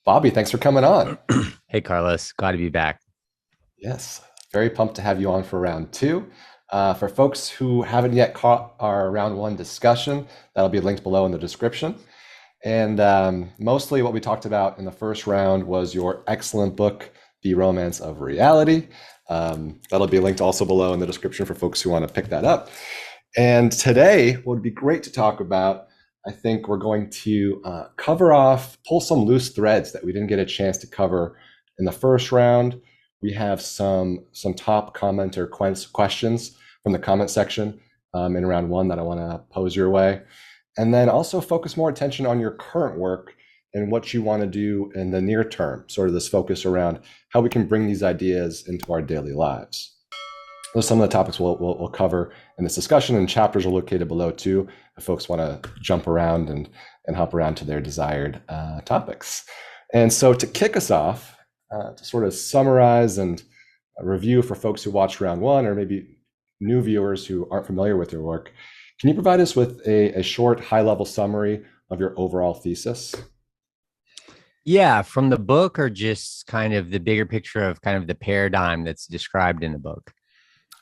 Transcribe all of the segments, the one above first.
Bobby, thanks for coming on. Hey, Carlos, glad to be back. Yes, very pumped to have you on for round two. For folks who haven't yet caught our round one discussion, that'll be linked below in the description. And mostly what we talked about in the first round was your excellent book, The Romance of Reality. That'll be linked also below in the description for folks who want to pick that up. And today, what would be great to talk about, I think we're going to cover off, pull some loose threads that we didn't get a chance to cover in the first round. We have some top commenter questions from the comment section in round one that I want to pose your way. And then also focus more attention on your current work and what you want to do in the near term, sort of this focus around how we can bring these ideas into our daily lives. Those are some of the topics we'll cover in this discussion, and chapters are located below too, if folks want to jump around and hop around to their desired topics. And so to kick us off, to sort of summarize and review for folks who watched round one, or maybe new viewers who aren't familiar with your work, can you provide us with a short high-level summary of your overall thesis? Yeah, from the book, or just kind of the bigger picture of kind of the paradigm that's described in the book?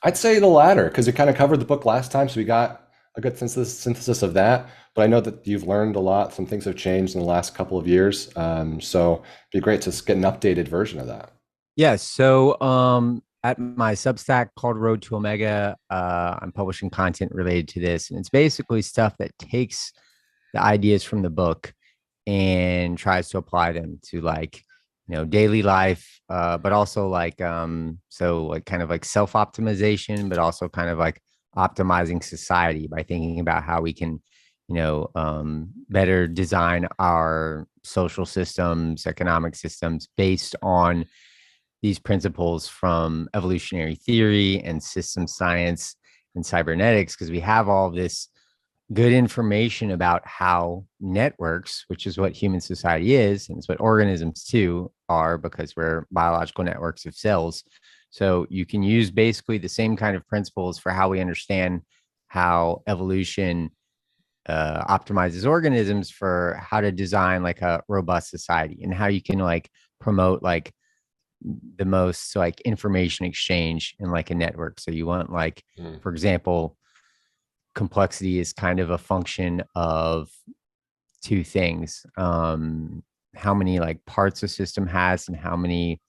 I'd say the latter, because we kind of covered the book last time, so we got a good synthesis of that. But I know that you've learned a lot. Some things have changed in the last couple of years. So it'd be great to get an updated version of that. Yeah, so at my Substack called Road to Omega, I'm publishing content related to this, and it's basically stuff that takes the ideas from the book and tries to apply them to daily life, but also like kind of like self-optimization, but also kind of like optimizing society by thinking about how we can better design our social systems, economic systems based on these principles from evolutionary theory and system science and cybernetics, because we have all this good information about how networks, which is what human society is, and it's what organisms too are, because we're biological networks of cells. So you can use basically the same kind of principles for how we understand how evolution optimizes organisms for how to design like a robust society, and how you can like promote like the most like information exchange in like a network. So you want like, Mm. for example, complexity is kind of a function of two things: how many like parts a system has and how many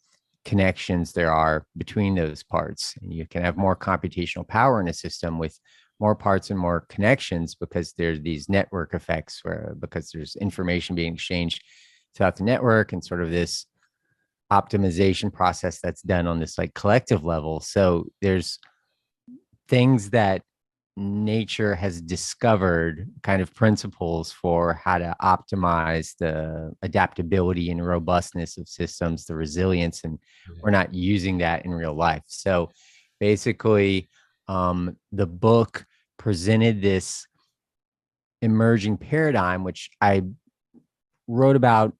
connections there are between those parts. And you can have more computational power in a system with more parts and more connections, because there's these network effects where, because there's information being exchanged throughout the network, and sort of this optimization process that's done on this like collective level. So there's things that nature has discovered, kind of principles for how to optimize the adaptability and robustness of systems, the resilience, and we're not using that in real life. So basically, the book presented this emerging paradigm, which I wrote about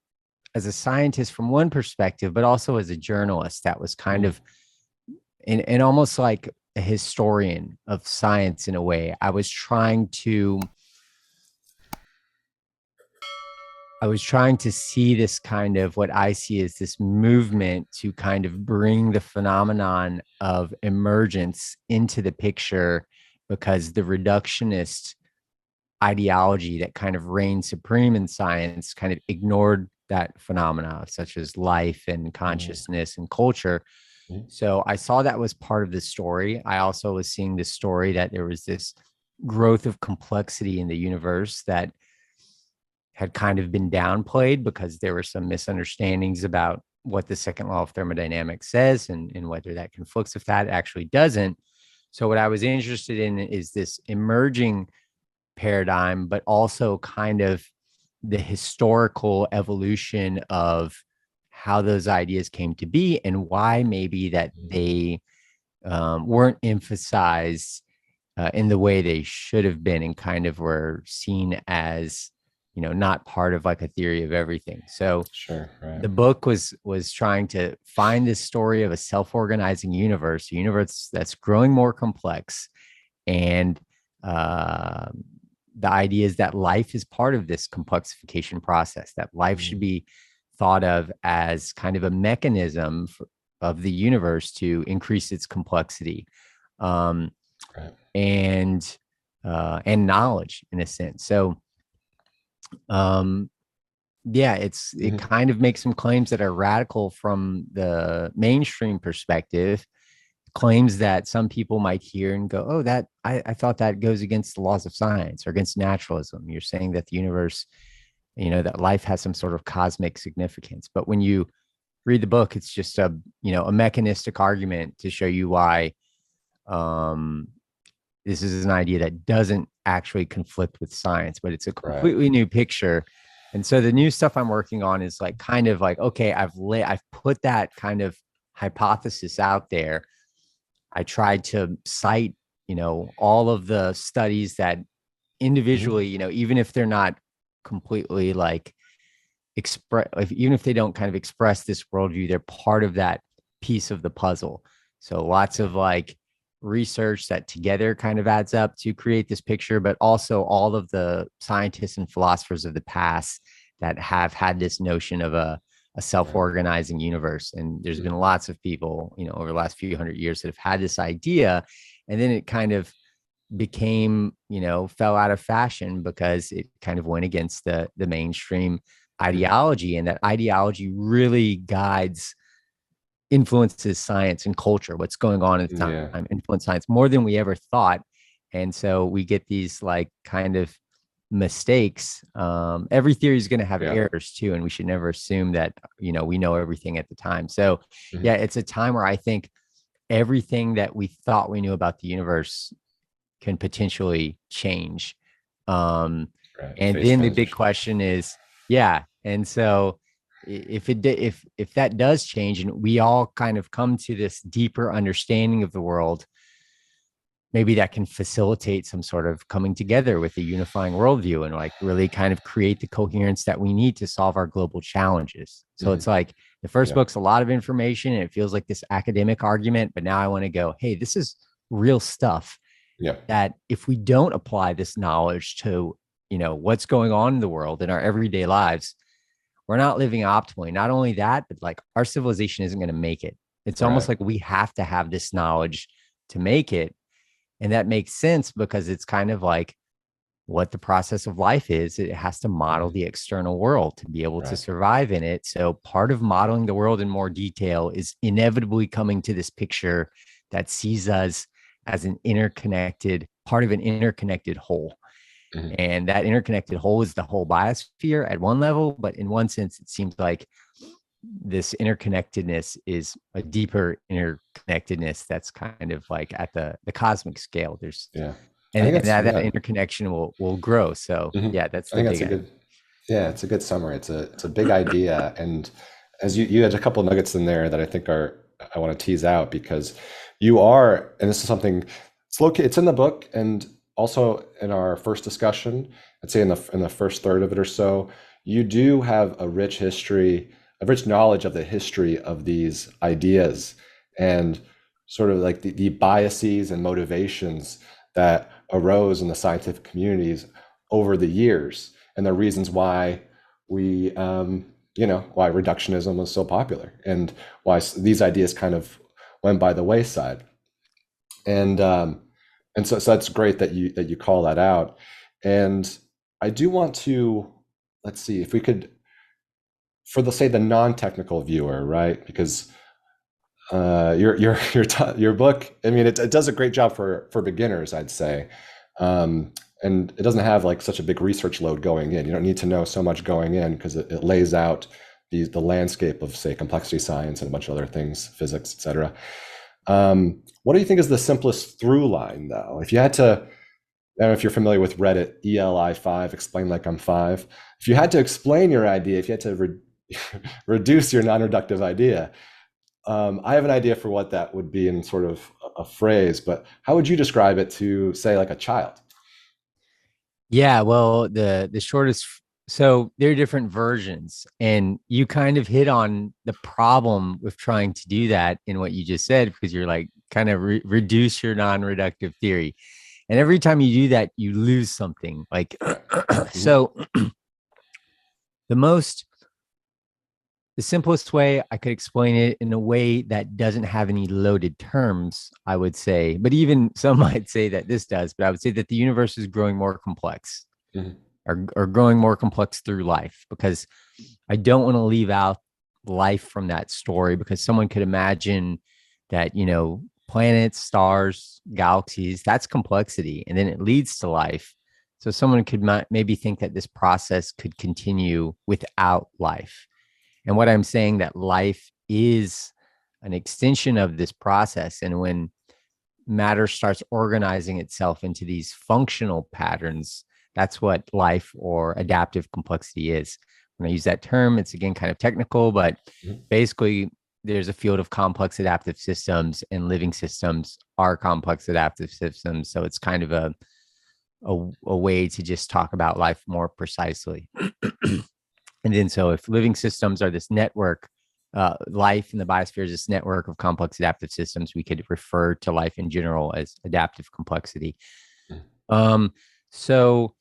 as a scientist from one perspective, but also as a journalist that was kind of in almost like a historian of science in a way. I was trying to see this kind of what I see as this movement to kind of bring the phenomenon of emergence into the picture, because the reductionist ideology that kind of reigned supreme in science kind of ignored that phenomena, such as life and consciousness and culture. Mm. So I saw that was part of the story. I also was seeing this story that there was this growth of complexity in the universe that had kind of been downplayed, because there were some misunderstandings about what the second law of thermodynamics says, and whether that conflicts with that actually doesn't. So what I was interested in is this emerging paradigm, but also kind of the historical evolution of how those ideas came to be, and why maybe that they weren't emphasized in the way they should have been, and kind of were seen as not part of like a theory of everything. So Sure, right. the book was trying to find this story of a self-organizing universe, a universe that's growing more complex, and uh, the idea is that life is part of this complexification process, that life should be thought of as kind of a mechanism of the universe to increase its complexity, um, Right. and knowledge in a sense. So yeah, it Mhm. kind of makes some claims that are radical from the mainstream perspective, claims that some people might hear and go, oh, that I thought that goes against the laws of science or against naturalism. You're saying that the universe, that life has some sort of cosmic significance. But when you read the book, it's just a mechanistic argument to show you why um, this is an idea that doesn't actually conflict with science, but it's a Right. completely new picture. And so the new stuff I'm working on is like kind of like, okay, I've put that kind of hypothesis out there. I tried to cite, all of the studies that Mhm. individually, even if they're not completely like even if they don't kind of express this worldview, they're part of that piece of the puzzle. So lots Yeah. of like research that together kind of adds up to create this picture, but also all of the scientists and philosophers of the past that have had this notion of a Right. self-organizing universe. And there's been Mhm. lots of people, over the last few hundred years that have had this idea. And then it kind of became, fell out of fashion because it kind of went against the mainstream Mhm. ideology. And that ideology really guides, influences science and culture, what's going on at the Yeah. time, influence science more than we ever thought. And so we get these like kind of mistakes. Every theory is going to have Yeah. errors too, and we should never assume that we know everything at the time. So Mhm. yeah, it's a time where I think everything that we thought we knew about the universe can potentially change. Um, Right. and Face then the big transition. question is, yeah. And so if that does change and we all kind of come to this deeper understanding of the world, maybe that can facilitate some sort of coming together with a unifying worldview and like really kind of create the coherence that we need to solve our global challenges. So Mhm. it's like the first Yeah. book's a lot of information and it feels like this academic argument, but now I want to go, hey, this is real stuff Yeah. that if we don't apply this knowledge to, what's going on in the world in our everyday lives, we're not living optimally. Not only that, but like our civilization isn't going to make it. It's almost Right. like we have to have this knowledge to make it. And that makes sense because it's kind of like what the process of life is. It has to model Mhm. the external world to be able to Right. survive in it. So part of modeling the world in more detail is inevitably coming to this picture that sees us as an interconnected part of an interconnected whole. Mhm. And that interconnected whole is the whole biosphere at one level, but in one sense, it seems like this interconnectedness is a deeper interconnectedness that's kind of like at the cosmic scale. There's Yeah. I and, think and that's, that yeah. interconnection will grow. So Mhm. yeah, that's I the think that's big a idea. good, yeah, it's a good summary. It's a big idea. And as you had a couple nuggets in there that I think I want to tease out because you are, and this is something, it's in the book and also in our first discussion, I'd say in the first third of it or so, you do have a rich history, a rich knowledge of the history of these ideas and sort of like the biases and motivations that arose in the scientific communities over the years and the reasons why we why reductionism was so popular and why these ideas kind of went by the wayside and so that's great that you call that out. And I do want to, let's see if we could, for the say the non-technical viewer, right? Because your book, I mean, it does a great job for beginners, I'd say. And it doesn't have like such a big research load going in. You don't need to know so much going in because it lays out the landscape of, say, complexity science and a bunch of other things, physics, etc. What do you think is the simplest through line, though? If you had to, I don't know if you're familiar with Reddit, ELI5, explain like I'm five. If you had to explain your idea, if you had to reduce your non-reductive idea, I have an idea for what that would be in sort of a phrase, but how would you describe it to, say, like a child? Yeah, well, the shortest, so there are different versions, and you kind of hit on the problem with trying to do that in what you just said, because you're like kind of reduce your non-reductive theory. And every time you do that, you lose something. Like Right. Mhm. so the most The simplest way I could explain it in a way that doesn't have any loaded terms, I would say, but even some might say that this does, but I would say that the universe is growing more complex, Mhm. or growing more complex through life, because I don't want to leave out life from that story, because someone could imagine that, planets, stars, galaxies, that's complexity. And then it leads to life. So someone could maybe think that this process could continue without life. And what I'm saying, that life is an extension of this process. And when matter starts organizing itself into these functional patterns, that's what life or adaptive complexity is. When I use that term, it's again kind of technical, but Mhm. basically there's a field of complex adaptive systems, and living systems are complex adaptive systems. So it's kind of a way to just talk about life more precisely. And then, so if living systems are this network, life in the biosphere is this network of complex adaptive systems, we could refer to life in general as adaptive complexity. Mhm. So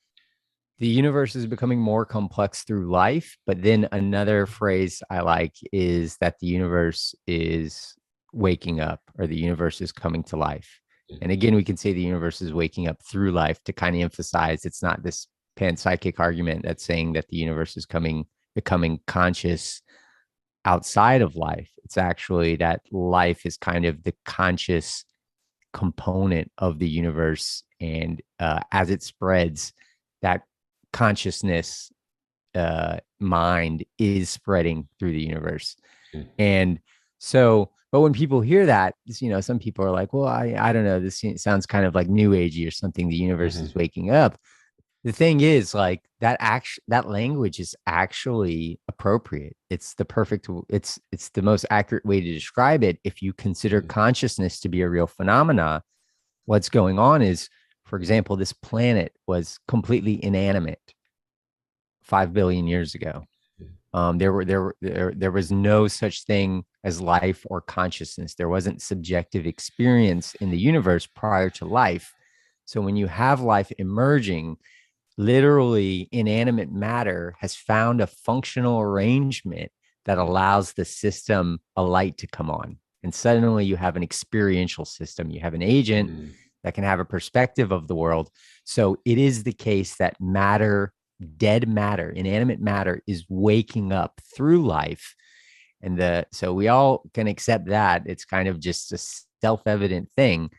the universe is becoming more complex through life. But then another phrase I like is that the universe is waking up, or the universe is coming to life. And again, we can say the universe is waking up through life to kind of emphasize it's not this panpsychic argument that's saying that the universe is becoming conscious outside of life. It's actually that life is kind of the conscious component of the universe. And as it spreads, that consciousness mind is spreading through the universe. Mhm. And so, but when people hear that, some people are like, well, I don't know, this sounds kind of like new agey or something. The universe Mhm. is waking up. The thing is, like, that language is actually appropriate. It's the perfect, it's the most accurate way to describe it. If you consider Mhm. consciousness to be a real phenomena, what's going on is, for example, this planet was completely inanimate 5 billion years ago. There was no such thing as life or consciousness. There wasn't subjective experience in the universe prior to life. So when you have life emerging, literally inanimate matter has found a functional arrangement that allows the system a light to come on. And suddenly you have an experiential system. You have an agent Mhm. that can have a perspective of the world. So it is the case that matter, dead matter, inanimate matter, is waking up through life. And so we all can accept that. It's kind of just a self-evident thing.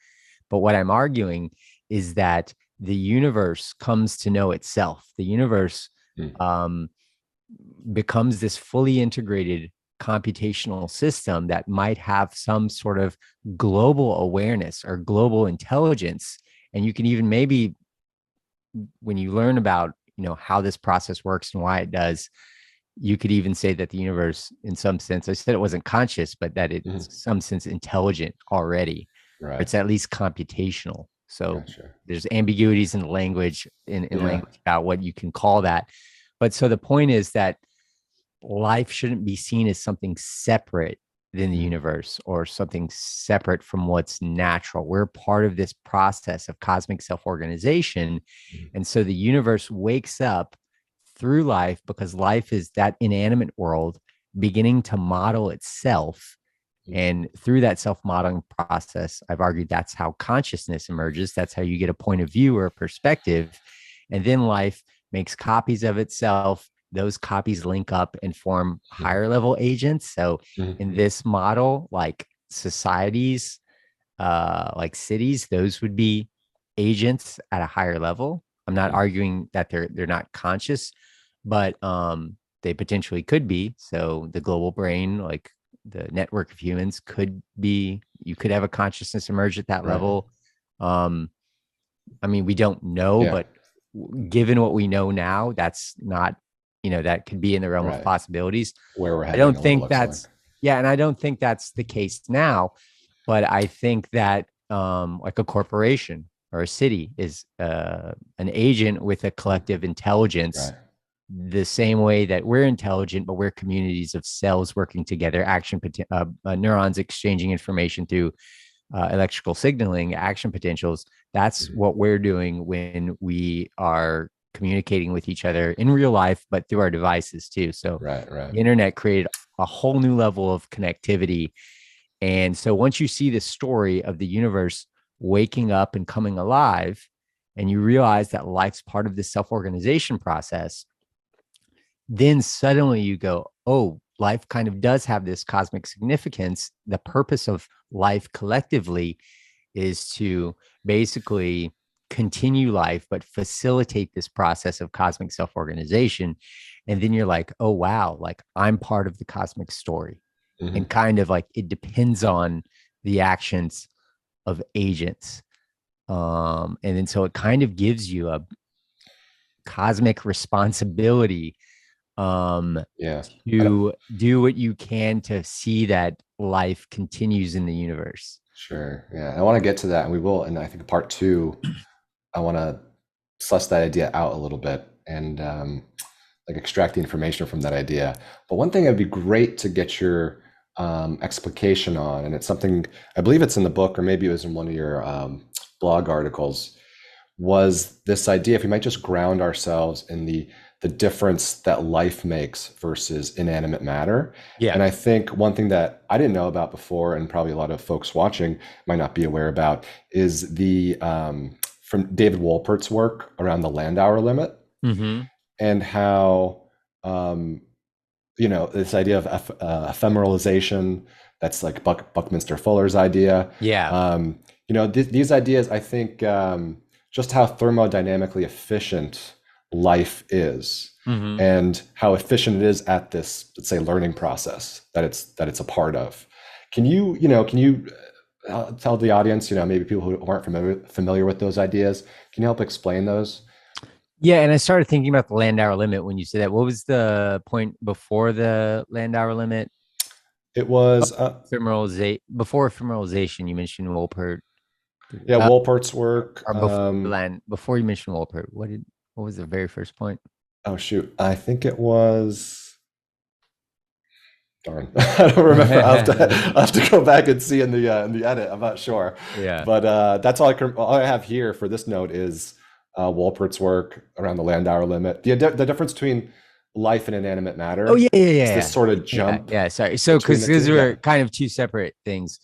But what I'm arguing is that the universe comes to know itself. The universe Mhm. um, becomes this fully integrated computational system that might have some sort of global awareness or global intelligence. And you can even maybe, when you learn about, how this process works and why it does, you could even say that the universe, in some sense, I said it wasn't conscious, but that it's Mhm. some sense intelligent already, or Right. it's at least computational. So Gotcha. there's ambiguities in language, in Yeah. language, about what you can call that. But so the point is that life shouldn't be seen as something separate than the Mhm. universe, or something separate from what's natural. We're part of this process of cosmic self-organization. Mhm. And so the universe wakes up through life, because life is that inanimate world beginning to model itself. Mhm. And through that self-modeling process, I've argued that's how consciousness emerges. That's how you get a point of view or a perspective. And then life makes copies of itself. Those copies link up and form Mhm. higher level agents. So in Mhm. this model, like societies, like cities, those would be agents at a higher level. I'm not Mhm. arguing that they're not conscious, but they potentially could be. So the global brain, like the network of humans, could be. You could have a consciousness emerge at that Right. level. Um, I mean, we don't know, Yeah. but given what we know now, that's not, that could be in the realm of Right. possibilities. Where we're I heading don't and what it think looks like. that's, yeah, and I don't think that's the case now. But I think that, like a corporation or a city is an agent with a Mhm. collective intelligence, Right. the same way that we're intelligent, but we're communities of cells working together, neurons exchanging information through electrical signaling, action potentials. That's Mhm. what we're doing when we are communicating with each other in real life, but through our devices too. So Right. the internet created a whole new level of connectivity. And so once you see the story of the universe waking up and coming alive, and you realize that life's part of this self-organization process, then suddenly you go, oh, life kind of does have this cosmic significance. The purpose of life collectively is to basically continue life, but facilitate this process of cosmic self-organization. And then you're like, oh, wow, like I'm part of the cosmic story. And Hmm. kind of like it depends on the actions of agents. And then so it kind of gives you a cosmic responsibility Yeah. to do what you can to see that life continues in the universe. Sure. Yeah. I want to get to that, and we will. And I think part two, I want to suss that idea out a little bit and like extract the information from that idea. But one thing that'd be great to get your explication on, and it's something I believe it's in the book, or maybe it was in one of your blog articles, was this idea if we might just ground ourselves in the difference that life makes versus inanimate matter. Yeah. And I think one thing that I didn't know about before, and probably a lot of folks watching might not be aware about, is the from David Wolpert's work around the Landauer limit, Mm-hmm. and how this idea of ephemeralization, that's like Buckminster Fuller's idea. Yeah. These ideas, I think, just how thermodynamically efficient life is, Mm-hmm. and how efficient it is at this, let's say, learning process that it's a part of. Can you tell the audience, maybe people who aren't familiar with those ideas, can you help explain those? Yeah. And I started thinking about the Landauer limit when you said that. What was the point before the Landauer limit? It was, Before ephemeralization, you mentioned Wolpert. yeah, Uh, Wolpert's work. or before you mentioned Wolpert, what was the very first point? Oh shoot, I think it was. Darn, I don't remember. I'll have to go back and see in the edit. I'm not sure, Yeah. but that's all I have here for this note is Wolpert's work around the Landauer limit. The difference between life and inanimate Oh matter yeah, yeah, is yeah, this sort of yeah. jump Yeah. Sorry. So between because the these two. were Yeah. kind of two separate things.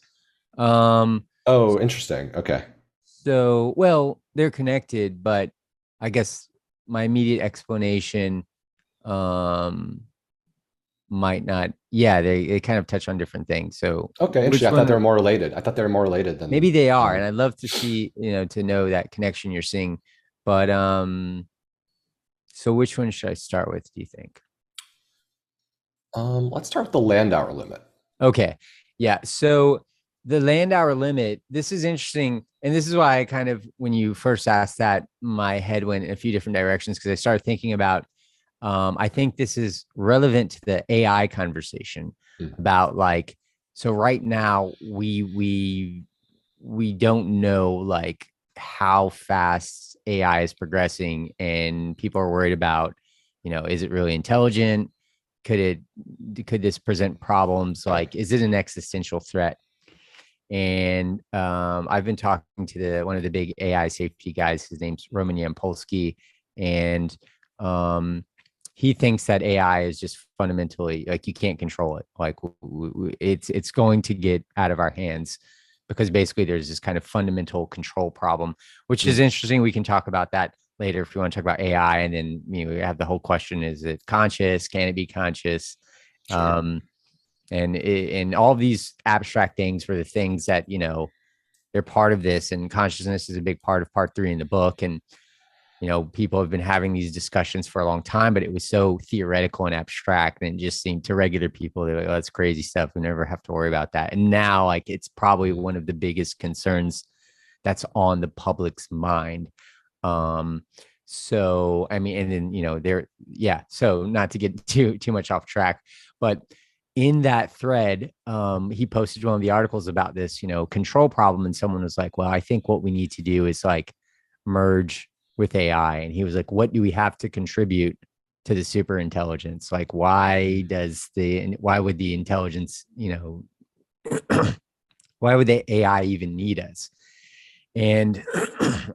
Um. Oh, interesting. Okay. So well, they're connected, but I guess my immediate explanation um might not. Yeah, they kind of touch on different things. So Okay. which Interesting. I thought they one? were more related. I thought they were more related Maybe than. they are, and than I'd love to see, to know that connection you're seeing. But so which one should I start with, do you think? let's start with the Landauer limit. Okay. Yeah. So the Landauer limit, this is interesting. And this is why I kind of, when you first asked that, my head went in a few different directions because I started thinking about, I think this is relevant to the AI conversation Hmm. about like, so right now we don't know like how fast AI is progressing, and people are worried about, is it really intelligent? Could this present problems? Like, is it an existential threat? And I've been talking to one of the big AI safety guys. His name's Roman Yampolsky, and he thinks that AI is just fundamentally like you can't control it. Like it's going to get out of our hands because basically there's this kind of fundamental control problem, which is Hmm. interesting. We can talk about that later if you want to talk about AI, and then we have the whole question: is it conscious? Can it be conscious? Sure. Um, and all these abstract things were the things that they're part of this, and consciousness is a big part of part 3 in the book. And people have been having these discussions for a long time, but it was so theoretical and abstract, and it just seemed to regular people, they're like, oh, that's crazy stuff, we never have to worry about that. And now like it's probably Mhm. one of the biggest concerns that's on the public's mind. um so I mean, and then there, yeah, so not to get too much off track, but in that thread, he posted one of the articles about this, control problem. And someone was like, well, I think what we need to do is like merge with AI. And he was like, what do we have to contribute to the super intelligence? Like, why would the intelligence, why would the AI even need us? And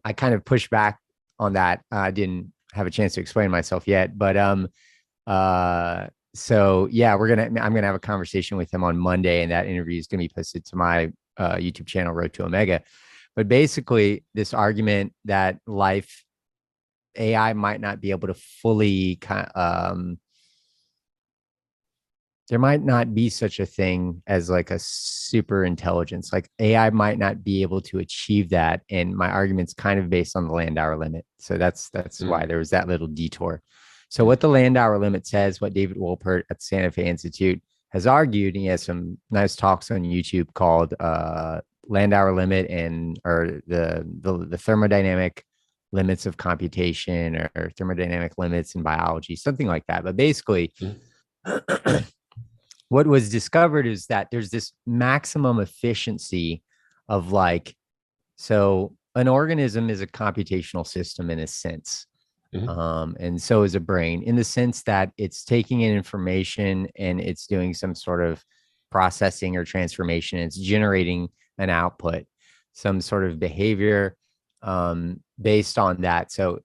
I kind of pushed back on that. I didn't have a chance to explain myself yet. But so yeah, I'm gonna have a conversation with him on Monday, and that interview is gonna be posted to my YouTube channel, Road to Omega. But basically, this argument that life AI might not be able to fully there might not be such a thing as like a super intelligence. Like AI might not be able to achieve that. And my argument's kind of based on the Landauer limit. So that's why there was that little detour. So what the Landauer limit says, what David Wolpert at the Santa Fe Institute has argued, and he has some nice talks on YouTube called Landauer limit and or the thermodynamic limits of computation or thermodynamic limits in biology, something like that. But basically, what was discovered is that there's this maximum efficiency of like, so an organism is a computational system in a sense. And so is a brain in the sense that it's taking in information and it's doing some sort of processing or transformation. It's generating an output, some sort of behavior based on that. So,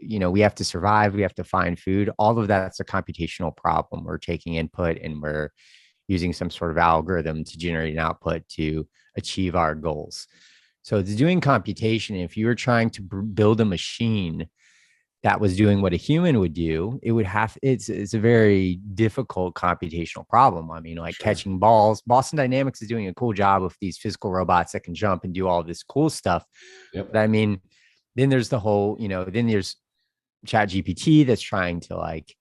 we have to survive, we have to find food. All of that's a computational problem. We're taking input and we're using some sort of algorithm to generate an output to achieve our goals. So it's doing computation. If you were trying to build a machine that was doing what a human would do, it would have, it's a very difficult computational problem. I mean, like catching balls. Boston Dynamics is doing a cool job with these physical robots that can jump and do all this cool stuff. But I mean, then there's the whole, then there's Chat GPT that's trying to like,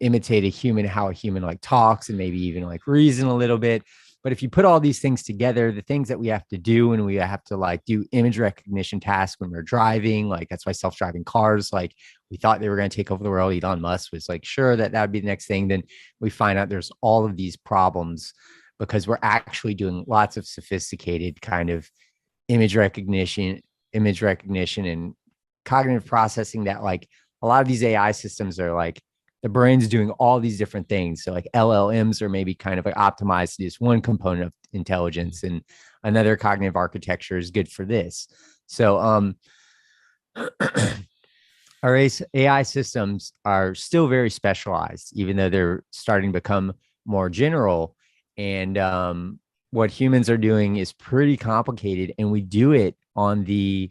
imitate a human, how a human like talks and maybe even like reason a little bit. But if you put all these things together, the things that we have to do, and we have to like do image recognition tasks when we're driving, like that's why self-driving cars, like we thought they were going to take over the world. Elon Musk was like, sure, that would be the next thing. Then we find out there's all of these problems because we're actually doing lots of sophisticated kind of image recognition and cognitive processing that like a lot of these AI systems are like, the brain's doing all these different things. So like LLMs are maybe kind of like optimized to this one component of intelligence, and another cognitive architecture is good for this. So our AI systems are still very specialized, even though they're starting to become more general. And what humans are doing is pretty complicated, and we do it on the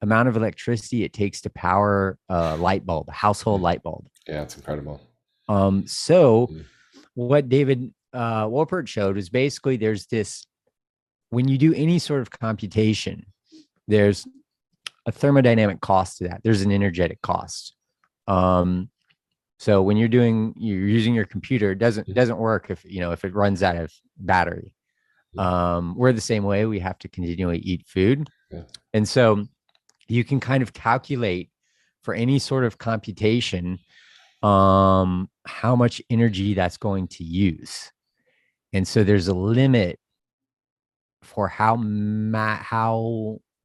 amount of electricity it takes to power a light bulb, a household light bulb. Yeah, it's incredible. So what David Wolpert showed is basically there's this, when you do any sort of computation, there's a thermodynamic cost to that. There's an energetic cost. So when you're using your computer, it doesn't work if it runs out of battery. We're the same way. We have to continually eat food. And so you can kind of calculate for any sort of computation how much energy that's going to use. And so there's a limit for how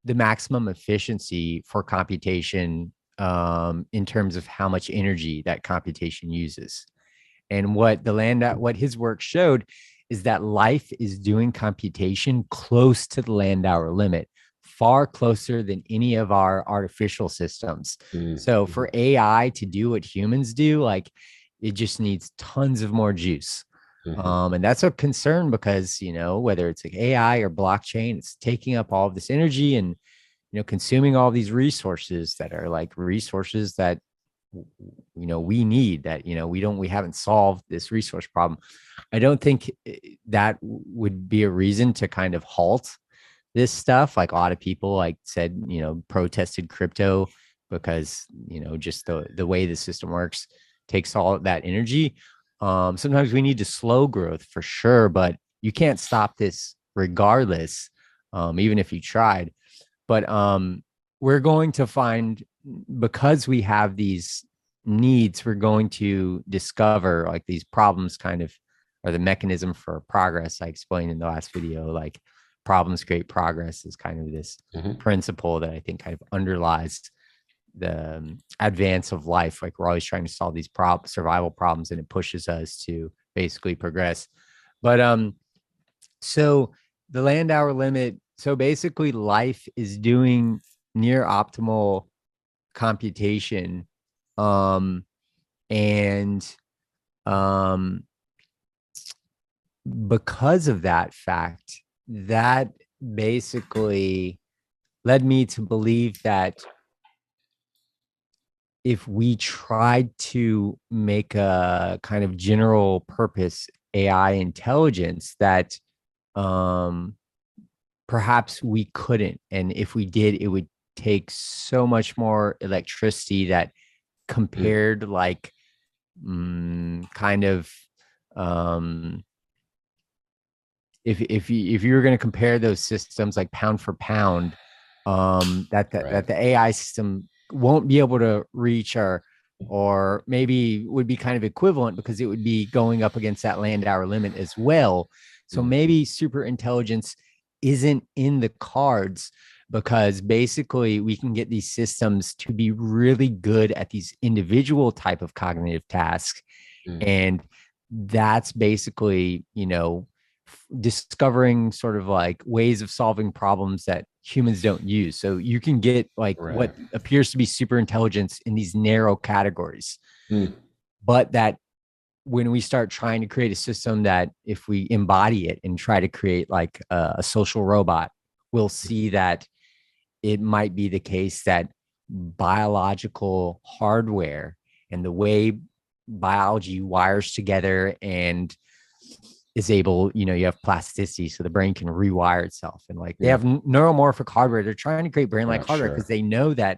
the maximum efficiency for computation in terms of how much energy that computation uses. And what his work showed is that life is doing computation close to the Landauer limit, far closer than any of our artificial systems. So for AI to do what humans do, like it just needs tons of more juice. And that's a concern because, whether it's like AI or blockchain, it's taking up all of this energy and, consuming all these resources that are like resources that, we need, that, we haven't solved this resource problem. I don't think that would be a reason to kind of halt this stuff. Like a lot of people like said, protested crypto because, just the way the system works takes all that energy. Sometimes we need to slow growth for sure, but you can't stop this regardless, even if you tried. But we're going to find, because we have these needs, we're going to discover like these problems kind of are the mechanism for progress. I explained in the last video, like problems create progress is kind of this principle that I think kind of underlies the advance of life. Like we're always trying to solve these survival problems, and it pushes us to basically progress. But so the Landauer limit, so basically life is doing near optimal computation. And because of that fact, that basically led me to believe that if we tried to make a kind of general purpose AI intelligence, that perhaps we couldn't. And if we did, it would take so much more electricity that compared like kind of if you were going to compare those systems like pound for pound, that the AI system won't be able to reach, or maybe would be kind of equivalent, because it would be going up against that Landauer limit as well. So maybe super intelligence isn't in the cards, because basically we can get these systems to be really good at these individual type of cognitive tasks. And that's basically, discovering sort of like ways of solving problems that humans don't use. So you can get like what appears to be super intelligence in these narrow categories, but that when we start trying to create a system that if we embody it and try to create like a social robot, we'll see that it might be the case that biological hardware and the way biology wires together and is able, you have plasticity, so the brain can rewire itself. And like they have neuromorphic hardware. They're trying to create brain-like hardware because they know that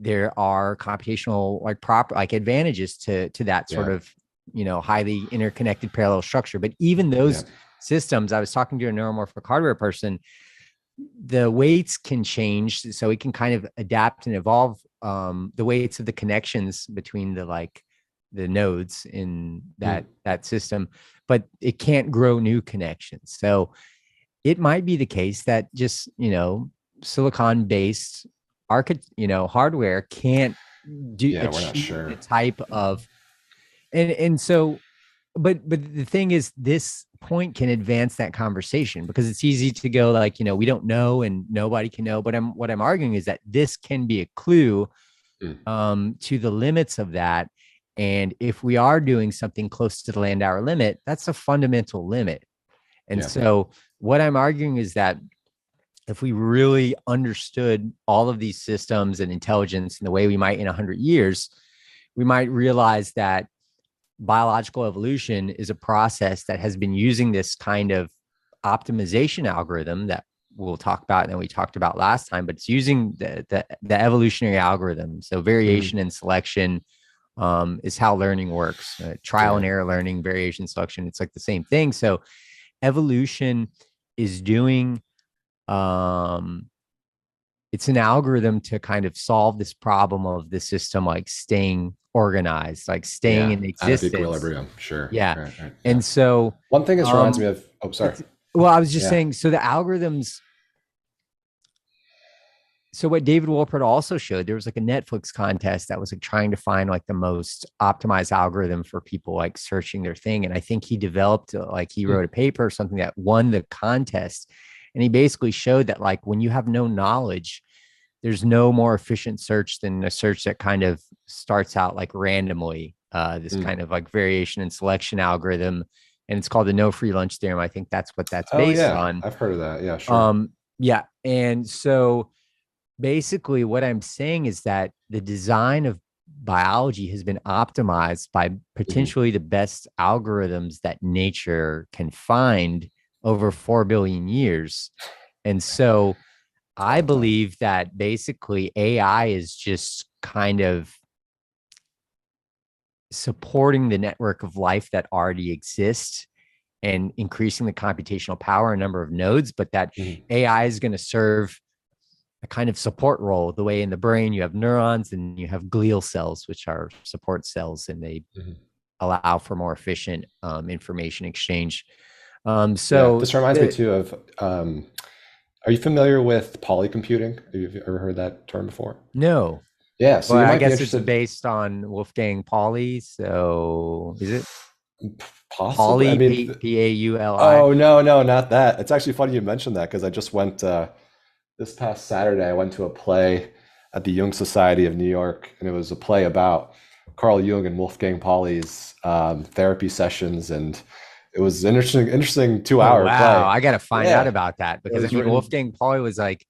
there are computational like advantages to that sort of, highly interconnected parallel structure. But even those systems, I was talking to a neuromorphic hardware person, the weights can change, so it can kind of adapt and evolve the weights of the connections between the nodes in that system, but it can't grow new connections. So it might be the case that just silicon based hardware can't achieve the type of and so but the thing is, this point can advance that conversation, because it's easy to go like, we don't know and nobody can know. But what I'm arguing is that this can be a clue to the limits of that. And if we are doing something close to the Landauer limit, that's a fundamental limit. And so what I'm arguing is that if we really understood all of these systems and intelligence in the way we might in 100 years, we might realize that biological evolution is a process that has been using this kind of optimization algorithm that we'll talk about and we talked about last time, but it's using the evolutionary algorithm. So variation and selection is how learning works. Trial and error learning, variation, selection, it's like the same thing. So evolution is doing, it's an algorithm to kind of solve this problem of the system, like staying organized, like staying in existence. Out of equilibrium, sure. Yeah. Right. And so one thing this reminds me of, sorry. Well, I was just saying, so the algorithms, so what David Wolpert also showed, there was like a Netflix contest that was like trying to find like the most optimized algorithm for people like searching their thing. And I think he developed, like he wrote a paper or something that won the contest. And he basically showed that like when you have no knowledge, there's no more efficient search than a search that kind of starts out like randomly, this kind of like variation and selection algorithm. And it's called the no free lunch theorem. I think that's what that's based on. I've heard of that. Yeah, sure. Yeah. And so basically what I'm saying is that the design of biology has been optimized by potentially the best algorithms that nature can find over 4 billion years. And so I believe that basically AI is just kind of supporting the network of life that already exists and increasing the computational power and number of nodes, but that AI is going to serve a kind of support role. The way in the brain you have neurons and you have glial cells, which are support cells, and they allow for more efficient information exchange. So this reminds me too of, are you familiar with polycomputing? Have you ever heard that term before? No. Yeah. So I guess it's based on Wolfgang Pauli. So is it? Possibly. Pauli, I mean, Pauli. Oh, no, not that. It's actually funny you mentioned that, because I just went, this past Saturday, I went to a play at the Jung Society of New York, and it was a play about Carl Jung and Wolfgang Pauli's therapy sessions, and it was an interesting Oh, 2 hour wow. play. I got to find out Yeah, about that it because I was mean, written. Wolfgang Pauli was like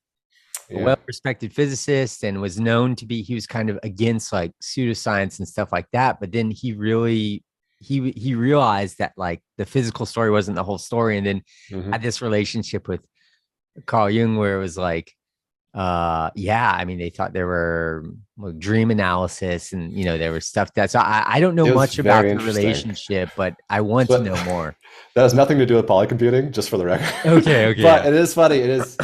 a Yeah. well-respected physicist and was known to be, he was kind of against like pseudoscience and stuff like that. But then he really, he realized that like the physical story wasn't the whole story. And then had Hmm. this relationship with Carl Jung where it was like, yeah, I mean, they thought there were like dream analysis and, you know, there was stuff that, so I don't know It was much about very the interesting. relationship, but I want to So know more. that has nothing to do with polycomputing, just for the record. Okay. Okay. But Yeah. it is funny. It is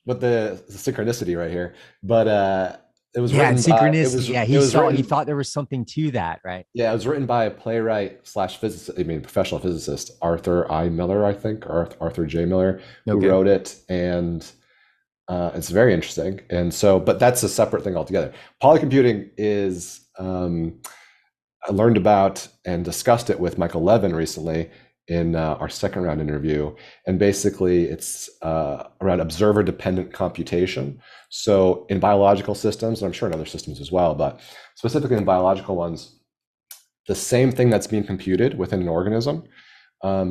with the synchronicity right here. But it was Yeah. And written by synchronicity. Yeah. it He was saw, he written thought there was something to that. Right. yeah, it was written by a playwright slash physicist, I mean professional physicist, Arthur I. Miller, I think, or Arthur J. Miller, who Okay. wrote it, and it's very interesting. And so, but that's a separate thing altogether. Polycomputing is I learned about and discussed it with Michael Levin recently in our second round interview. And basically, it's around observer dependent computation. So, in biological systems, and I'm sure in other systems as well, but specifically in biological ones, the same thing that's being computed within an organism,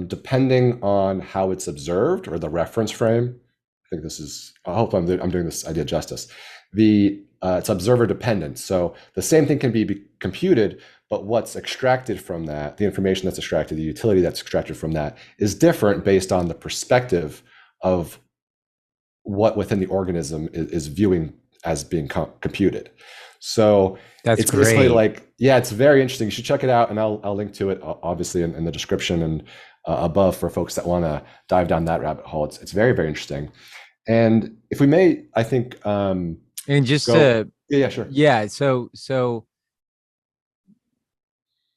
depending on how it's observed or the reference frame. I think this is, I hope I'm doing this idea justice. It's observer dependent. So the same thing can be computed, but what's extracted from that, the information that's extracted, the utility that's extracted from that is different based on the perspective of what within the organism is viewing as being computed. So That's it's basically great. like, yeah, it's very interesting. You should check it out, and I'll link to it obviously in the description and above for folks that want to dive down that rabbit hole. It's very very interesting. And if we may, I think And just go. to, Yeah, sure. yeah. So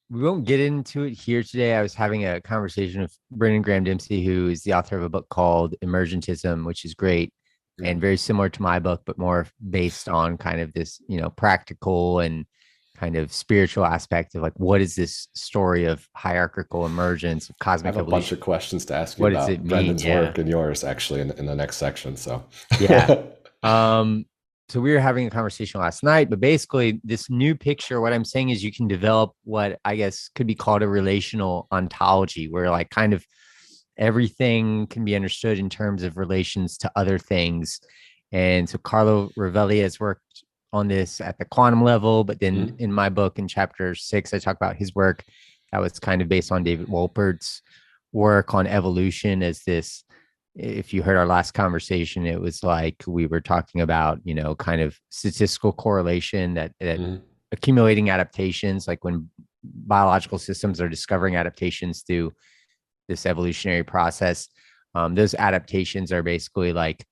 we won't get into it here today. I was having a conversation with Brendan Graham Dempsey, who is the author of a book called Emergentism, which is great Yeah. and very similar to my book, but more based on kind of this, you know, practical and kind of spiritual aspect of like, what is this story of hierarchical emergence, of I have cosmic a bunch evolution? of questions to ask you What does it about mean? Brendan's Yeah. work and yours actually in the next section. So Yeah. Um, so we were having a conversation last night, but basically this new picture, what I'm saying is you can develop what I guess could be called a relational ontology, where like kind of everything can be understood in terms of relations to other things. And so Carlo Rovelli has worked on this at the quantum level, but then Mhm. in my book in chapter 6, I talk about his work that was kind of based on David Wolpert's work on evolution as this, if you heard our last conversation, it was like we were talking about, you know, kind of statistical correlation that Mhm. accumulating adaptations, like when biological systems are discovering adaptations through this evolutionary process, those adaptations are basically like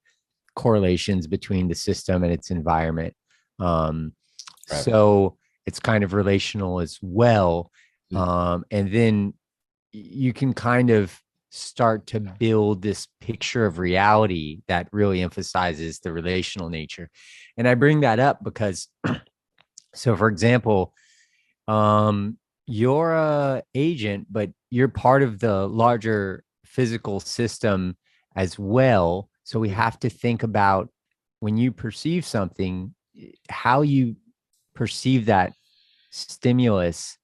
correlations between the system and its environment. Um, Right. so it's kind of relational as well. Mhm. And then you can kind of start to build this picture of reality that really emphasizes the relational nature. And I bring that up because, so for example, you're a agent, but you're part of the larger physical system as well. So we Mhm. have to think about when you perceive something, how you perceive that stimulus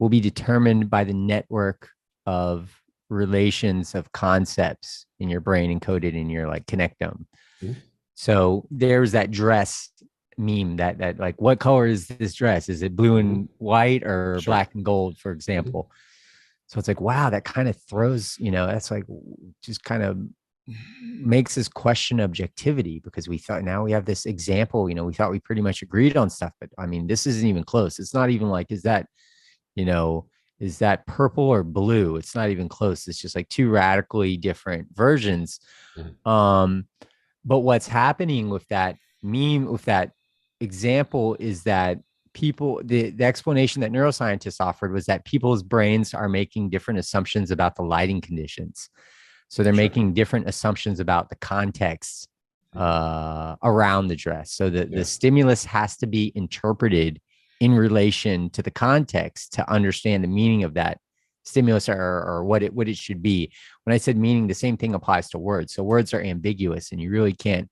will be determined by the network of relations of concepts in your brain encoded in your like connectome. Mhm. So there's that dress meme that like, what color is this dress? Is it blue Mhm. and white or Sure. black and gold, for Mhm. example? So it's like, wow, that kind of throws, you know, that's like just kind of makes us question objectivity because we thought now we have this example, you know, we thought we pretty much agreed on stuff, but I mean, this isn't even close. It's not even like, is that, you know, is that purple or blue? It's not even close. It's just like two radically different versions. Mhm. Um, but what's happening with that meme, with that example, is that people, the explanation that neuroscientists offered was that people's brains are making different assumptions about the lighting conditions. So they're Sure. making different assumptions about the context Mhm. around the dress. So the Yeah. stimulus has to be interpreted in relation to the context to understand the meaning of that stimulus or what it should be. When I said meaning, the same thing applies to words. So words are ambiguous and you really can't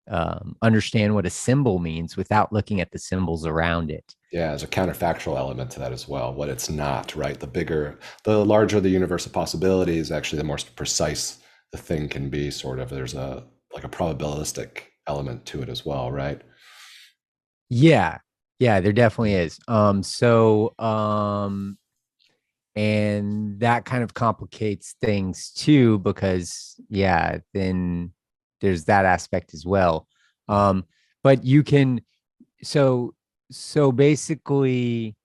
understand what a symbol means without looking at the symbols around it. Yeah, there's a counterfactual element to that as well. What it's not, right? The larger the universe of possibilities, actually, the more precise the thing can be. Sort of, there's a like a probabilistic element to it as well, right? Yeah, yeah, there definitely is. And that kind of complicates things too, because yeah, then there's that aspect as well. But you can so so basically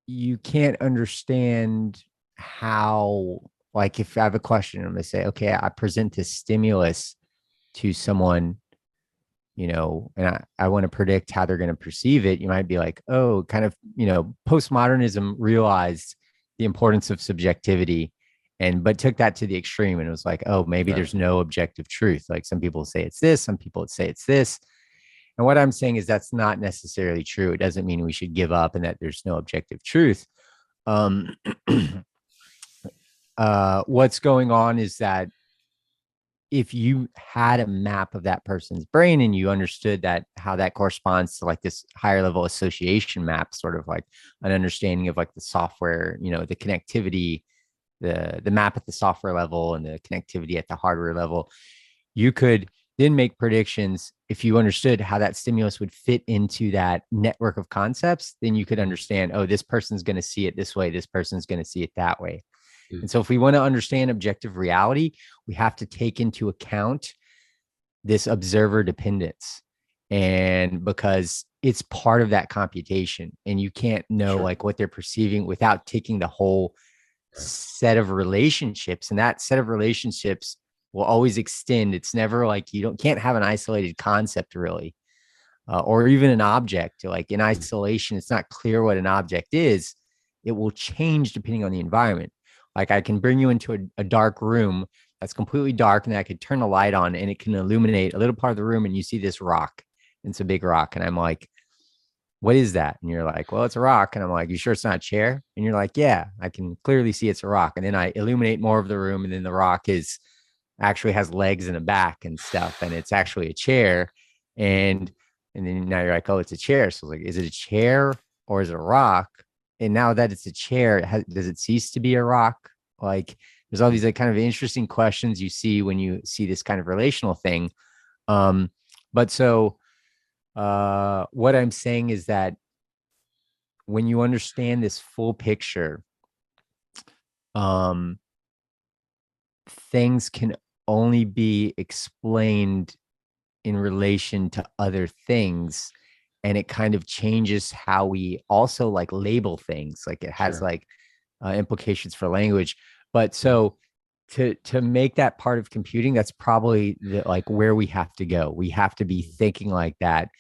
you can't understand how, like, if I have a question, I'm gonna say, okay, I present this stimulus to someone, and I want to predict how they're going to perceive it. You might be like, oh, kind of, postmodernism realized the importance of subjectivity but took that to the extreme, and it was like, oh, maybe Right. there's no objective truth. Like, some people say it's this, some people say it's this. And what I'm saying is that's not necessarily true. It doesn't mean we should give up and that there's no objective truth. Um, what's going on is that if you had a map of that person's brain and you understood that how that corresponds to like this higher level association map, sort of like an understanding of like the software, the connectivity, the map at the software level and the connectivity at the hardware level, you could then make predictions. If you understood how that stimulus would fit into that network of concepts, then you could understand, oh, this person's going to see it this way, this person's going to see it that way. Mm. And so if we want to understand objective reality, we have to take into account this observer dependence. And because it's part of that computation, and you can't know Sure. like what they're perceiving without taking the whole Right. set of relationships. And that set of relationships will always extend. It's never like you can't have an isolated concept really, or even an object. Like in isolation, it's not clear what an object is. It will change depending on the environment. Like I can bring you into a dark room that's completely dark, and I could turn the light on and it can illuminate a little part of the room, and you see this rock. It's a big rock. And I'm like, what is that? And you're like, well, it's a rock. And I'm like, you sure it's not a chair? And you're like, yeah, I can clearly see it's a rock. And then I illuminate more of the room, and then the rock actually has legs and a back and stuff, and it's actually a chair. And then now you're like, oh, it's a chair. So like, is it a chair or is it a rock? And now that it's a chair, does it cease to be a rock? Like, there's all these like kind of interesting questions you see when you see this kind of relational thing. Um, but so what I'm saying is that when you understand this full picture, um, things can only be explained in relation to other things, and it kind of changes how we also like label things. Like, it has Sure. like implications for language. But so to make that part of computing, that's probably like where we have to go. We have to be thinking like that.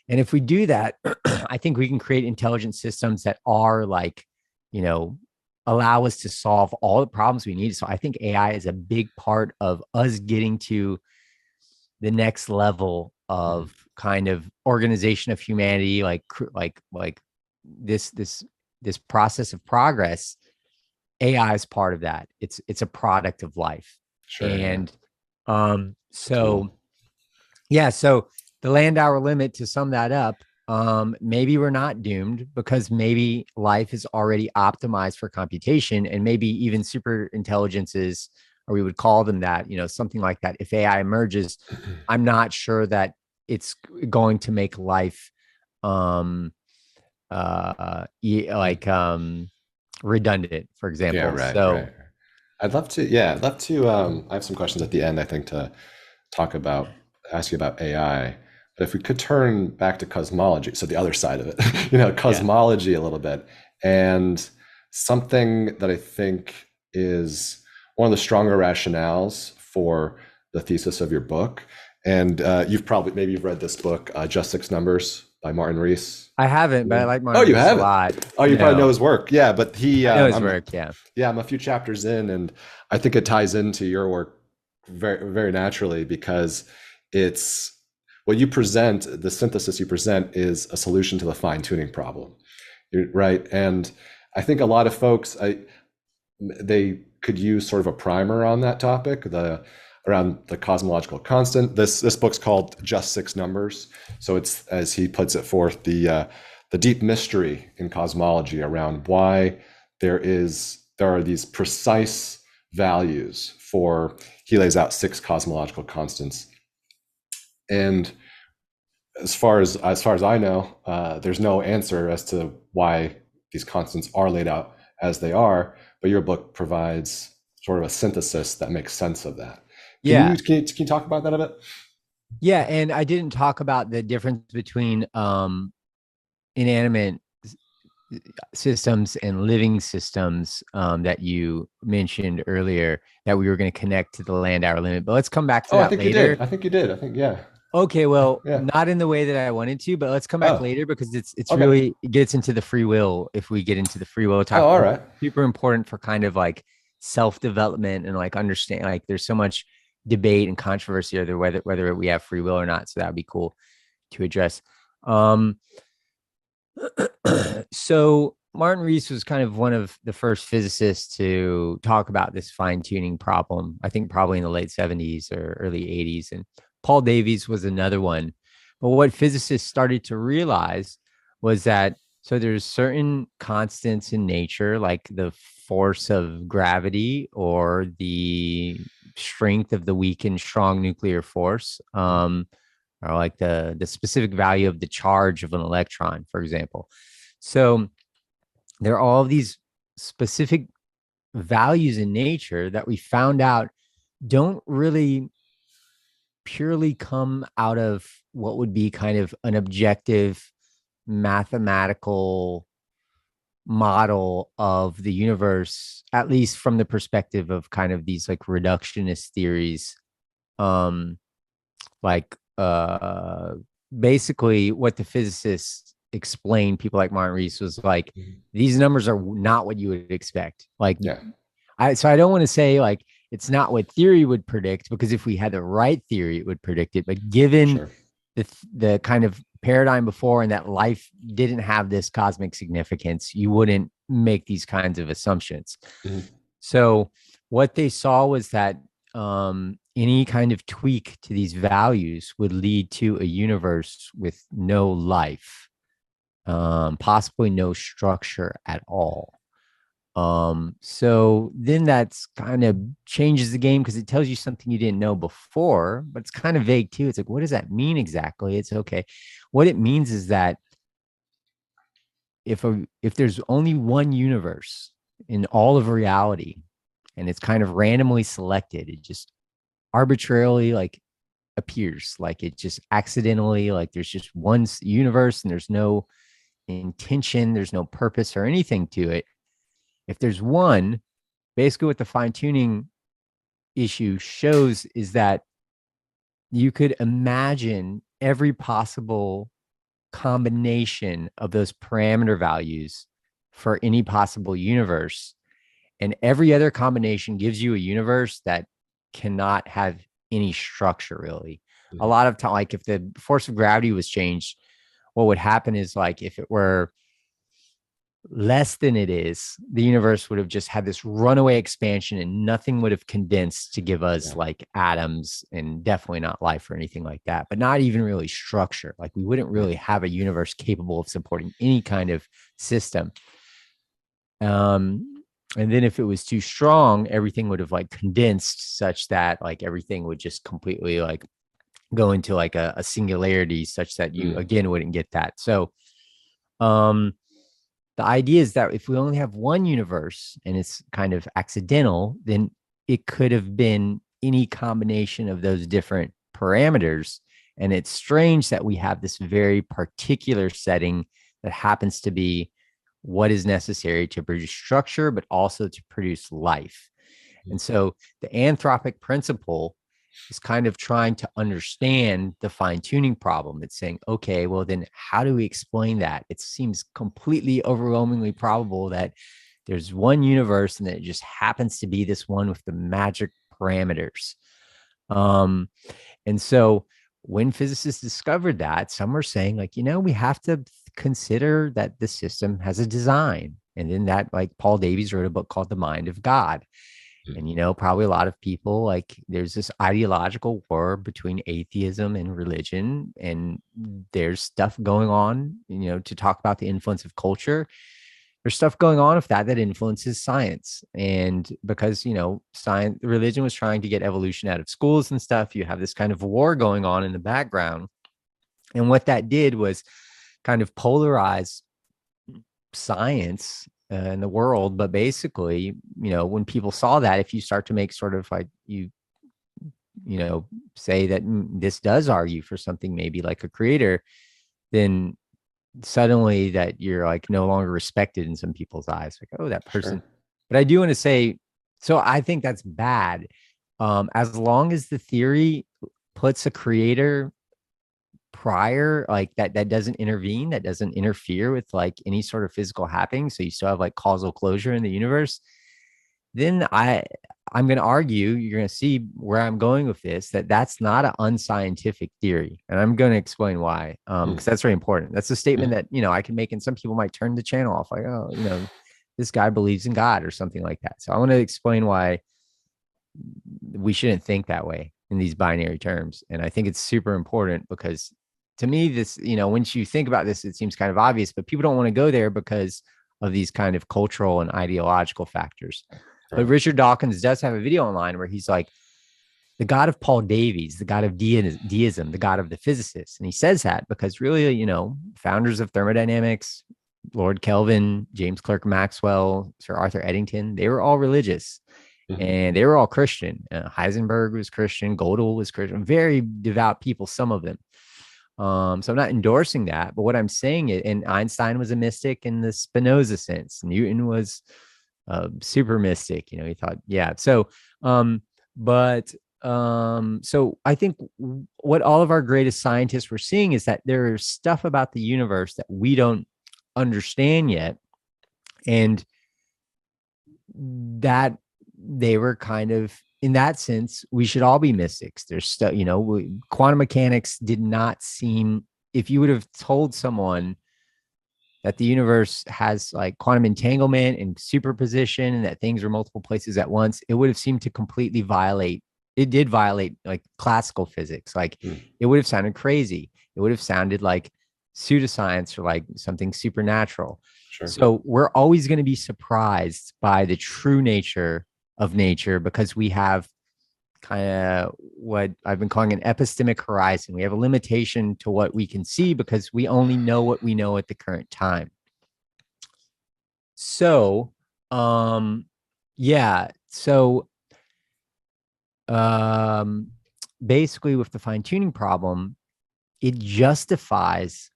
And if we do that, I think we can create intelligent systems that are like, allow us to solve all the problems we need. So I think AI is a big part of us getting to the next level Mhm. of kind of organization of humanity, like this process of progress. AI is part of that. It's a product of life. Sure. Yeah. And Cool. so yeah, so the Landauer limit, to sum that up, maybe we're not doomed, because maybe life is already optimized for computation, and maybe even super intelligences, or we would call them that, something like that. If AI emerges, I'm not sure that it's going to make life um like redundant, for Yeah. example. Right. So Right. I'd love to. Yeah. I'd love to. I have some questions at the end, I think, to talk about, ask you about AI. But if we could turn back to cosmology, so the other side of it, yeah. cosmology a little bit, and something that I think is one of the stronger rationales for the thesis of your book. And maybe you've read this book, Just Six Numbers by Martin Rees. I haven't, but I Yeah. like Oh, Martin you Rees a haven't? lot. Oh, you probably know his work. Yeah, but I know his work. Yeah. I'm a few chapters in, and I think it ties into your work very, very naturally, because it's what you present, the synthesis you present is a solution to the fine-tuning problem, right? And I think a lot of folks, they could use sort of a primer on that topic. around the cosmological constant. This book's called Just Six Numbers. So it's, as he puts it forth, the deep mystery in cosmology around why there are these precise values for, he lays out 6 cosmological constants. And as far as I know, there's no answer as to why these constants are laid out as they are, but your book provides sort of a synthesis that makes sense of that. Yeah. Can you talk about that a bit? Yeah. And I didn't talk about the difference between inanimate systems and living systems that you mentioned earlier, that we were going to connect to the Landauer limit. But let's come back to Oh, I that think you later. did. I think you did. I think, yeah. Okay, well, Yeah. not in the way that I wanted to, but let's come back Oh, later, because it's okay. really, it gets into the free will. If we get into the free will talk, Oh, all right. super important for kind of like self-development and like understand, like there's so much debate and controversy over whether we have free will or not. So that would be cool to address. So Martin Rees was kind of one of the first physicists to talk about this fine-tuning problem, I think probably in the late 70s or early 80s. And Paul Davies was another one. But what physicists started to realize was that, so there's certain constants in nature, like the force of gravity or the strength of the weak and strong nuclear force, or like the specific value of the charge of an electron, for example. So there are all these specific values in nature that we found out don't really purely come out of what would be kind of an objective mathematical model of the universe, at least from the perspective of kind of these like reductionist theories. Like basically what the physicists explained, people like Martin Rees, was like, these numbers are not what you would expect. Like, Yeah. So I don't want to say like it's not what theory would predict, because if we had the right theory, it would predict it. But given Sure. the kind of paradigm before, and that life didn't have this cosmic significance, you wouldn't make these kinds of assumptions. So what they saw was that any kind of tweak to these values would lead to a universe with no life, possibly no structure at all. So then that's kind of changes the game, because it tells you something you didn't know before, but it's kind of vague too. It's like, what does that mean exactly? It's okay. What it means is that if there's only one universe in all of reality, and it's kind of randomly selected, it just arbitrarily like appears, like it just accidentally, like there's just one universe and there's no intention, there's no purpose or anything to it. If there's one, basically what the fine-tuning issue shows is that you could imagine every possible combination of those parameter values for any possible universe. And every other combination gives you a universe that cannot have any structure, really. A lot of time, like if the force of gravity was changed, what would happen is, like, if it were less than it is, the universe would have just had this runaway expansion and nothing would have condensed to give us like atoms, and definitely not life or anything like that, but not even really structure. Like we wouldn't really have a universe capable of supporting any kind of system. And then if it was too strong, everything would have like condensed such that like everything would just completely like go into like a singularity, such that you again wouldn't get that. So the idea is that if we only have one universe and it's kind of accidental, then it could have been any combination of those different parameters. And it's strange that we have this very particular setting that happens to be what is necessary to produce structure, but also to produce life. And so the anthropic principle is kind of trying to understand the fine-tuning problem. It's saying, okay, well, then how do we explain that? It seems completely overwhelmingly probable that there's one universe and that it just happens to be this one with the magic parameters. And so when physicists discovered that, some are saying, like, we have to consider that the system has a design. And then that, like, Paul Davies wrote a book called The Mind of God. And, probably a lot of people, like, there's this ideological war between atheism and religion. And there's stuff going on, to talk about the influence of culture. There's stuff going on with that influences science. And because, science, religion was trying to get evolution out of schools and stuff, you have this kind of war going on in the background. And what that did was kind of polarize science in the world. But basically, when people saw that, if you start to make sort of like say that this does argue for something, maybe like a creator, then suddenly that you're like no longer respected in some people's eyes. Like, oh, that person. Sure. But I do want to say, so I think that's bad. As long as the theory puts a creator prior, like that doesn't intervene, that doesn't interfere with like any sort of physical happening, so you still have like causal closure in the universe, then I'm going to argue, you're going to see where I'm going with this, that's not an unscientific theory. And I'm going to explain why, because that's very important. That's a statement that, I can make, and some people might turn the channel off, like, oh, this guy believes in God or something like that. So I want to explain why we shouldn't think that way in these binary terms. And I think it's super important because to me, this, once you think about this, it seems kind of obvious, but people don't want to go there because of these kind of cultural and ideological factors. But Richard Dawkins does have a video online where he's like, the God of Paul Davies, the God of deism, the God of the physicists. And he says that because really, founders of thermodynamics, Lord Kelvin, James Clerk Maxwell, Sir Arthur Eddington, they were all religious and they were all Christian. Heisenberg was Christian. Gödel was Christian, very devout people, some of them. So I'm not endorsing that, but what I'm saying is, and Einstein was a mystic in the Spinoza sense. Newton was super mystic, he thought, yeah. So, so I think what all of our greatest scientists were seeing is that there's stuff about the universe that we don't understand yet. And that they were kind of, in that sense, we should all be mystics. There's stuff, quantum mechanics did not seem, if you would have told someone that the universe has like quantum entanglement and superposition and that things are multiple places at once, it would have seemed to completely violate. It did violate like classical physics. Like it would have sounded crazy. It would have sounded like pseudoscience or like something supernatural. Sure. So we're always going to be surprised by the true nature of nature because we have kind of what I've been calling an epistemic horizon. We have a limitation to what we can see because we only know what we know at the current time. So, yeah. So, basically with the fine-tuning problem, it justifies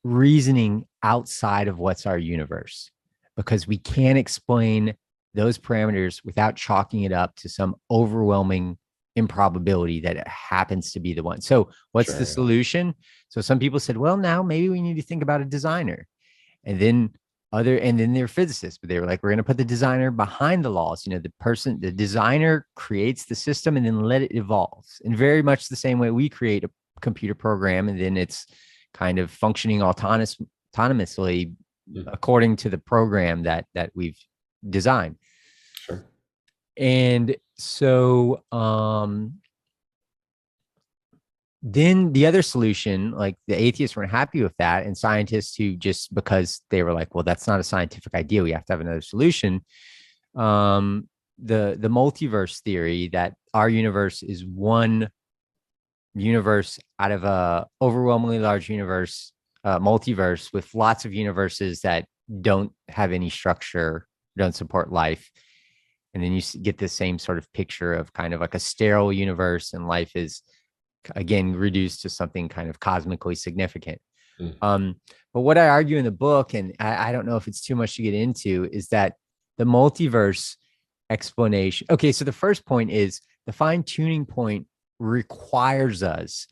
reasoning outside of what's our universe because we can't explain those parameters without chalking it up to some overwhelming improbability that it happens to be the one. So what's the solution? So some people said, well, now maybe we need to think about a designer. And then they're physicists, but they were like, we're going to put the designer behind the laws. The designer creates the system and then let it evolve in very much the same way we create a computer program. And then it's kind of functioning autonomously according to the program that we've designed. Sure. And so then the other solution, like the atheists weren't happy with that, and scientists who just because they were like, well, that's not a scientific idea, we have to have another solution. The multiverse theory that our universe is one universe out of a overwhelmingly large universe, multiverse with lots of universes that don't have any structure, don't support life. And then you get the same sort of picture of kind of like a sterile universe, and life is again reduced to something kind of cosmically significant. But what I argue in the book, and I don't know if it's too much to get into, is that the multiverse explanation. Okay, so the first point is the fine-tuning point requires us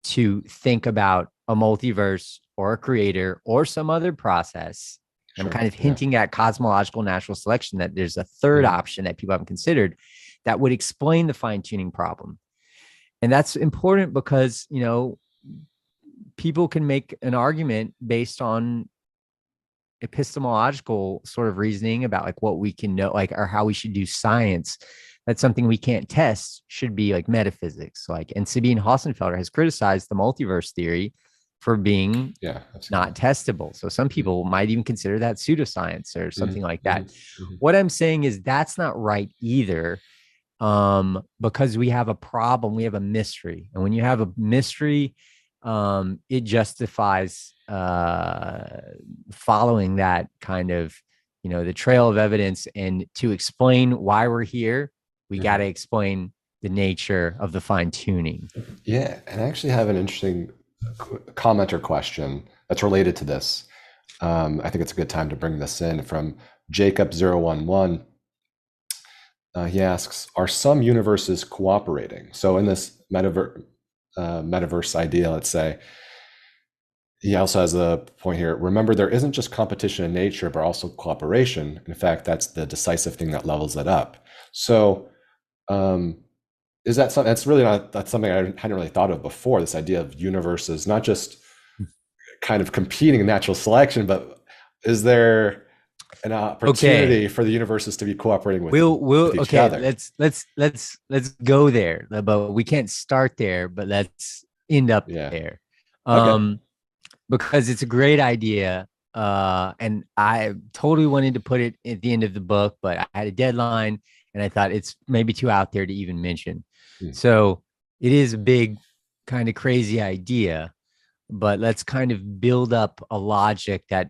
to think about a multiverse or a creator or some other process. Sure. I'm kind of hinting at cosmological natural selection, that there's a third option that people haven't considered that would explain the fine-tuning problem. And that's important because, people can make an argument based on epistemological sort of reasoning about like what we can know, like, or how we should do science. That's something we can't test, should be like metaphysics. Like, and Sabine Hossenfelder has criticized the multiverse theory for being not testable. So some people might even consider that pseudoscience or something like that. What I'm saying is that's not right either, because we have a problem, we have a mystery. And when you have a mystery, it justifies following that kind of, the trail of evidence. And to explain why we're here, we got to explain the nature of the fine tuning. Yeah. And I actually have an interesting comment or question that's related to this. I think it's a good time to bring this in from Jacob011. He asks, are some universes cooperating? So in this metaverse idea, let's say, he also has a point here. Remember, there isn't just competition in nature, but also cooperation. In fact, that's the decisive thing that levels it up. So is that something that's really not, that's something I hadn't really thought of before, this idea of universes, not just kind of competing in natural selection, but is there an opportunity for the universes to be cooperating with, with each other? Let's go there, but we can't start there, but let's end up there. Because it's a great idea. And I totally wanted to put it at the end of the book, but I had a deadline and I thought it's maybe too out there to even mention. So it is a big kind of crazy idea, but let's kind of build up a logic that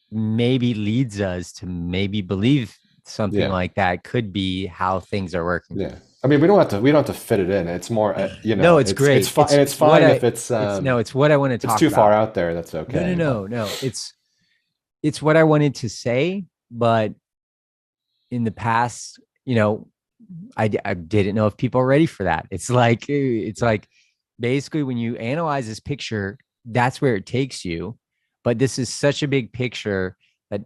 maybe leads us to maybe believe something like that could be how things are working. Yeah. I mean, we don't have to fit it in. It's more, no, it's great. It's fine if it's what I want to talk about. It's too far out there. That's okay. No. It's what I wanted to say, but in the past, I didn't know if people are ready for that. It's like basically when you analyze this picture, that's where it takes you. But this is such a big picture that,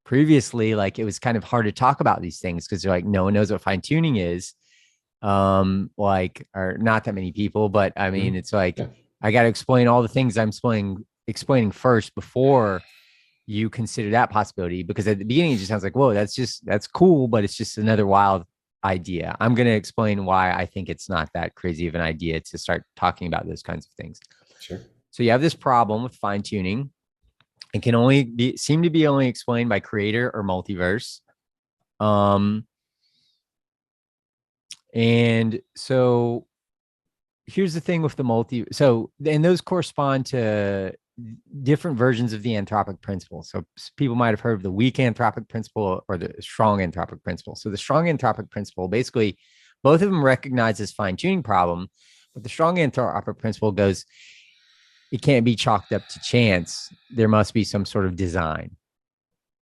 previously, like, it was kind of hard to talk about these things because they're like, no one knows what fine tuning is. Or not that many people, but I mean, it's like, I got to explain all the things I'm explaining first before you consider that possibility, because at the beginning it just sounds like, whoa, that's cool, but it's just another wild idea. I'm going to explain why I think it's not that crazy of an idea to start talking about those kinds of things. Sure. So you have this problem with fine tuning. It can seem to be only explained by creator or multiverse. And so here's the thing with the and those correspond to different versions of the anthropic principle. So people might have heard of the weak anthropic principle or the strong anthropic principle. So the strong anthropic principle, basically, both of them recognize this fine tuning problem, but the strong anthropic principle goes, it can't be chalked up to chance. There must be some sort of design.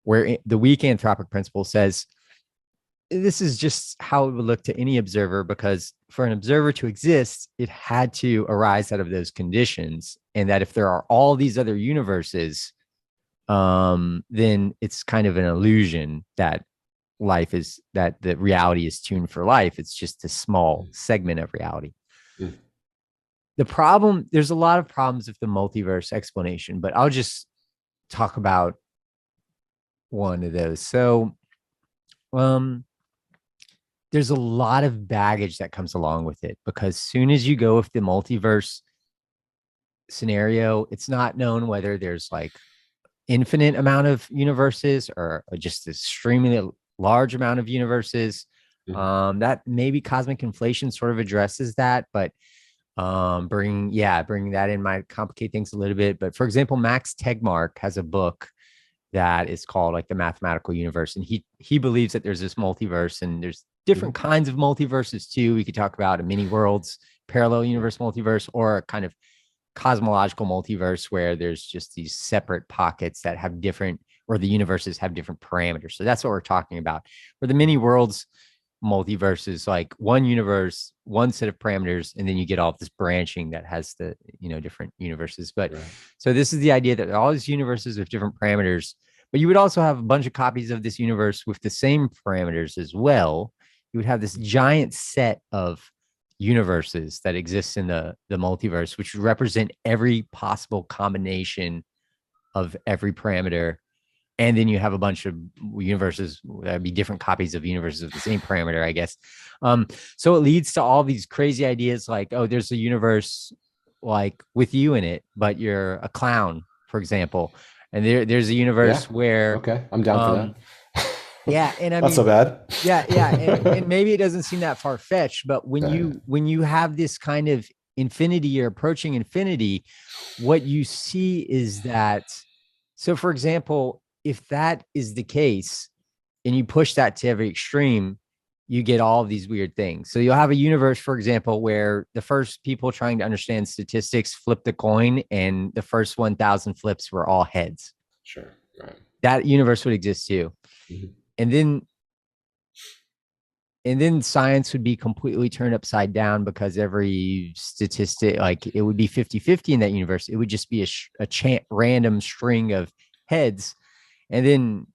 Where the weak anthropic principle says, this is just how it would look to any observer, because for an observer to exist, it had to arise out of those conditions. And that if there are all these other universes, then it's kind of an illusion that the reality is tuned for life. It's just a small segment of reality. The problem, there's a lot of problems with the multiverse explanation, but I'll just talk about one of those. So, there's a lot of baggage that comes along with it, because as soon as you go with the multiverse scenario, it's not known whether there's like infinite amount of universes or just this extremely large amount of universes. That maybe cosmic inflation sort of addresses that, but bringing that in might complicate things a little bit. But for example, Max Tegmark has a book that is called like the Mathematical Universe, and he believes that there's this multiverse, and there's different kinds of multiverses too. We could talk about a mini worlds, parallel universe multiverse, or a kind of cosmological multiverse where there's just these separate pockets that have different, or the universes have different parameters. So that's what we're talking about. Where the mini worlds multiverse is like one universe, one set of parameters, and then you get all this branching that has the different universes. But so this is the idea that all these universes with different parameters, but you would also have a bunch of copies of this universe with the same parameters as well. You would have this giant set of universes that exists in the multiverse, which would represent every possible combination of every parameter. And then you have a bunch of universes that'd be different copies of universes of the same parameter, I guess. So it leads to all these crazy ideas like, oh, there's a universe like with you in it, but you're a clown, for example. And there's a universe where okay, I'm down for that. Yeah, and I Not so mean, bad. yeah, and maybe it doesn't seem that far fetched, but when you have this kind of infinity or approaching infinity, what you see is that. So, for example, if that is the case, and you push that to every extreme, you get all of these weird things. So you'll have a universe, for example, where the first people trying to understand statistics flipped a coin, and the first 1,000 flips were all heads. Sure, right. That universe would exist too. Mm-hmm. And then science would be completely turned upside down because every statistic, like it would be 50-50 in that universe. It would just be a random string of heads. And then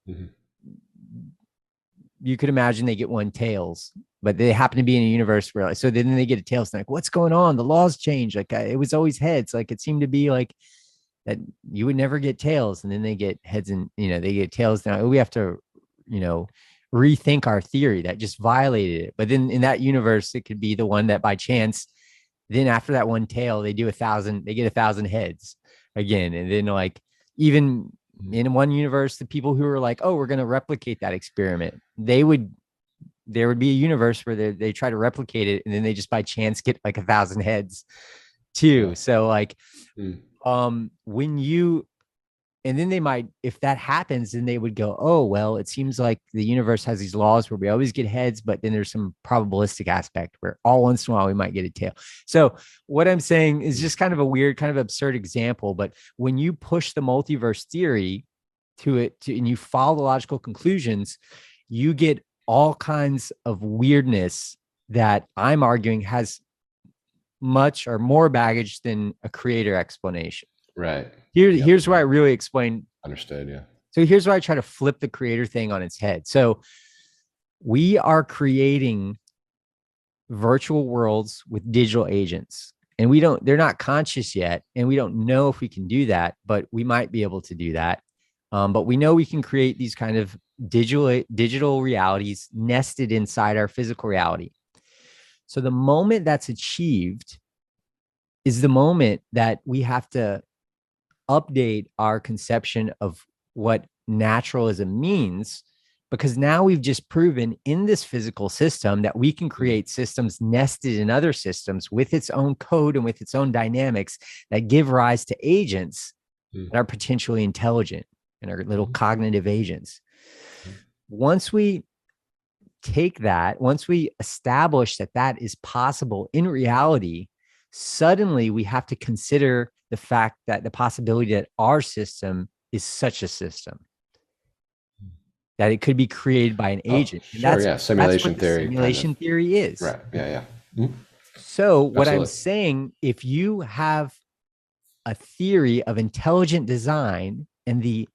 you could imagine they get one tails, but they happen to be in a universe where, like, so then they get a tails. Like, what's going on? The laws change. Like, it was always heads. Like, it seemed to be like that you would never get tails. And then they get heads, and, they get tails. Now we have to, rethink our theory that just violated it. But then in that universe, it could be the one that by chance, then after that one tail, they get 1,000 heads again. And then, like, even in one universe, the people who are like, oh, we're going to replicate that experiment, there would be a universe where they try to replicate it, and then they just by chance get like 1,000 heads too. Yeah. So like, and then they might, if that happens, then they would go, oh, well, it seems like the universe has these laws where we always get heads, but then there's some probabilistic aspect where all once in a while we might get a tail. So what I'm saying is just kind of a weird, kind of absurd example. But when you push the multiverse theory and you follow the logical conclusions, you get all kinds of weirdness that I'm arguing has much or more baggage than a creator explanation. Right. Here's where I really explain. Understood. Yeah. So here's where I try to flip the creator thing on its head. So we are creating virtual worlds with digital agents, and they're not conscious yet. And we don't know if we can do that, but we might be able to do that. But we know we can create these kind of digital realities nested inside our physical reality. So the moment that's achieved is the moment that we have to update our conception of what naturalism means, because now we've just proven in this physical system that we can create systems nested in other systems with its own code and with its own dynamics that give rise to agents that are potentially intelligent and are little cognitive agents. Once we establish that is possible in reality, suddenly we have to consider the fact that the possibility that our system is such a system that it could be created by an agent. Simulation theory. Simulation theory is. Right. Yeah. Mm-hmm. So what I'm saying, if you have a theory of intelligent design and the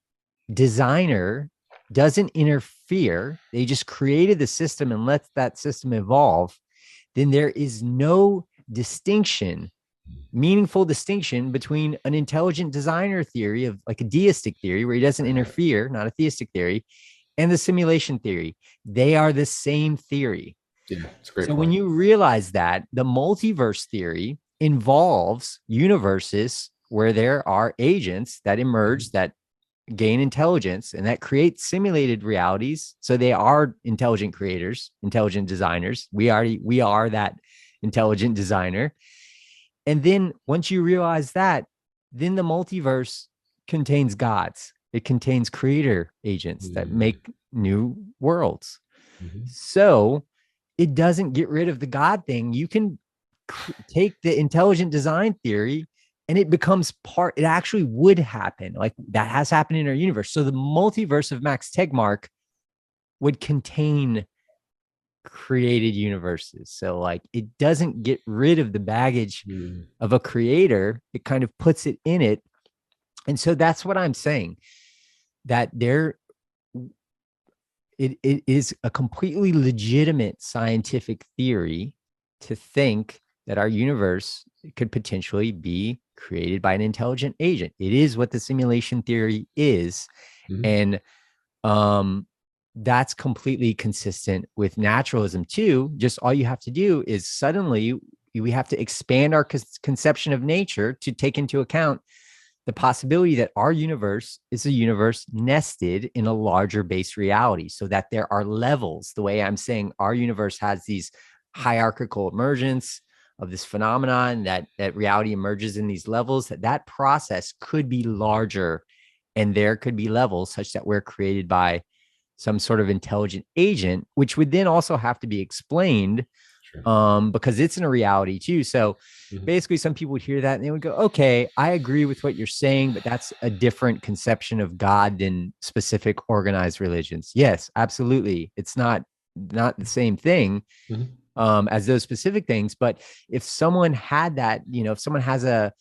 designer doesn't interfere, they just created the system and let that system evolve, then there is no meaningful distinction between an intelligent designer theory of like a deistic theory where he doesn't interfere, not a theistic theory, and the simulation theory. They are the same theory. Yeah, it's a great point. So point. when you realize that the multiverse theory involves universes where there are agents that emerge that gain intelligence and that create simulated realities. So they are intelligent creators, intelligent designers. We are that intelligent designer. And then once you realize that, then the multiverse contains gods. It contains creator agents that make new worlds. So it doesn't get rid of the God thing. You can take the intelligent design theory and it becomes it actually would happen. Like that has happened in our universe. So the multiverse of Max Tegmark would contain created universes. So like it doesn't get rid of the baggage of a creator. It kind of puts it in it. And so that's what I'm saying, that it is a completely legitimate scientific theory to think that our universe could potentially be created by an intelligent agent. It is what the simulation theory is. Mhm. And that's completely consistent with naturalism too. Just all you have to do is suddenly we have to expand our conception of nature to take into account the possibility that our universe is a universe nested in a larger base reality, so that there are levels. The way I'm saying our universe has these hierarchical emergence of this phenomenon, that reality emerges in these levels, that process could be larger, and there could be levels such that we're created by some sort of intelligent agent, which would then also have to be explained, because it's in a reality too. So basically, some people would hear that and they would go, okay, I agree with what you're saying, but that's a different conception of God than specific organized religions. Yes, absolutely. It's not the same thing as those specific things. But if someone had that, if someone has a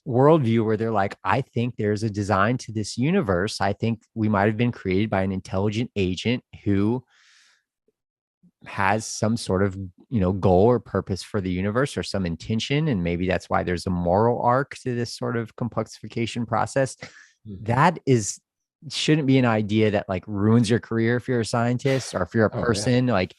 worldview where they're like, I think there's a design to this universe, I think we might have been created by an intelligent agent who has some sort of goal or purpose for the universe, or some intention, and maybe that's why there's a moral arc to this sort of complexification process. That shouldn't be an idea that like ruins your career if you're a scientist, or if you're a person, like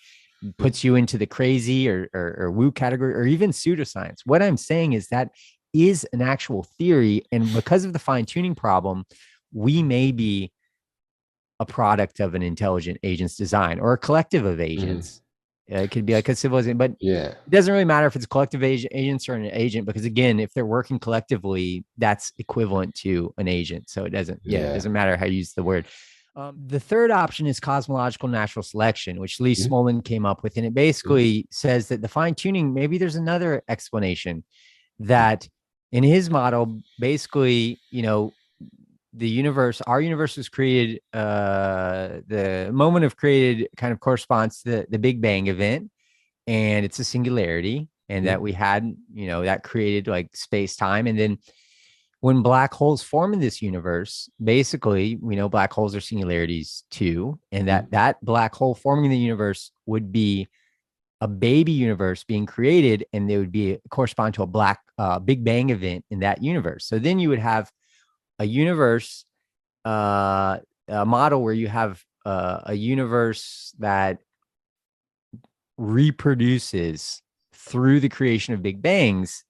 puts you into the crazy or woo category, or even pseudoscience. What I'm saying is that is an actual theory, and because of the fine-tuning problem, we may be a product of an intelligent agent's design, or a collective of agents. It could be like a civilization, but it doesn't really matter if it's collective agents or an agent, because again, if they're working collectively, that's equivalent to an agent. So it doesn't matter how you use the word. The third option is cosmological natural selection, which Lee Smolin came up with. And it basically says that the fine tuning, maybe there's another explanation, that in his model, basically, the universe, our universe was created, the moment of created kind of corresponds to the Big Bang event, and it's a singularity, and that we had, that created like space time. And then when black holes form in this universe, basically, we know black holes are singularities too, and that black hole forming in the universe would be a baby universe being created, and they would be correspond to a Big Bang event in that universe. So then you would have a universe, a model where you have a universe that reproduces through the creation of Big Bangs.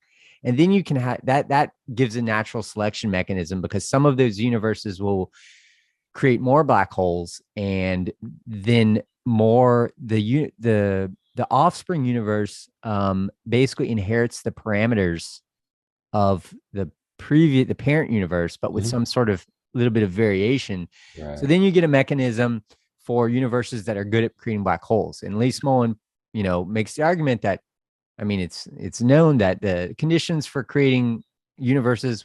And then you can have that gives a natural selection mechanism, because some of those universes will create more black holes, and then more the offspring universe basically inherits the parameters of the parent universe, but with some sort of little bit of variation. So then you get a mechanism for universes that are good at creating black holes. And Lee Smolin, makes the argument that, I mean, it's known that the conditions for creating universes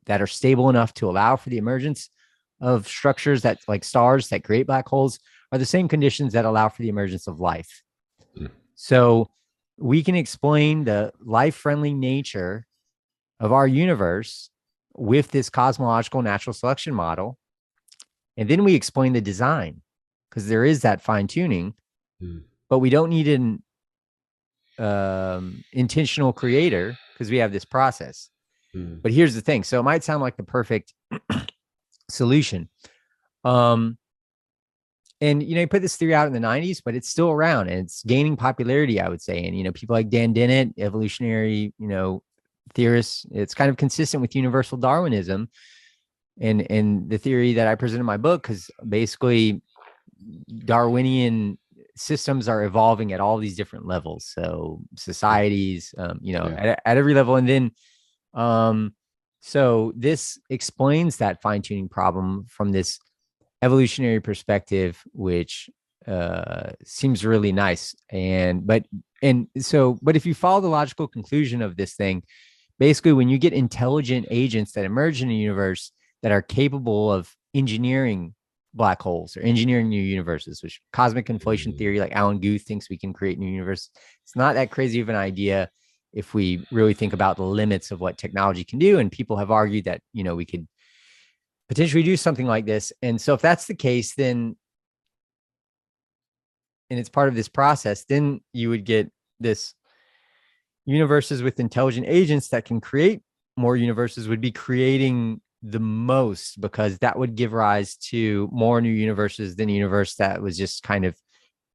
that are stable enough to allow for the emergence of structures that, like stars that create black holes, are the same conditions that allow for the emergence of life. So we can explain the life-friendly nature of our universe with this cosmological natural selection model. And then we explain the design, because there is that fine-tuning, but we don't need an intentional creator, because we have this process. But here's the thing. So it might sound like the perfect solution. And, you put this theory out in the 90s, but it's still around and it's gaining popularity, I would say. And, people like Dan Dennett, evolutionary, theorists, it's kind of consistent with universal Darwinism and the theory that I present in my book, because basically Darwinian systems are evolving at all these different levels. So societies, at every level. And then, so this explains that fine-tuning problem from this evolutionary perspective, which seems really nice. But if you follow the logical conclusion of this thing, basically when you get intelligent agents that emerge in a universe that are capable of engineering black holes or engineering new universes, which cosmic inflation theory, like Alan Guth thinks we can create new universe. It's not that crazy of an idea if we really think about the limits of what technology can do. And people have argued that, we could potentially do something like this. And so if that's the case, then, and it's part of this process, then you would get this universes with intelligent agents that can create more universes would be creating the most, because that would give rise to more new universes than a universe that was just kind of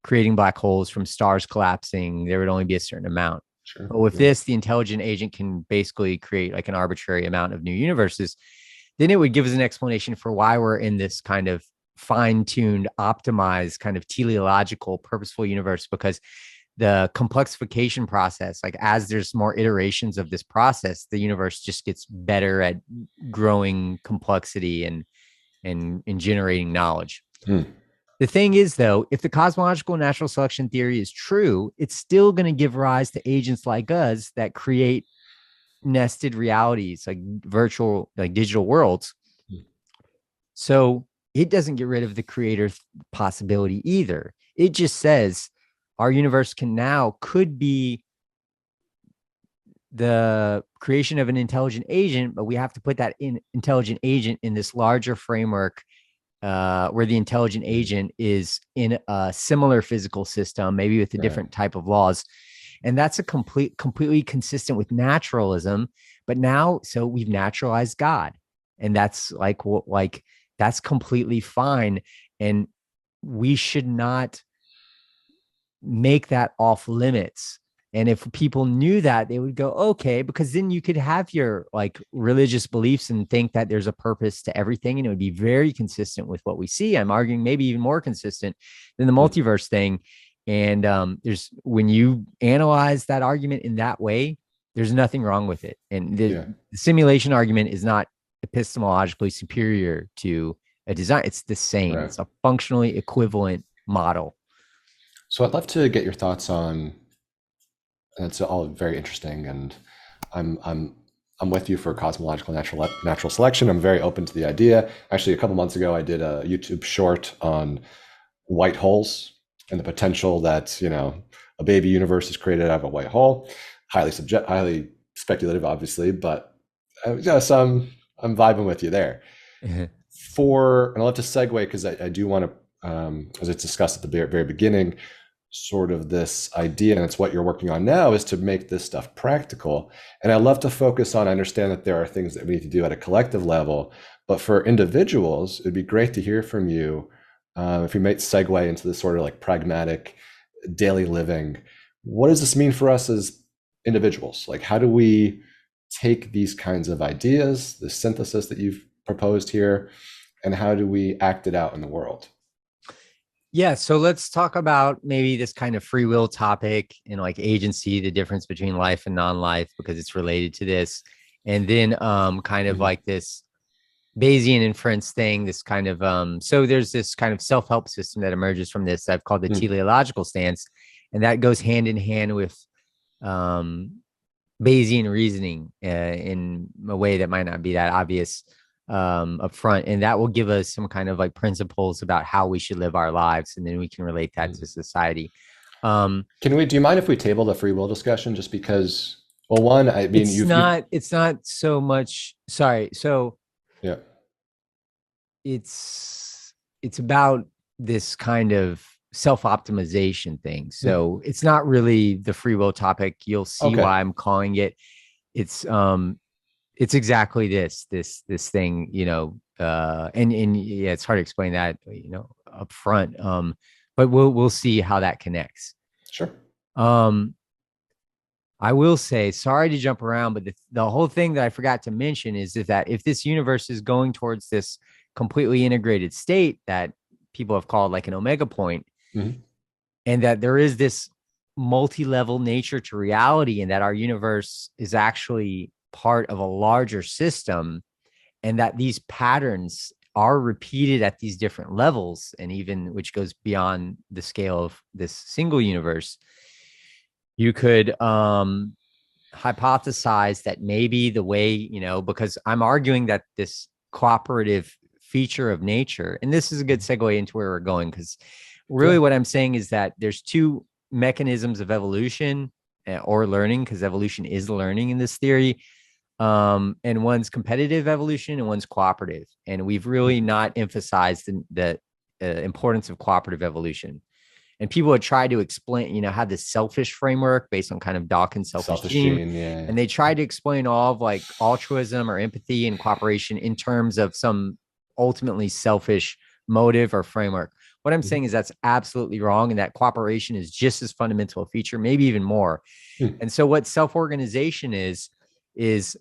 creating black holes from stars collapsing. There would only be a certain amount. Sure. But with Yeah. this, the intelligent agent can basically create like an arbitrary amount of new universes. Then it would give us an explanation for why we're in this kind of fine-tuned, optimized, kind of teleological, purposeful universe, because the complexification process, like as there's more iterations of this process, the universe just gets better at growing complexity and generating knowledge. Hmm. The thing is, though, if the cosmological natural selection theory is true, it's still going to give rise to agents like us that create nested realities, like virtual, like digital worlds. So it doesn't get rid of the creator possibility either. It just says our universe could be the creation of an intelligent agent, but we have to put that intelligent agent in this larger framework where the intelligent agent is in a similar physical system, maybe with a different type of laws. And that's a completely consistent with naturalism. But now, so we've naturalized God, and that's that's completely fine. And we should not make that off limits. And if people knew that, they would go, okay, because then you could have your like religious beliefs and think that there's a purpose to everything. And it would be very consistent with what we see. I'm arguing maybe even more consistent than the multiverse thing. And when you analyze that argument in that way, there's nothing wrong with it. And the simulation argument is not epistemologically superior to a design. It's the same. Right. It's a functionally equivalent model. So I'd love to get your thoughts on. It's all very interesting, and I'm with you for cosmological natural selection. I'm very open to the idea. Actually, a couple months ago, I did a YouTube short on white holes and the potential that a baby universe is created out of a white hole. Highly speculative, obviously, but so I'm vibing with you there. And I'll have to segue because I do want to, as it's discussed at the very beginning, sort of this idea, and it's what you're working on now, is to make this stuff practical. And I love to focus on, I understand that there are things that we need to do at a collective level, but for individuals, it'd be great to hear from you if we might segue into this sort of like pragmatic daily living. What does this mean for us as individuals? Like, how do we take these kinds of ideas, the synthesis that you've proposed here, and how do we act it out in the world? Yeah, so let's talk about maybe this kind of free will topic and like agency, the difference between life and non-life, because it's related to this. And then kind of like this Bayesian inference thing, this kind of so there's this kind of self-help system that emerges from this I've called the teleological stance, and that goes hand in hand with Bayesian reasoning in a way that might not be that obvious up front, and that will give us some kind of like principles about how we should live our lives, and then we can relate that to society. Do you mind if we table the free will discussion, just because, well, one, I mean, it's not so much, sorry, so yeah, it's about this kind of self-optimization thing. So it's not really the free will topic. You'll see why I'm calling it. It's exactly this thing, and yeah, it's hard to explain that, up front. But we'll see how that connects. Sure. I will say, sorry to jump around, but the whole thing that I forgot to mention is that if this universe is going towards this completely integrated state that people have called like an omega point, and that there is this multi-level nature to reality, and that our universe is actually part of a larger system, and that these patterns are repeated at these different levels, and even which goes beyond the scale of this single universe, you could hypothesize that maybe the way, because I'm arguing that this cooperative feature of nature, and this is a good segue into where we're going, because really what I'm saying is that there's two mechanisms of evolution or learning, because evolution is learning in this theory. And one's competitive evolution and one's cooperative. And we've really not emphasized the importance of cooperative evolution. And people would try to explain, have this selfish framework based on kind of Dawkins' selfish gene. Yeah. And they tried to explain all of like altruism or empathy and cooperation in terms of some ultimately selfish motive or framework. What I'm saying is that's absolutely wrong, and that cooperation is just as fundamental a feature, maybe even more. And so what self-organization is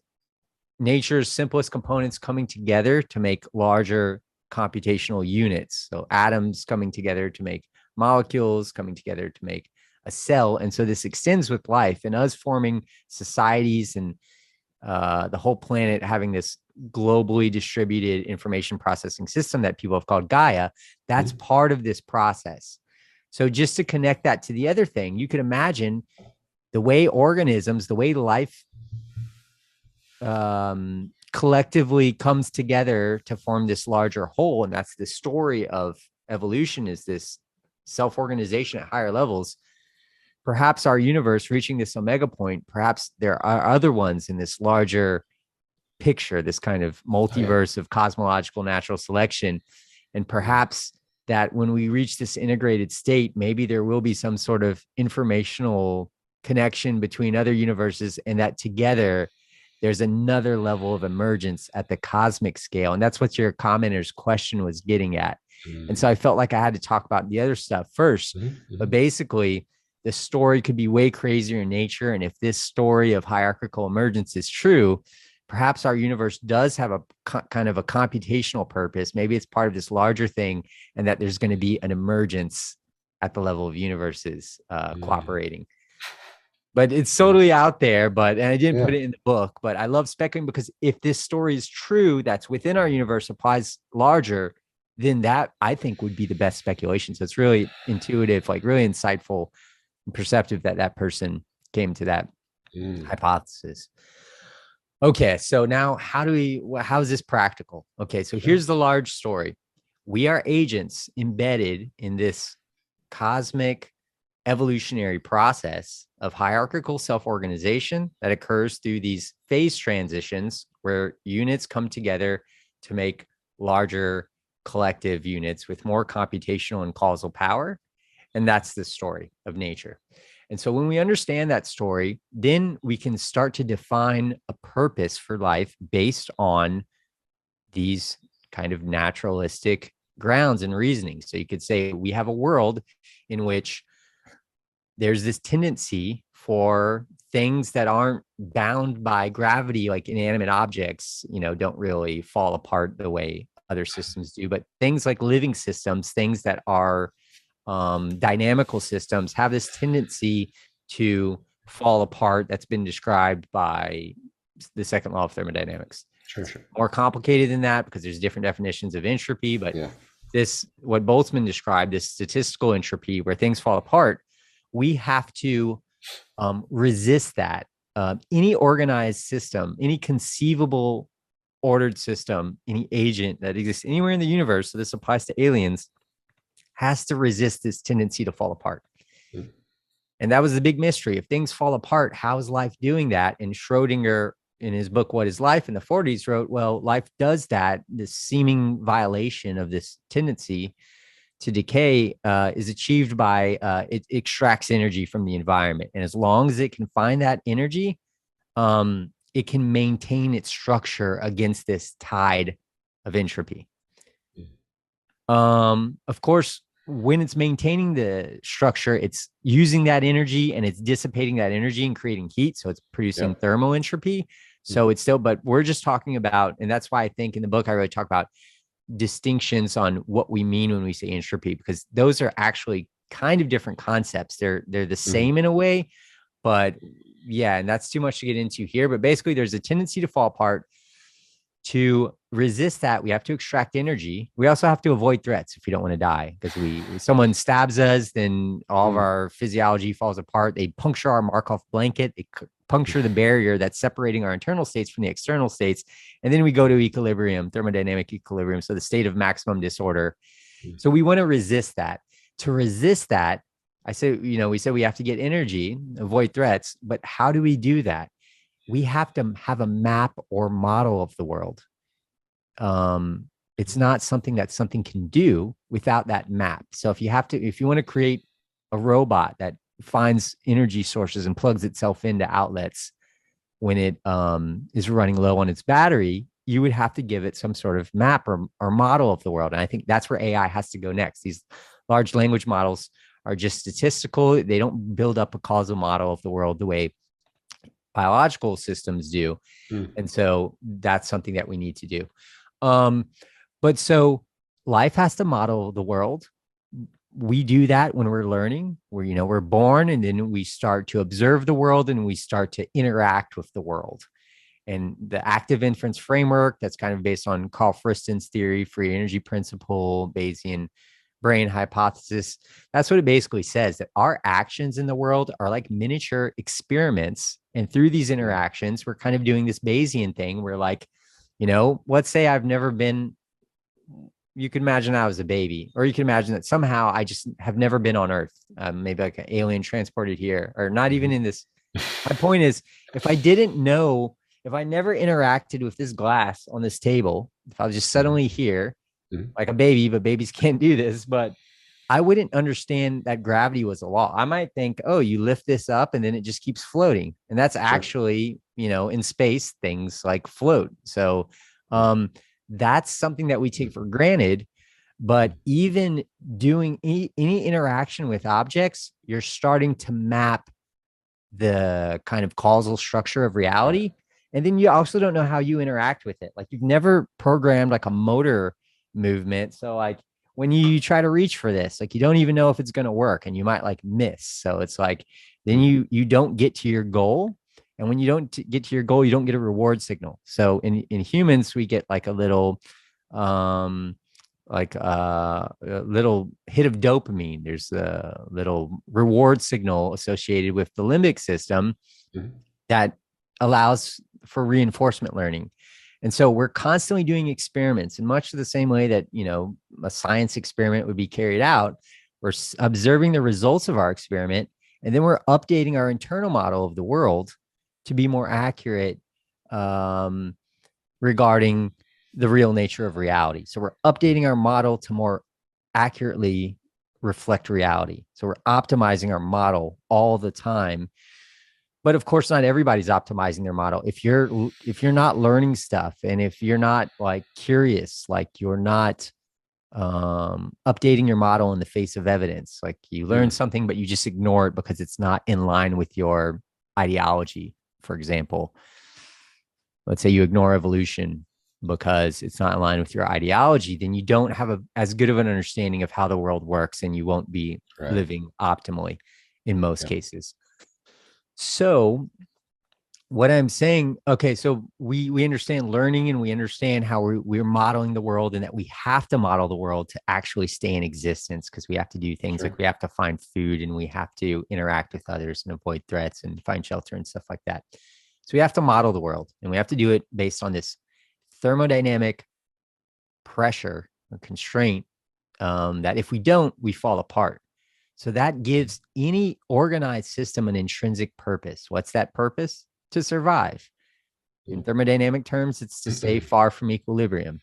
nature's simplest components coming together to make larger computational units. So atoms coming together to make molecules, coming together to make a cell. And so this extends with life, and us forming societies and the whole planet having this globally distributed information processing system that people have called Gaia. That's part of this process. So just to connect that to the other thing, you could imagine the way organisms, the way life collectively comes together to form this larger whole. And that's the story of evolution, is this self-organization at higher levels. Perhaps our universe reaching this omega point, perhaps there are other ones in this larger picture, this kind of multiverse of cosmological natural selection. And perhaps that when we reach this integrated state, maybe there will be some sort of informational connection between other universes, and that together there's another level of emergence at the cosmic scale. And that's what your commenter's question was getting at. And so I felt like I had to talk about the other stuff first. But basically, the story could be way crazier in nature. And if this story of hierarchical emergence is true, perhaps our universe does have a kind of a computational purpose. Maybe it's part of this larger thing, and that there's going to be an emergence at the level of universes cooperating. But it's totally out there, and I didn't put it in the book, but I love speculating, because if this story is true, that's within our universe applies larger, then that I think would be the best speculation. So it's really intuitive, like really insightful and perceptive that person came to that hypothesis. Okay, so now how is this practical? Okay, so here's the large story. We are agents embedded in this cosmic evolutionary process of hierarchical self-organization that occurs through these phase transitions where units come together to make larger collective units with more computational and causal power. And that's the story of nature. And so when we understand that story, then we can start to define a purpose for life based on these kind of naturalistic grounds and reasoning. So you could say we have a world in which there's this tendency for things that aren't bound by gravity, like inanimate objects, don't really fall apart the way other systems do. But things like living systems, things that are dynamical systems, have this tendency to fall apart. That's been described by the second law of thermodynamics. Sure. More complicated than that, because there's different definitions of entropy. But this, what Boltzmann described, this statistical entropy where things fall apart, we have to resist that. Any organized system, any conceivable ordered system, any agent that exists anywhere in the universe, so this applies to aliens, has to resist this tendency to fall apart. And that was the big mystery. If things fall apart, how is life doing that? And Schrodinger, in his book, What is Life, in the 40s, wrote, well, life does that. This seeming violation of this tendency to decay is achieved by it extracts energy from the environment. And as long as it can find that energy, it can maintain its structure against this tide of entropy. Of course, when it's maintaining the structure, it's using that energy and it's dissipating that energy and creating heat. So it's producing thermal entropy. So it's still, but we're just talking about, and that's why I think in the book, I really talk about distinctions on what we mean when we say entropy, because those are actually kind of different concepts. They're the same in a way, but and that's too much to get into here. But basically, there's a tendency to fall apart. To resist that, we have to extract energy. We also have to avoid threats if we don't want to die, because if someone stabs us, then all of our physiology falls apart. They puncture our Markov blanket. They puncture the barrier that's separating our internal states from the external states. And then we go to equilibrium, thermodynamic equilibrium. So the state of maximum disorder. So we want to resist that. To resist that, I say, we said we have to get energy, avoid threats. But how do we do that? We have to have a map or model of the world. It's not something that something can do without that map. So if you want to create a robot that finds energy sources and plugs itself into outlets when it is running low on its battery, you would have to give it some sort of map or model of the world. And I think that's where AI has to go next. These large language models are just statistical. They don't build up a causal model of the world the way biological systems do. Mm. And so that's something that we need to do. But so life has to model the world. We do that when we're learning. We're born, and then we start to observe the world, and we start to interact with the world. And the active inference framework, that's kind of based on Carl Friston's theory, free energy principle, Bayesian brain hypothesis. That's what it basically says, that our actions in the world are like miniature experiments. And through these interactions, we're kind of doing this Bayesian thing where, like, let's say I've never been, you can imagine I was a baby, or you can imagine that somehow I just have never been on Earth, maybe like an alien transported here, or not even in this. My point is, if I never interacted with this glass on this table, if I was just suddenly here, like a baby, but babies can't do this, but I wouldn't understand that gravity was a law. I might think, oh, you lift this up and then it just keeps floating. And that's actually, in space, things like float. So that's something that we take for granted. But even doing any interaction with objects, you're starting to map the kind of causal structure of reality. And then you also don't know how you interact with it. Like, you've never programmed like a motor movement. So like when you try to reach for this, like, you don't even know if it's going to work, and you might like miss. So it's like, then you don't get to your goal. And when you don't get to your goal, you don't get a reward signal. So in humans, we get like a little a little hit of dopamine. There's a little reward signal associated with the limbic system that allows for reinforcement learning. And so we're constantly doing experiments in much of the same way that, a science experiment would be carried out. We're observing the results of our experiment, and then we're updating our internal model of the world to be more accurate regarding the real nature of reality. So we're updating our model to more accurately reflect reality. So we're optimizing our model all the time. But of course, not everybody's optimizing their model. If you're not learning stuff, and if you're not like curious, like you're not updating your model in the face of evidence, like you learn something, but you just ignore it because it's not in line with your ideology. For example, let's say you ignore evolution because it's not in line with your ideology, then you don't have as good of an understanding of how the world works, and you won't be living optimally in most cases. So what I'm saying, okay, so we understand learning, and we understand how we're modeling the world, and that we have to model the world to actually stay in existence, because we have to do things like we have to find food, and we have to interact with others and avoid threats and find shelter and stuff like that. So we have to model the world, and we have to do it based on this thermodynamic pressure or constraint that if we don't, we fall apart. So that gives any organized system an intrinsic purpose. What's that purpose? To survive. In thermodynamic terms, it's to stay far from equilibrium.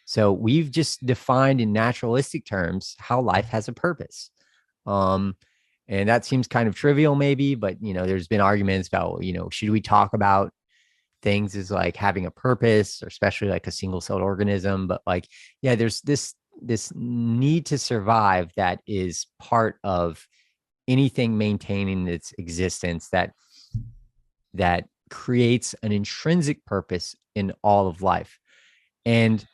So we've just defined in naturalistic terms how life has a purpose. And that seems kind of trivial maybe, but there's been arguments about, should we talk about things as like having a purpose, or especially like a single-celled organism? But like, yeah, there's this need to survive that is part of anything maintaining its existence, that creates an intrinsic purpose in all of life. And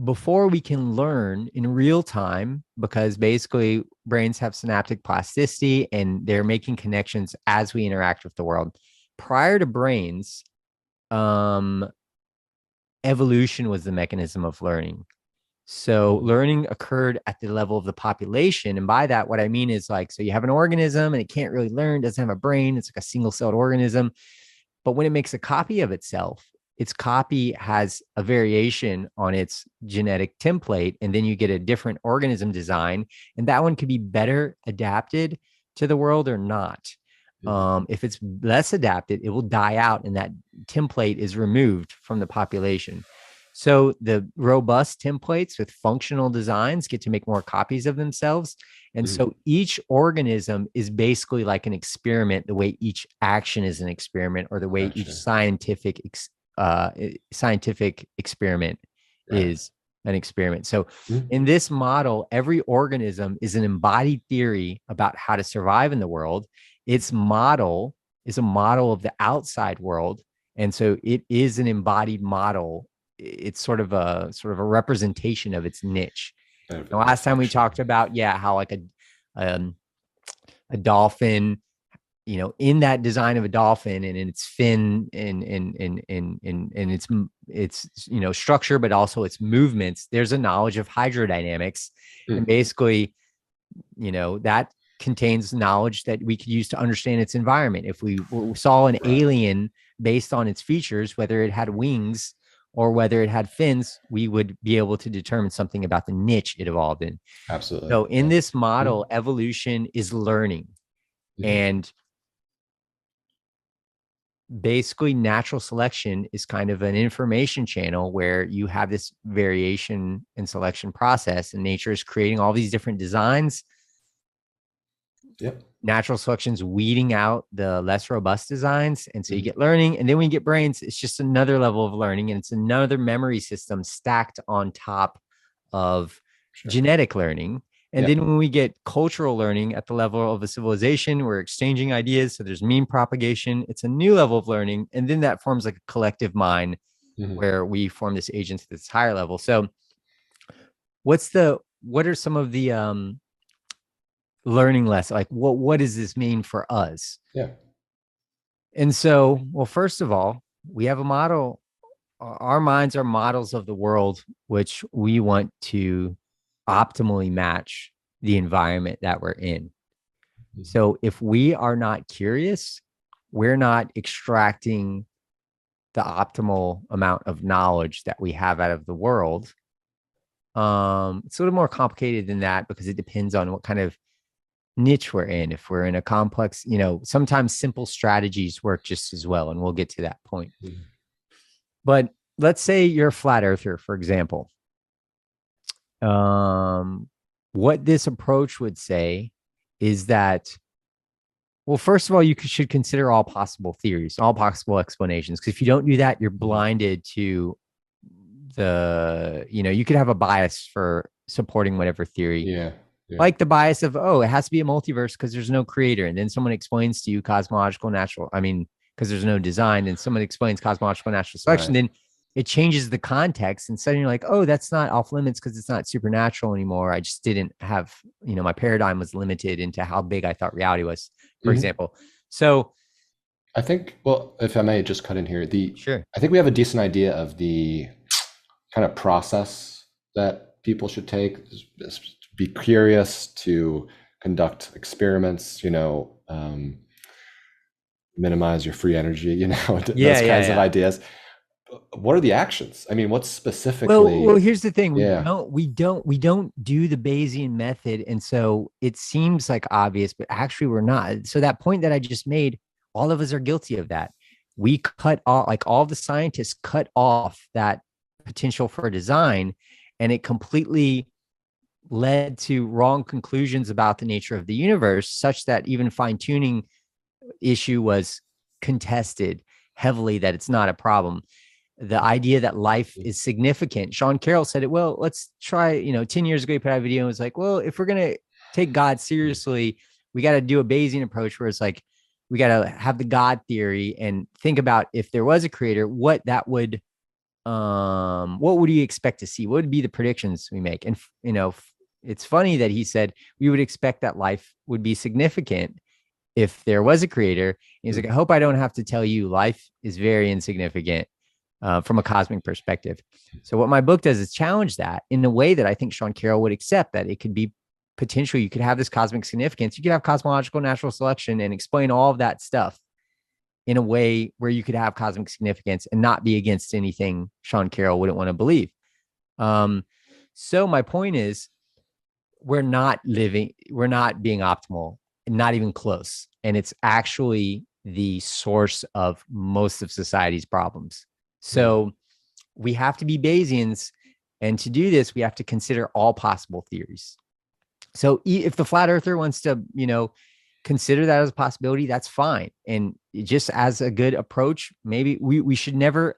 before we can learn in real time, because basically brains have synaptic plasticity and they're making connections as we interact with the world. Prior to brains, evolution was the mechanism of learning. So learning occurred at the level of the population. And by that, what I mean is like, so you have an organism and it can't really learn, doesn't have a brain. It's like a single-celled organism. But when it makes a copy of itself, its copy has a variation on its genetic template. And then you get a different organism design. And that one could be better adapted to the world or not. If it's less adapted, it will die out, and that template is removed from the population. So the robust templates with functional designs get to make more copies of themselves. And so each organism is basically like an experiment, the way each action is an experiment, or the way each scientific experiment is an experiment. So in this model, every organism is an embodied theory about how to survive in the world. Its model is a model of the outside world. And so it is an embodied model. It's sort of a representation of its niche. The last time we talked about, how like a dolphin, in that design of a dolphin and in its fin and its structure, but also its movements, there's a knowledge of hydrodynamics. And basically, that contains knowledge that we could use to understand its environment. If we saw an alien based on its features, whether it had wings or whether it had fins, we would be able to determine something about the niche it evolved in. Absolutely. So in this model, evolution is learning. And basically natural selection is kind of an information channel where you have this variation and selection process, and nature is creating all these different designs. Natural selection is weeding out the less robust designs. And so you get learning. And then when you get brains, it's just another level of learning. And it's another memory system stacked on top of genetic learning. And then when we get cultural learning at the level of a civilization, we're exchanging ideas. So there's meme propagation. It's a new level of learning. And then that forms like a collective mind where we form this agent at this higher level. So what are some of the learning lessons? Like what does this mean for us? And so, well, first of all, we have a model. Our minds are models of the world, which we want to optimally match the environment that we're in. So if we are not curious, we're not extracting the optimal amount of knowledge that we have out of the world. It's a little more complicated than that because it depends on what kind of niche we're in. If we're in a complex, sometimes simple strategies work just as well. And we'll get to that point. But let's say you're a flat earther, for example. What this approach would say is that, well, first of all, you should consider all possible theories, all possible explanations, because if you don't do that, you're blinded to you could have a bias for supporting whatever theory. Like the bias of, it has to be a multiverse because there's no creator. And then someone explains to you cosmological natural, because there's no design, and someone explains cosmological natural selection, then it changes the context. And suddenly you're like, that's not off limits because it's not supernatural anymore. I just didn't have, my paradigm was limited into how big I thought reality was, for example. So I think, well, if I may just cut in here, I think we have a decent idea of the kind of process that people should take. Be curious, to conduct experiments, minimize your free energy, those kinds of ideas. What are the actions? What's specifically? Well, here's the thing. We don't do the Bayesian method. And so it seems like obvious, but actually we're not. So that point that I just made, all of us are guilty of that. We cut off, like all the scientists cut off that potential for design, and it completely led to wrong conclusions about the nature of the universe, such that even fine-tuning issue was contested heavily, that it's not a problem. The idea that life is significant. Sean Carroll said it, well, let's try, 10 years ago, he put out a video and was like, well, if we're going to take God seriously, we got to do a Bayesian approach where it's like, we got to have the God theory and think about if there was a creator, what would you expect to see? What would be the predictions we make? And, it's funny that he said we would expect that life would be significant if there was a creator. And he's like, I hope I don't have to tell you life is very insignificant from a cosmic perspective. So what my book does is challenge that in a way that I think Sean Carroll would accept, that it could be potentially, you could have this cosmic significance. You could have cosmological natural selection and explain all of that stuff in a way where you could have cosmic significance and not be against anything Sean Carroll wouldn't want to believe. So my point is, we're not being optimal, not even close. And it's actually the source of most of society's problems. So we have to be Bayesians. And to do this, we have to consider all possible theories. So if the flat earther wants to, consider that as a possibility, that's fine. And just as a good approach, maybe we should never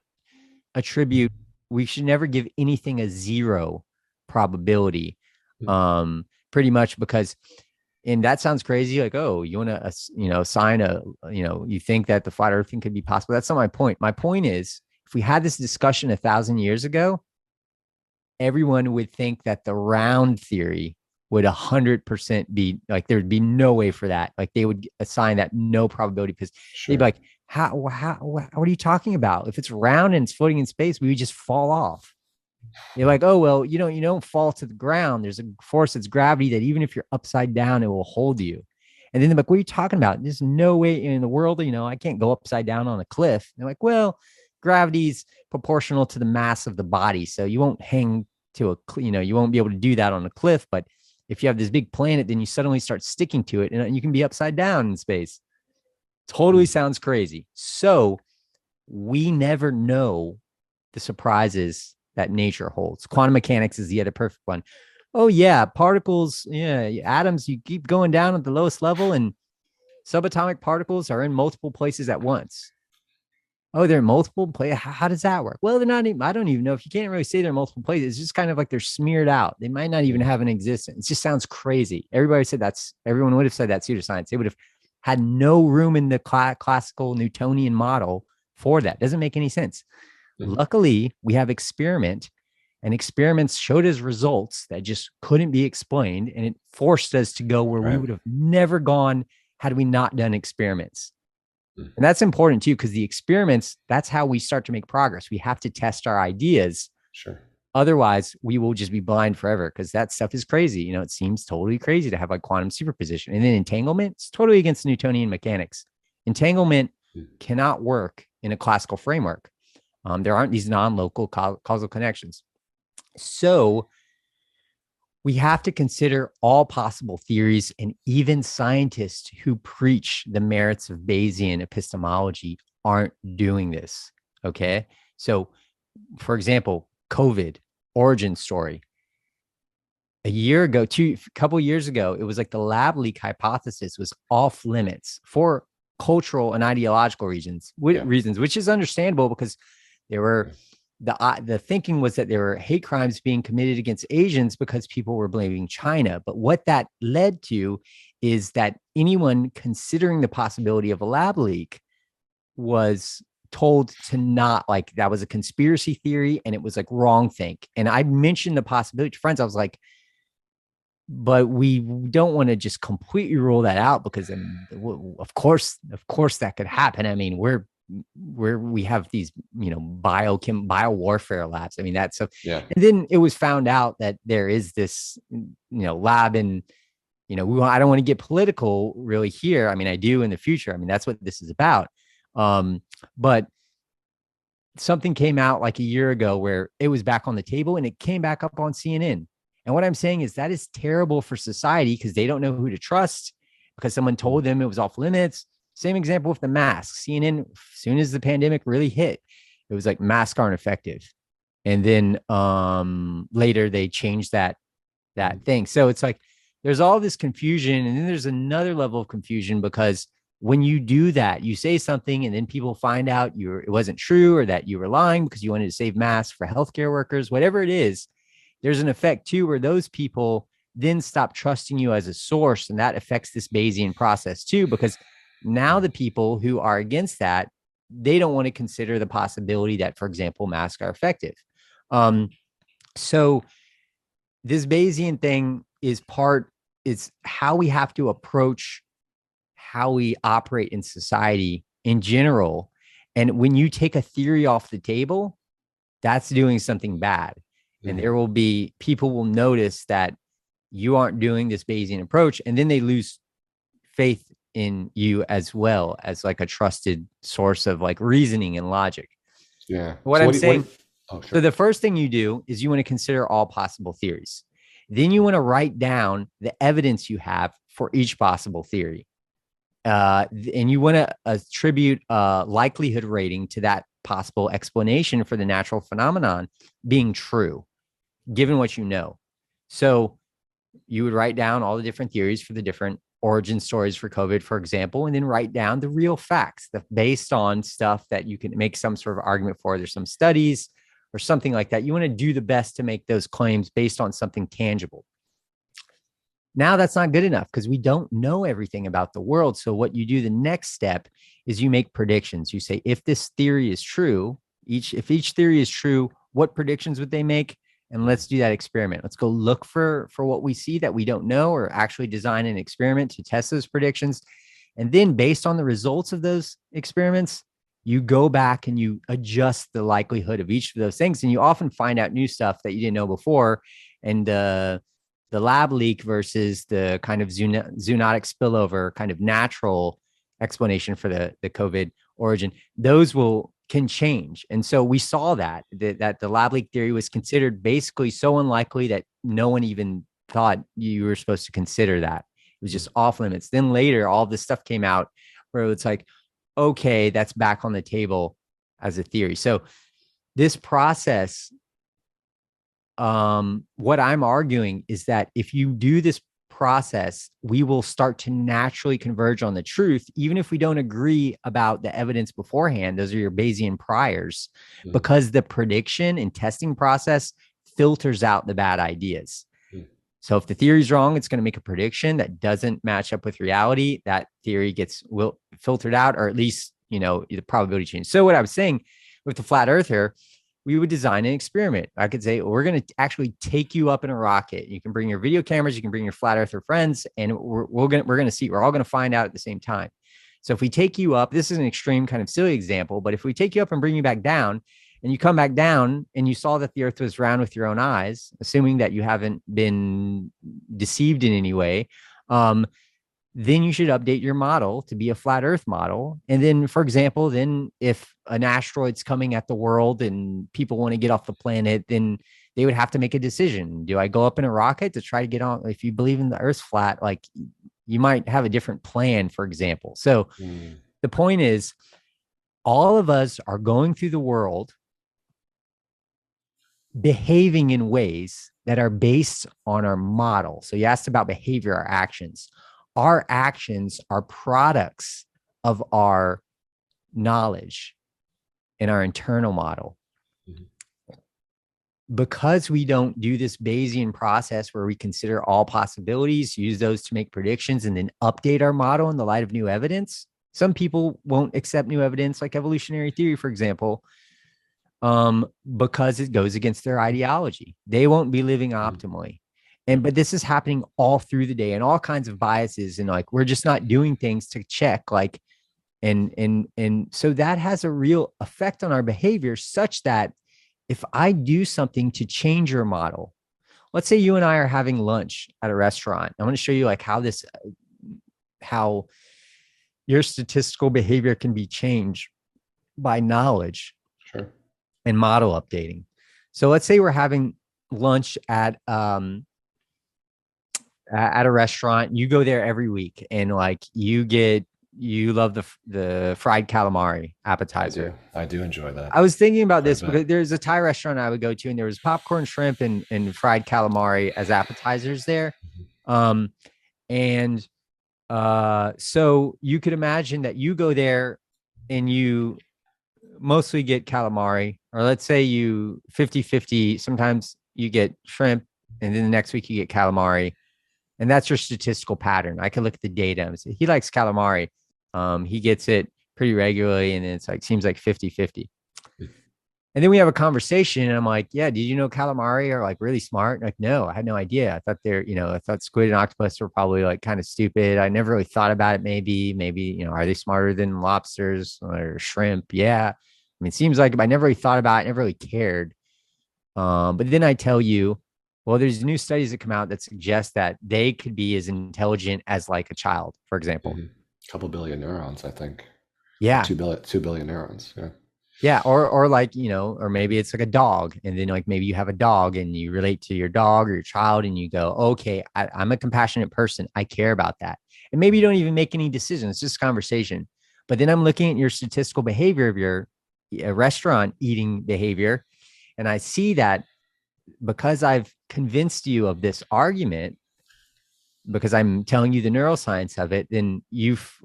give anything a zero probability, pretty much, because, and that sounds crazy. Like, oh, you want to, assign you think that the flat earth thing could be possible. That's not my point. My point is, if we had this discussion 1,000 years ago, everyone would think that the round theory would 100% be like, there'd be no way for that. Like, they would assign that no probability, because they'd be like, what are you talking about? If it's round and it's floating in space, we would just fall off. You're like, oh, well, you don't fall to the ground. There's a force, that's gravity, that even if you're upside down, it will hold you. And then they're like, what are you talking about? There's no way in the world, I can't go upside down on a cliff. And they're like, well, gravity's proportional to the mass of the body. So you won't hang to you won't be able to do that on a cliff. But if you have this big planet, then you suddenly start sticking to it and you can be upside down in space. Totally sounds crazy. So we never know the surprises that nature holds. Quantum mechanics is the other perfect one. Oh yeah, particles, atoms, you keep going down at the lowest level, and subatomic particles are in multiple places at once. Oh, they're in multiple places. How does that work? Well, they're not even, I don't even know, if you can't really say they're multiple places. It's just kind of like they're smeared out. They might not even have an existence. It just sounds crazy. Everyone would have said that's pseudoscience. They would have had no room in the classical Newtonian model for that. Doesn't make any sense. Luckily, we have experiment, and experiments showed us results that just couldn't be explained. And it forced us to go where we would have never gone had we not done experiments. And that's important too, because the experiments, that's how we start to make progress. We have to test our ideas. Sure. Otherwise, we will just be blind forever, because that stuff is crazy. It seems totally crazy to have like quantum superposition. And then entanglement, it's totally against Newtonian mechanics. Entanglement cannot work in a classical framework. There aren't these non-local causal connections. So we have to consider all possible theories, and even scientists who preach the merits of Bayesian epistemology aren't doing this. Okay. So, for example, COVID origin story. A couple years ago, it was like the lab leak hypothesis was off limits for cultural and ideological reasons, which is understandable, because there were the thinking was that there were hate crimes being committed against Asians because people were blaming China. But what that led to is that anyone considering the possibility of a lab leak was told to not, like, that was a conspiracy theory and it was like wrong think. And I mentioned the possibility to friends. I was like, but we don't want to just completely rule that out, because of course that could happen. I mean, we have these, bio warfare labs. I mean, that's so, and then it was found out that there is this, lab in, I don't want to get political really here. I mean, I do in the future. I mean, that's what this is about. But something came out like a year ago where it was back on the table, and it came back up on CNN. And what I'm saying is that is terrible for society, because they don't know who to trust, because someone told them it was off limits. Same example with the masks. CNN, as soon as the pandemic really hit, it was like masks aren't effective. And then later they changed that thing. So it's like there's all this confusion. And then there's another level of confusion, because when you do that, you say something and then people find out it wasn't true, or that you were lying because you wanted to save masks for healthcare workers, whatever it is. There's an effect too, where those people then stop trusting you as a source. And that affects this Bayesian process too, because now the people who are against that, they don't want to consider the possibility that, for example, masks are effective. So this Bayesian thing is how we have to approach how we operate in society in general. And when you take a theory off the table, that's doing something bad. And people will notice that you aren't doing this Bayesian approach, and then they lose faith in you as well as like a trusted source of like reasoning and logic. Yeah. So the first thing you do is you want to consider all possible theories. Then you want to write down the evidence you have for each possible theory. And you want to attribute a likelihood rating to that possible explanation for the natural phenomenon being true, given what you know. So you would write down all the different theories for the different origin stories for COVID, for example, and then write down the real facts based on stuff that you can make some sort of argument for. There's some studies or something like that. You want to do the best to make those claims based on something tangible. Now that's not good enough because we don't know everything about the world. So what you do, the next step is you make predictions. You say, if this theory is true, if each theory is true, what predictions would they make? And let's do that experiment. Let's go look for what we see that we don't know, or actually design an experiment to test those predictions. And then based on the results of those experiments, you go back and you adjust the likelihood of each of those things. And you often find out new stuff that you didn't know before. And the lab leak versus the kind of zoonotic spillover, kind of natural explanation for the COVID origin, those can change. And so we saw that the lab leak theory was considered basically so unlikely that no one even thought you were supposed to consider that. It was just off limits. Then later, all this stuff came out where it's like, okay, that's back on the table as a theory. So this process, what I'm arguing is that if you do this process, we will start to naturally converge on the truth, even if we don't agree about the evidence beforehand. Those are your Bayesian priors, because the prediction and testing process filters out the bad ideas. So if the theory is wrong, it's going to make a prediction that doesn't match up with reality. That theory will filtered out, or at least, the probability change. So what I was saying with the flat earther, we would design an experiment. I could say, we're going to actually take you up in a rocket. You can bring your video cameras, you can bring your flat earther friends, and we're all going to find out at the same time. So if we take you up, this is an extreme kind of silly example, but if we take you up and bring you back down, and you come back down and you saw that the earth was round with your own eyes, assuming that you haven't been deceived in any way, then you should update your model to be a flat earth model. And then, for example, if an asteroid's coming at the world and people want to get off the planet, then they would have to make a decision. Do I go up in a rocket to try to get on? If you believe in the earth's flat, like, you might have a different plan, for example. So the point is, all of us are going through the world behaving in ways that are based on our model. So you asked about behavior, our actions. Our actions are products of our knowledge in our internal model. Because we don't do this Bayesian process where we consider all possibilities, use those to make predictions, and then update our model in the light of new evidence. Some people won't accept new evidence, like evolutionary theory, for example, because it goes against their ideology. They won't be living optimally. But this is happening all through the day, and all kinds of biases, and like, we're just not doing things to check, like, and so that has a real effect on our behavior, such that if I do something to change your model, let's say you and I are having lunch at a restaurant. I want to show you like how your statistical behavior can be changed by knowledge. Sure. And model updating. So let's say we're having lunch at a restaurant. You go there every week, and like, you love the fried calamari appetizer. I do enjoy that. I was thinking about this because there's a Thai restaurant I would go to, and there was popcorn, shrimp, and fried calamari as appetizers there. So you could imagine that you go there and you mostly get calamari, or let's say you 50-50. Sometimes you get shrimp, and then the next week you get calamari. And that's your statistical pattern. I can look at the data and say, he likes calamari. He gets it pretty regularly, and it's like, seems like 50-50. And then we have a conversation, and I'm like, yeah, did you know calamari are like really smart? Like, no, I had no idea. I thought I thought squid and octopus were probably like kind of stupid. I never really thought about it. Maybe, are they smarter than lobsters or shrimp? Yeah. I mean, it seems like, I never really thought about it, never really cared. But then I tell you, well, there's new studies that come out that suggest that they could be as intelligent as like a child, for example. A couple billion neurons, I think. Yeah. 2 billion neurons. Yeah. Yeah. Or like, or maybe it's like a dog. And then like, maybe you have a dog and you relate to your dog or your child, and you go, okay, I'm a compassionate person. I care about that. And maybe you don't even make any decisions. It's just conversation. But then I'm looking at your statistical behavior of your a restaurant eating behavior, and I see that because I've convinced you of this argument, because I'm telling you the neuroscience of it, then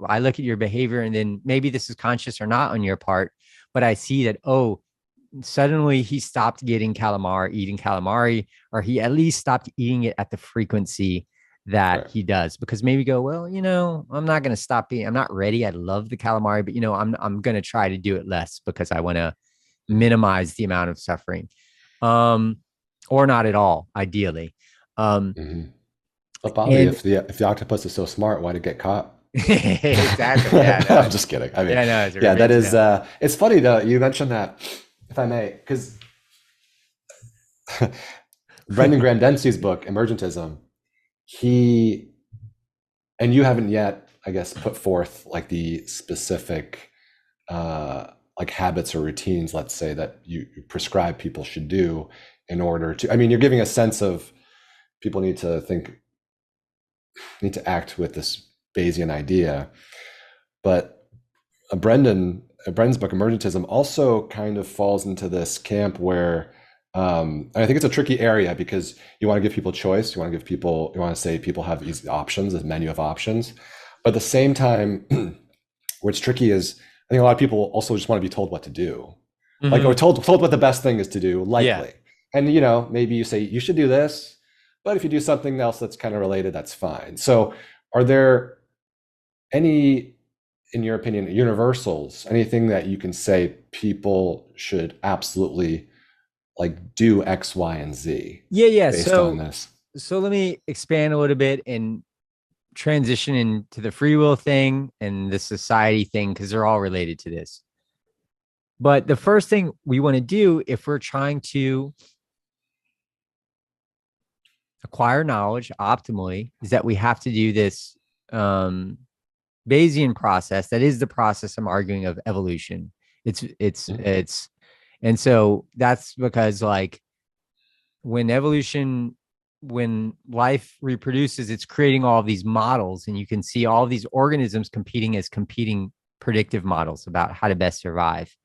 I look at your behavior, and then maybe this is conscious or not on your part, but I see that, oh, suddenly he stopped eating calamari, or he at least stopped eating it at the frequency that Right. he does. Because maybe go, well, I'm not going to stop eating. I'm not ready. I love the calamari, but I'm going to try to do it less because I want to minimize the amount of suffering, um, or not at all, ideally. Um, Mm-hmm. But Bobby, and if the octopus is so smart, why did it get caught? exactly, yeah, I'm no, just kidding. I mean, yeah, no, it's yeah, that great to is. know. It's funny though. You mentioned that, if I may, because Brendan Graham Dempsey's book Emergentism, he and you haven't yet, I guess, put forth like the specific like habits or routines, let's say, that you prescribe people should do in order to. I mean, you're giving a sense of people need to act with this Bayesian idea, but Brendan's book Emergentism also kind of falls into this camp where and I think it's a tricky area because you want to give people choice. You want to say people have these options, a menu of options. But at the same time, where it's tricky is I think a lot of people also just want to be told what to do. Like, or Mm-hmm. told what the best thing is to do, Yeah. likely. And maybe you say you should do this, but if you do something else that's kind of related, that's fine. So are there any, in your opinion, universals, anything that you can say people should absolutely like do X, Y, and Z Yeah, yeah. based on So this? so let me expand a little bit and transition into the free will thing and the society thing, because they're all related to this. But the first thing we want to do if we're trying to acquire knowledge optimally is that we have to do this um, Bayesian process. That is the process I'm arguing of evolution. It's and so that's because, like, when when life reproduces, it's creating all of these models, and you can see all of these organisms competing as competing predictive models about how to best survive.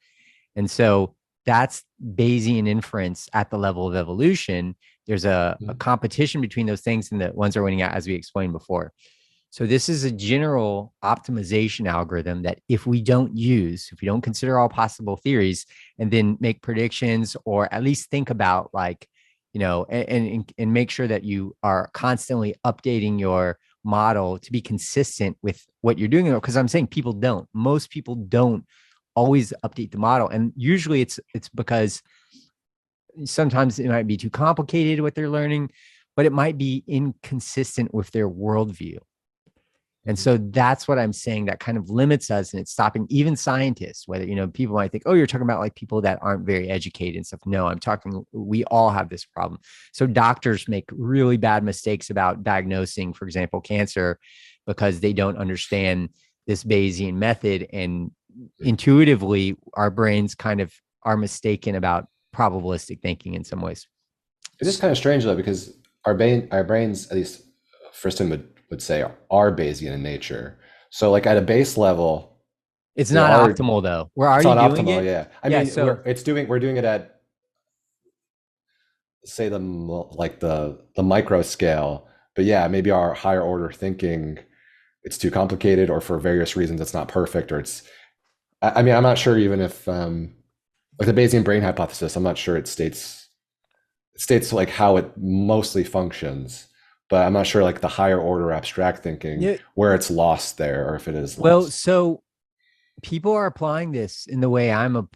And so that's Bayesian inference at the level of evolution. There's a competition between those things, and the ones are winning out, as we explained before. So this is a general optimization algorithm that if we don't consider all possible theories and then make predictions, or at least think about, like, and make sure that you are constantly updating your model to be consistent with what you're doing. Because I'm saying most people don't always update the model. And usually it's because sometimes it might be too complicated what they're learning, but it might be inconsistent with their worldview. And so that's what I'm saying that kind of limits us, and it's stopping even scientists, whether, people might think, oh, you're talking about like people that aren't very educated and stuff. No, we all have this problem. So doctors make really bad mistakes about diagnosing, for example, cancer, because they don't understand this Bayesian method. And intuitively, our brains kind of are mistaken about probabilistic thinking in some ways. It is kind of strange though, because our brains, at least Friston would say, are Bayesian in nature. So like at a base level, It's they not are. optimal though. It's Are you not doing optimal. it? Yeah, I Yeah. mean, So we're doing it at, say, the micro scale. But yeah, maybe our higher order thinking, it's too complicated, or for various reasons it's not perfect, or it's. I mean, I'm not sure even if like the Bayesian brain hypothesis. I'm not sure it states like how it mostly functions, but I'm not sure like the higher order abstract thinking yeah, where it's lost there, or if it is well, lost. so people are applying this in the way I'm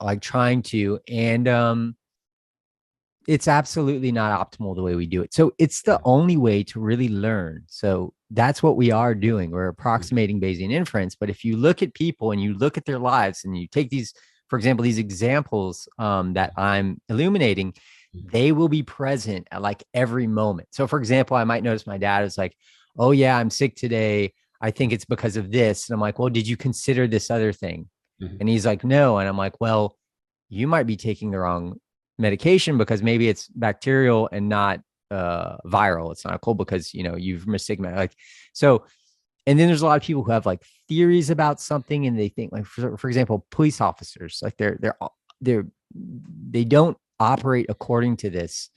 like trying to, and it's absolutely not optimal the way we do it. So it's the only way to really learn. So that's what we are doing. We're approximating Bayesian inference. But if you look at people and you look at their lives and you take these, for example, these examples that I'm illuminating, they will be present at like every moment. So, for example, I might notice my dad is like, oh, yeah, I'm sick today. I think it's because of this. And I'm like, well, did you consider this other thing? Mhm. And he's like, no. And I'm like, well, you might be taking the wrong medication because maybe it's bacterial and not viral. It's not cold because you've mistaken like. So And then there's a lot of people who have like theories about something, and they think, like, for example, police officers, like they don't operate according to this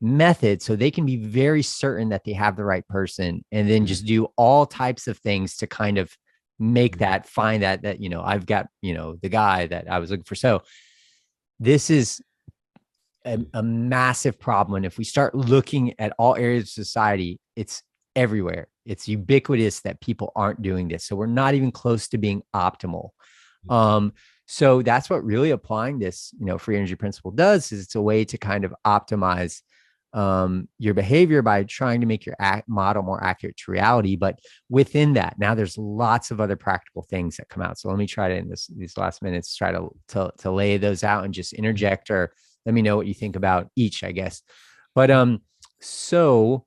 method, so they can be very certain that they have the right person, and then just do all types of things to kind of make that, find that I've got the guy that I was looking for. So this is a massive problem, and if we start looking at all areas of society, it's everywhere. It's ubiquitous that people aren't doing this, so we're not even close to being optimal. So that's what really applying this free energy principle does, is it's a way to kind of optimize your behavior by trying to make your model more accurate to reality. But within that, now there's lots of other practical things that come out. So let me try to, in these last minutes, try to lay those out and just interject, or let me know what you think about each, I guess. But so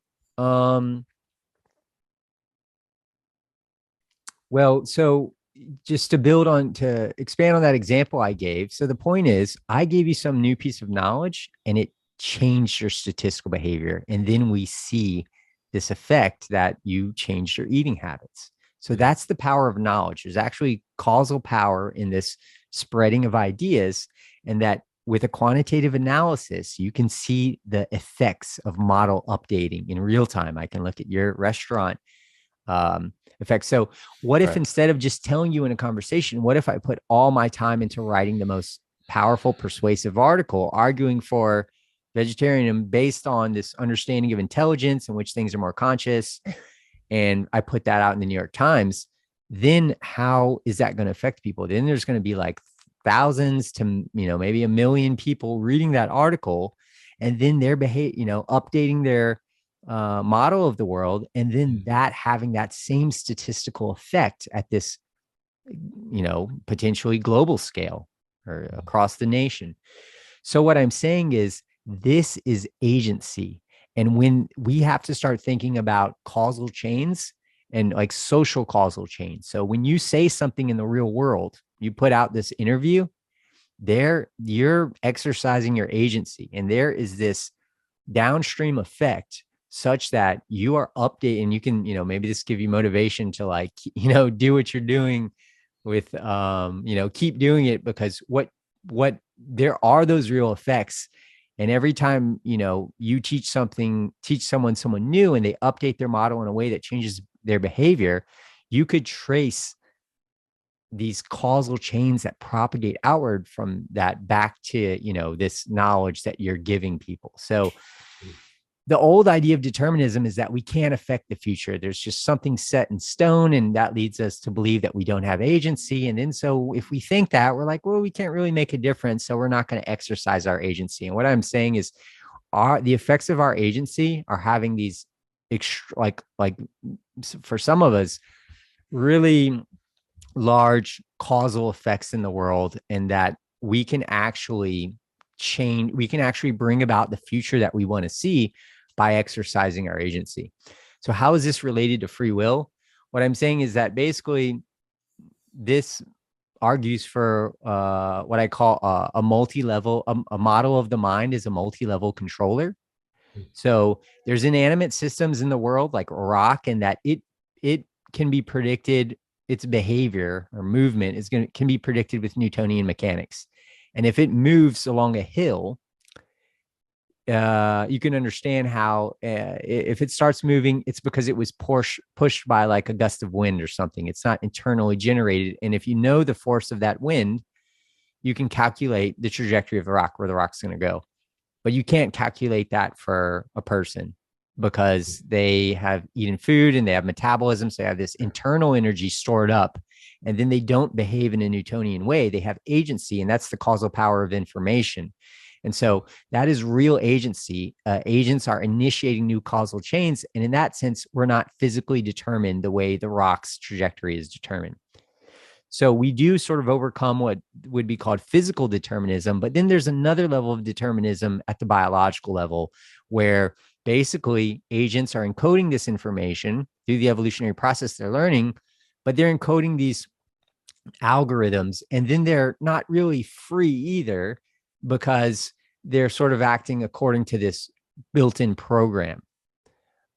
just to expand on that example I gave. So the point is, I gave you some new piece of knowledge and it changed your statistical behavior. And then we see this effect that you changed your eating habits. So that's the power of knowledge. There's actually causal power in this spreading of ideas, and that with a quantitative analysis, you can see the effects of model updating in real time. I can look at your restaurant effects. So what if instead of just telling you in a conversation, what if I put all my time into writing the most powerful, persuasive article arguing for vegetarianism based on this understanding of intelligence in which things are more conscious, and I put that out in the New York Times? Then how is that going to affect people? Then there's going to be like thousands to maybe 1 million people reading that article, and then they're updating their model of the world, and then that having that same statistical effect at this potentially global scale or across the nation. So what I'm saying is, this is agency. And when we have to start thinking about causal chains and like social causal chains. So when you say something in the real world, you put out this interview, you're exercising your agency, and there is this downstream effect such that you are updating, and you can maybe this give you motivation to like do what you're doing with keep doing it, because what there are those real effects. And every time you teach someone new, and they update their model in a way that changes their behavior, you could trace these causal chains that propagate outward from that back to this knowledge that you're giving people. So the old idea of determinism is that we can't affect the future. There's just something set in stone, and that leads us to believe that we don't have agency. And then so if we think that, we're like, well, we can't really make a difference, so we're not going to exercise our agency. And what I'm saying is, the effects of our agency are having these like for some of us, really large causal effects in the world, and that we can actually bring about the future that we want to see by exercising our agency. So how is this related to free will? What I'm saying is that basically this argues for what I call a multi-level, a model of the mind is a multi-level controller. So there's inanimate systems in the world like rock, and that it can be predicted, its behavior or movement can be predicted with Newtonian mechanics. And if it moves along a hill, you can understand how if it starts moving, it's because it was pushed by like a gust of wind or something. It's not internally generated. And if you know the force of that wind, you can calculate the trajectory of the rock, where the rock's going to go. But you can't calculate that for a person, because they have eaten food and they have metabolism. So they have this internal energy stored up, and then they don't behave in a Newtonian way. They have agency, and that's the causal power of information. And so that is real agency. Agents are initiating new causal chains. And in that sense, we're not physically determined the way the rock's trajectory is determined. So we do sort of overcome what would be called physical determinism. But then there's another level of determinism at the biological level, where basically agents are encoding this information through the evolutionary process they're learning, but they're encoding these algorithms, and then they're not really free either, because they're sort of acting according to this built-in program.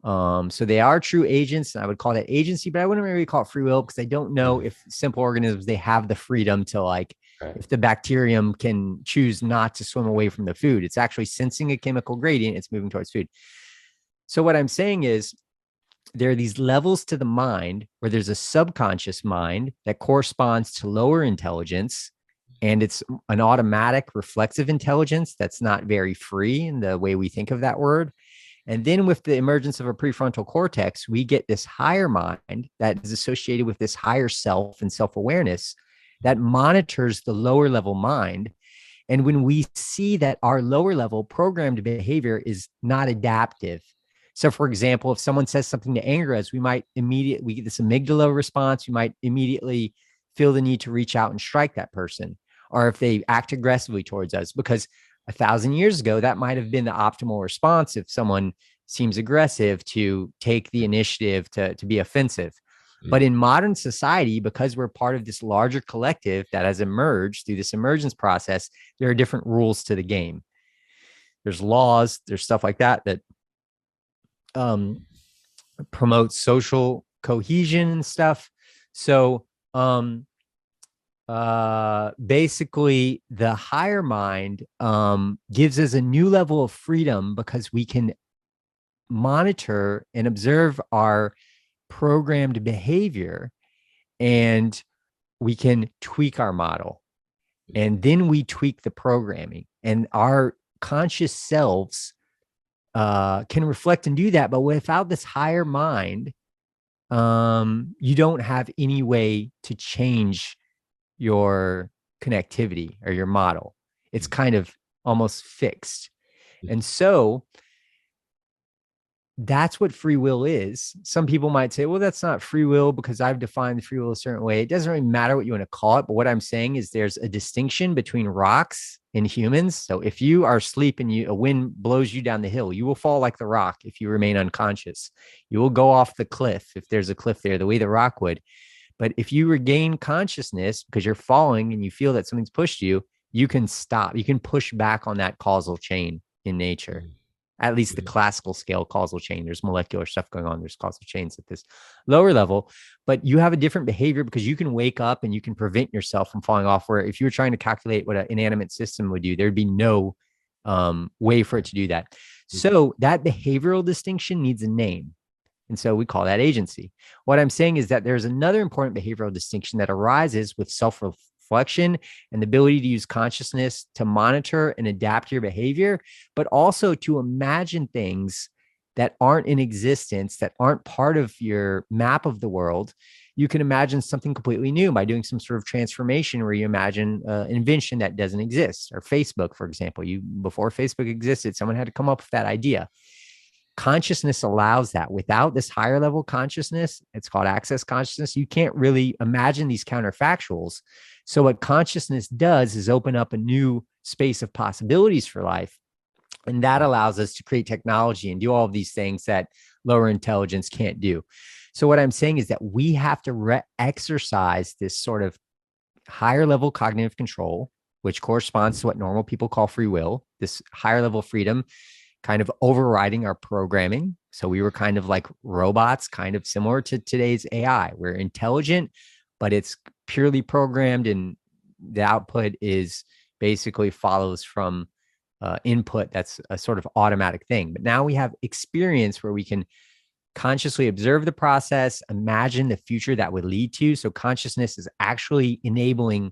So they are true agents, and I would call that agency, but I wouldn't really call it free will because I don't know if simple organisms, they have the freedom to, like, Right. if the bacterium can choose not to swim away from the food, it's actually sensing a chemical gradient, it's moving towards food. So what I'm saying is there are these levels to the mind where there's a subconscious mind that corresponds to lower intelligence, and it's an automatic reflexive intelligence that's not very free in the way we think of that word. And then with the emergence of a prefrontal cortex, we get this higher mind that is associated with this higher self and self-awareness that monitors the lower level mind. And when we see that our lower level programmed behavior is not adaptive. So, for example, if someone says something to anger us, we get this amygdala response. We might immediately feel the need to reach out and strike that person. Or if they act aggressively towards us, because 1,000 years ago, that might have been the optimal response if someone seems aggressive, to take the initiative to be offensive. But in modern society, because we're part of this larger collective that has emerged through this emergence process, there are different rules to the game. There's laws, there's stuff like that promotes social cohesion and stuff. So basically the higher mind gives us a new level of freedom because we can monitor and observe our programmed behavior, and we can tweak our model, and then we tweak the programming, and our conscious selves can reflect and do that. But without this higher mind, you don't have any way to change your connectivity or your model. It's kind of almost fixed. And so that's what free will is. Some people might say, well, that's not free will because I've defined free will a certain way. It doesn't really matter what you want to call it. But what I'm saying is there's a distinction between rocks and humans. So if you are asleep and a wind blows you down the hill, you will fall like the rock if you remain unconscious. You will go off the cliff if there's a cliff there, the way the rock would. But if you regain consciousness because you're falling and you feel that something's pushed you, you can stop. You can push back on that causal chain in nature. At least the classical scale causal chain. There's molecular stuff going on. There's causal chains at this lower level, but you have a different behavior because you can wake up and you can prevent yourself from falling off, where if you were trying to calculate what an inanimate system would do, there'd be no way for it to do that. So that behavioral distinction needs a name. And so we call that agency. What I'm saying is that there's another important behavioral distinction that arises with self-reflection and the ability to use consciousness to monitor and adapt your behavior, but also to imagine things that aren't in existence, that aren't part of your map of the world. You can imagine something completely new by doing some sort of transformation where you imagine an invention that doesn't exist. Or Facebook, for example, before Facebook existed, someone had to come up with that idea. Consciousness allows that. Without this higher level consciousness, it's called access consciousness, you can't really imagine these counterfactuals. So what consciousness does is open up a new space of possibilities for life. And that allows us to create technology and do all of these things that lower intelligence can't do. So what I'm saying is that we have to exercise this sort of higher level cognitive control, which corresponds to what normal people call free will, this higher level freedom, kind of overriding our programming. So we were kind of like robots, kind of similar to today's AI. We're intelligent, but it's purely programmed, and the output is basically follows from input. That's a sort of automatic thing. But now we have experience where we can consciously observe the process, imagine the future that would lead to. So consciousness is actually enabling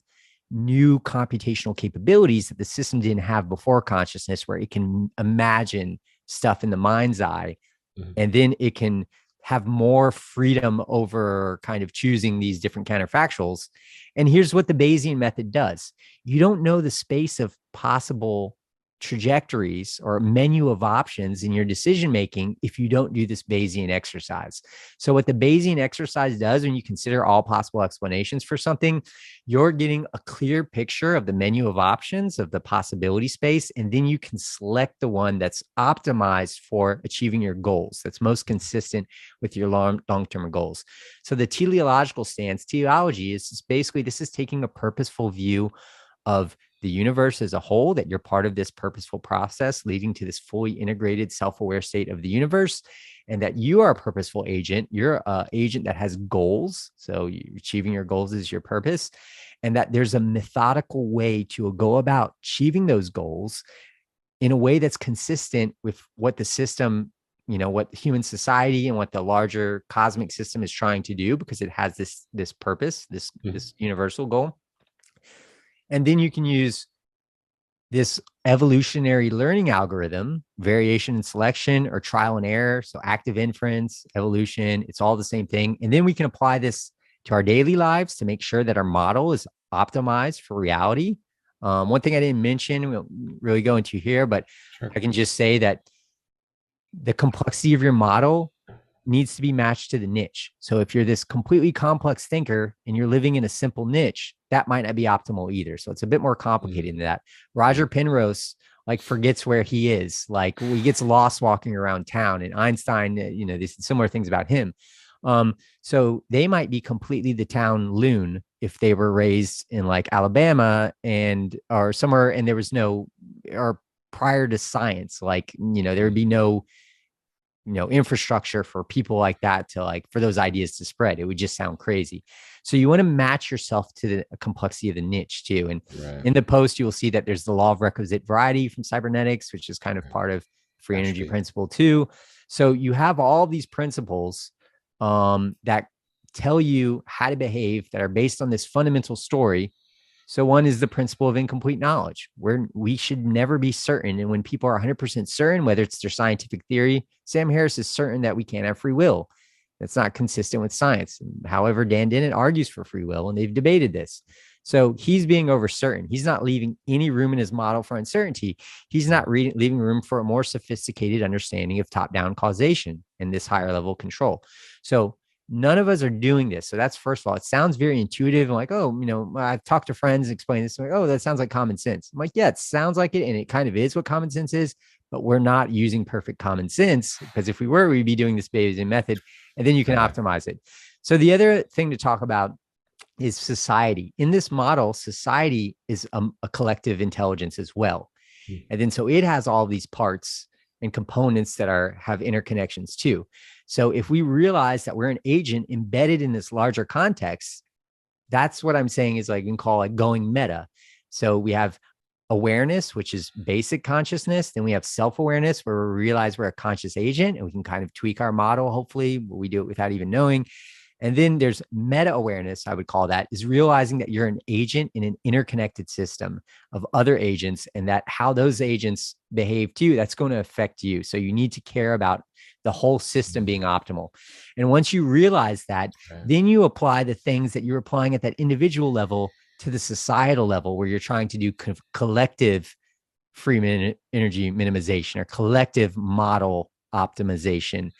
new computational capabilities that the system didn't have before consciousness, where it can imagine stuff in the mind's eye, and then it can have more freedom over kind of choosing these different counterfactuals. And here's what the Bayesian method does. You don't know the space of possible trajectories or menu of options in your decision making if you don't do this Bayesian exercise. So what the Bayesian exercise does, when you consider all possible explanations for something, you're getting a clear picture of the menu of options of the possibility space, and then you can select the one that's optimized for achieving your goals, that's most consistent with your long-term goals. So the teleological stance, teleology, is basically, this is taking a purposeful view of the universe as a whole, that you're part of this purposeful process leading to this fully integrated self-aware state of the universe, and that you are a purposeful agent. You're an agent that has goals. So achieving your goals is your purpose, and that there's a methodical way to go about achieving those goals in a way that's consistent with what the system, what human society and what the larger cosmic system is trying to do, because it has this purpose, this universal goal. And then you can use this evolutionary learning algorithm, variation and selection, or trial and error. So active inference, evolution, it's all the same thing. And then we can apply this to our daily lives to make sure that our model is optimized for reality. One thing I didn't mention, we'll really go into here, but I can just say that the complexity of your model needs to be matched to the niche. So if you're this completely complex thinker and you're living in a simple niche, that might not be optimal either. So it's a bit more complicated than that. Roger Penrose forgets where he is. He gets lost walking around town, and Einstein, these similar things about him. So they might be completely the town loon if they were raised in Alabama or somewhere, and there was or prior to science, there would be no infrastructure for people like that to for those ideas to spread. It would just sound crazy. So you want to match yourself to the complexity of the niche too. And in the post, you will see that there's the law of requisite variety from cybernetics, which is kind of part of free energy principle too. So you have all these principles that tell you how to behave, that are based on this fundamental story. So one is the principle of incomplete knowledge, where we should never be certain. And when people are 100% certain, whether it's their scientific theory, Sam Harris is certain that we can't have free will. That's not consistent with science. However, Dan Dennett argues for free will, and they've debated this. So he's being over certain. He's not leaving any room in his model for uncertainty. He's not leaving room for a more sophisticated understanding of top-down causation and this higher level control. So none of us are doing this. So that's, first of all, it sounds very intuitive. And I've talked to friends, explain this. Oh, that sounds like common sense. I'm like, yeah, it sounds like it. And it kind of is what common sense is, but we're not using perfect common sense, because if we were, we'd be doing this Bayesian method, and then you can optimize it. So the other thing to talk about is society. In this model, society is a collective intelligence as well. And then so it has all these parts and components that have interconnections too. So if we realize that we're an agent embedded in this larger context, that's what I'm saying is we can call going meta. So we have awareness, which is basic consciousness. Then we have self-awareness, where we realize we're a conscious agent, and we can kind of tweak our model. Hopefully we do it without even knowing. And then there's meta awareness, I would call that, is realizing that you're an agent in an interconnected system of other agents, and that how those agents behave to you, that's going to affect you. So you need to care about the whole system being optimal. And once you realize that, then you apply the things that you're applying at that individual level to the societal level, where you're trying to do collective free energy minimization or collective model optimization.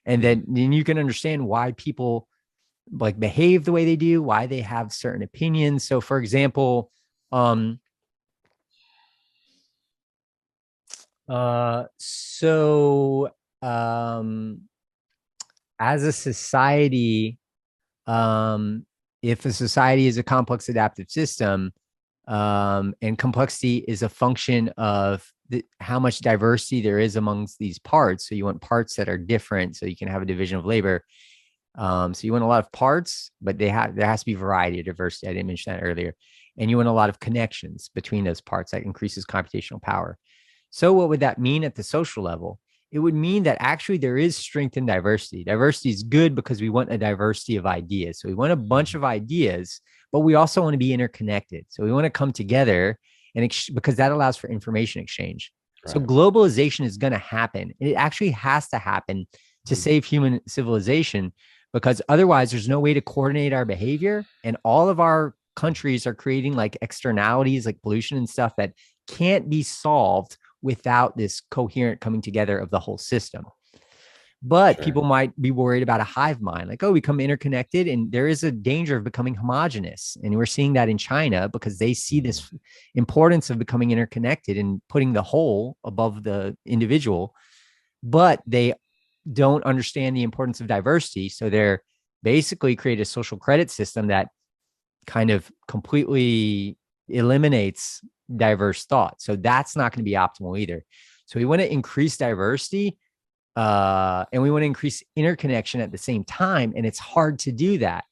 And then you can understand why people behave the way they do, why they have certain opinions. So for example, as a society, if a society is a complex adaptive system, and complexity is a function of how much diversity there is amongst these parts. So you want parts that are different, so you can have a division of labor. So you want a lot of parts, but there has to be variety or diversity. I didn't mention that earlier. And you want a lot of connections between those parts. That increases computational power. So what would that mean at the social level? It would mean that actually there is strength in diversity. Diversity is good because we want a diversity of ideas. So we want a bunch of ideas, but we also want to be interconnected. So we want to come together because that allows for information exchange. Right. So globalization is going to happen. It actually has to happen to save human civilization, because otherwise there's no way to coordinate our behavior. And all of our countries are creating externalities like pollution and stuff that can't be solved without this coherent coming together of the whole system. But people might be worried about a hive mind, we become interconnected, and there is a danger of becoming homogenous. And we're seeing that in China, because they see this importance of becoming interconnected and putting the whole above the individual, but they don't understand the importance of diversity. So they're basically create a social credit system that kind of completely eliminates diverse thought. So that's not going to be optimal either. So we want to increase diversity, and we want to increase interconnection at the same time. And it's hard to do that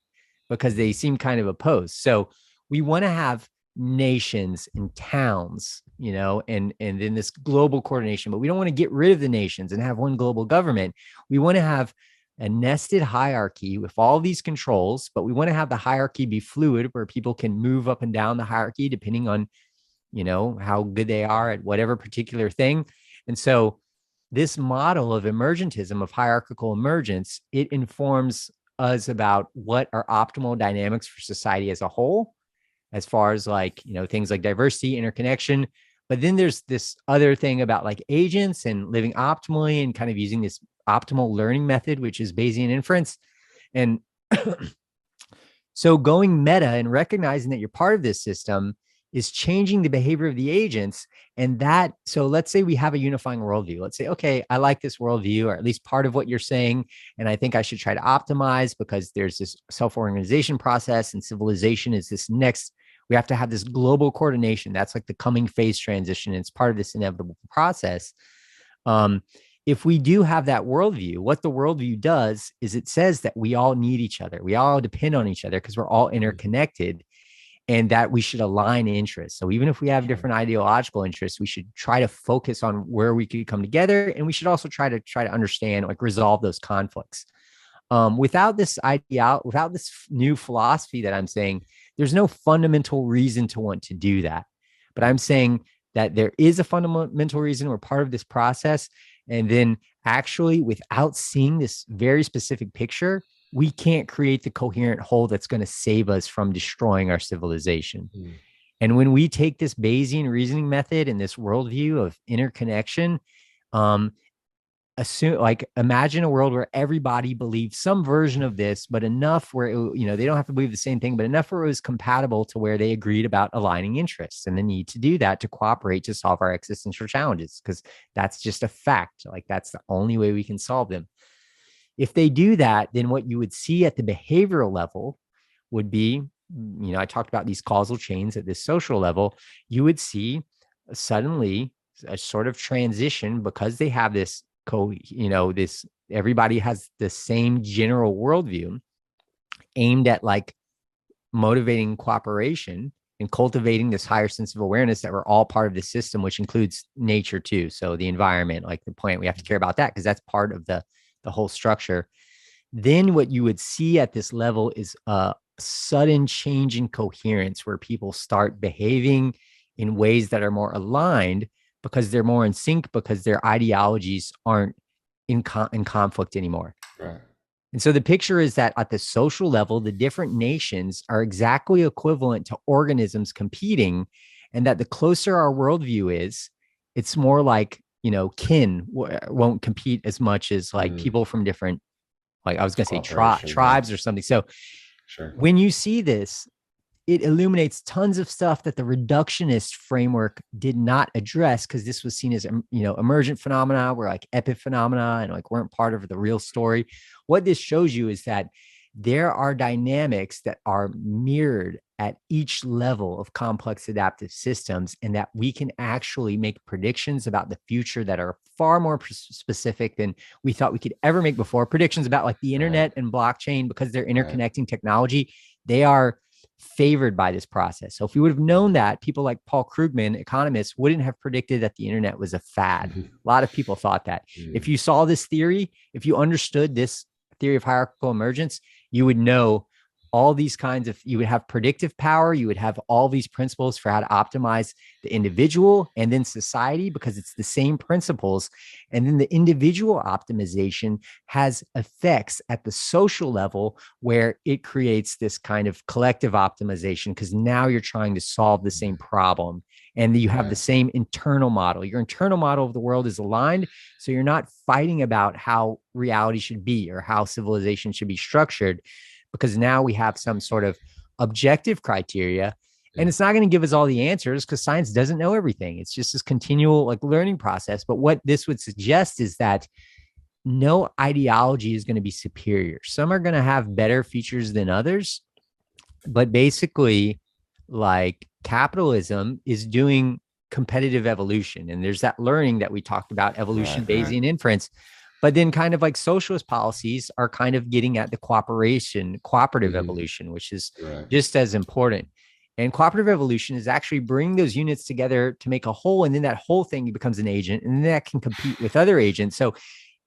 because they seem kind of opposed. So we want to have nations and towns, and then this global coordination, but we don't want to get rid of the nations and have one global government. We want to have a nested hierarchy with all these controls, but we want to have the hierarchy be fluid where people can move up and down the hierarchy depending on, how good they are at whatever particular thing. And so this model of emergentism, of hierarchical emergence, it informs us about what are optimal dynamics for society as a whole, as far as things like diversity, interconnection. But then there's this other thing about like agents and living optimally and kind of using this optimal learning method, which is Bayesian inference. And so going meta and recognizing that you're part of this system is changing the behavior of the agents. And so let's say we have a unifying worldview. Let's say, okay, I like this worldview, or at least part of what you're saying. And I think I should try to optimize because there's this self-organization process, and civilization is this next, we have to have this global coordination. That's like the coming phase transition. And it's part of this inevitable process. If we do have that worldview, what the worldview does is it says that we all need each other. We all depend on each other because we're all interconnected, and that we should align interests. So even if we have different ideological interests, we should try to focus on where we could come together. And we should also try to understand, resolve those conflicts. Without this idea, without this new philosophy that I'm saying, there's no fundamental reason to want to do that. But I'm saying that there is a fundamental reason. We're part of this process. And then actually, without seeing this very specific picture, we can't create the coherent whole that's going to save us from destroying our civilization. And when we take this Bayesian reasoning method and this worldview of interconnection, imagine a world where everybody believes some version of this, but enough where they don't have to believe the same thing, but enough where it was compatible to where they agreed about aligning interests and the need to do that to cooperate to solve our existential challenges, because that's just a fact. That's the only way we can solve them. If they do that, then what you would see at the behavioral level would be, I talked about these causal chains at this social level. You would see suddenly a sort of transition because they have this, everybody has the same general worldview aimed at motivating cooperation and cultivating this higher sense of awareness that we're all part of the system, which includes nature too. So the environment, the plant, we have to care about that because that's part of the whole structure. Then what you would see at this level is a sudden change in coherence where people start behaving in ways that are more aligned because they're more in sync, because their ideologies aren't in conflict anymore. Right. And so the picture is that at the social level, the different nations are exactly equivalent to organisms competing, and that the closer our worldview is, it's more like kin won't compete as much as people from different, I was going to say tribes or something. So when you see this, it illuminates tons of stuff that the reductionist framework did not address, because this was seen as, emergent phenomena were epiphenomena and weren't part of the real story. What this shows you is that there are dynamics that are mirrored at each level of complex adaptive systems, and that we can actually make predictions about the future that are far more specific than we thought we could ever make before. Predictions about the internet and blockchain, because they're interconnecting technology, they are favored by this process. So if we would have known that, people like Paul Krugman, economists, wouldn't have predicted that the internet was a fad. A lot of people thought that. If you saw this theory, if you understood this theory of hierarchical emergence, you would know all these kinds of, you would have predictive power, you would have all these principles for how to optimize the individual and then society, because it's the same principles. And then the individual optimization has effects at the social level where it creates this kind of collective optimization, because now you're trying to solve the same problem and you have the same internal model. Your internal model of the world is aligned. So you're not fighting about how reality should be or how civilization should be structured, because now we have some sort of objective criteria, and it's not going to give us all the answers because science doesn't know everything. It's just this continual learning process. But what this would suggest is that no ideology is going to be superior. Some are going to have better features than others, but basically like capitalism is doing competitive evolution. And there's that learning that we talked about, evolution, Right, right. Bayesian inference. But then kind of like socialist policies are kind of getting at the cooperative Hmm. evolution, which is Right. just as important. And cooperative evolution is actually bringing those units together to make a whole. And then that whole thing becomes an agent, and then that can compete with other agents. So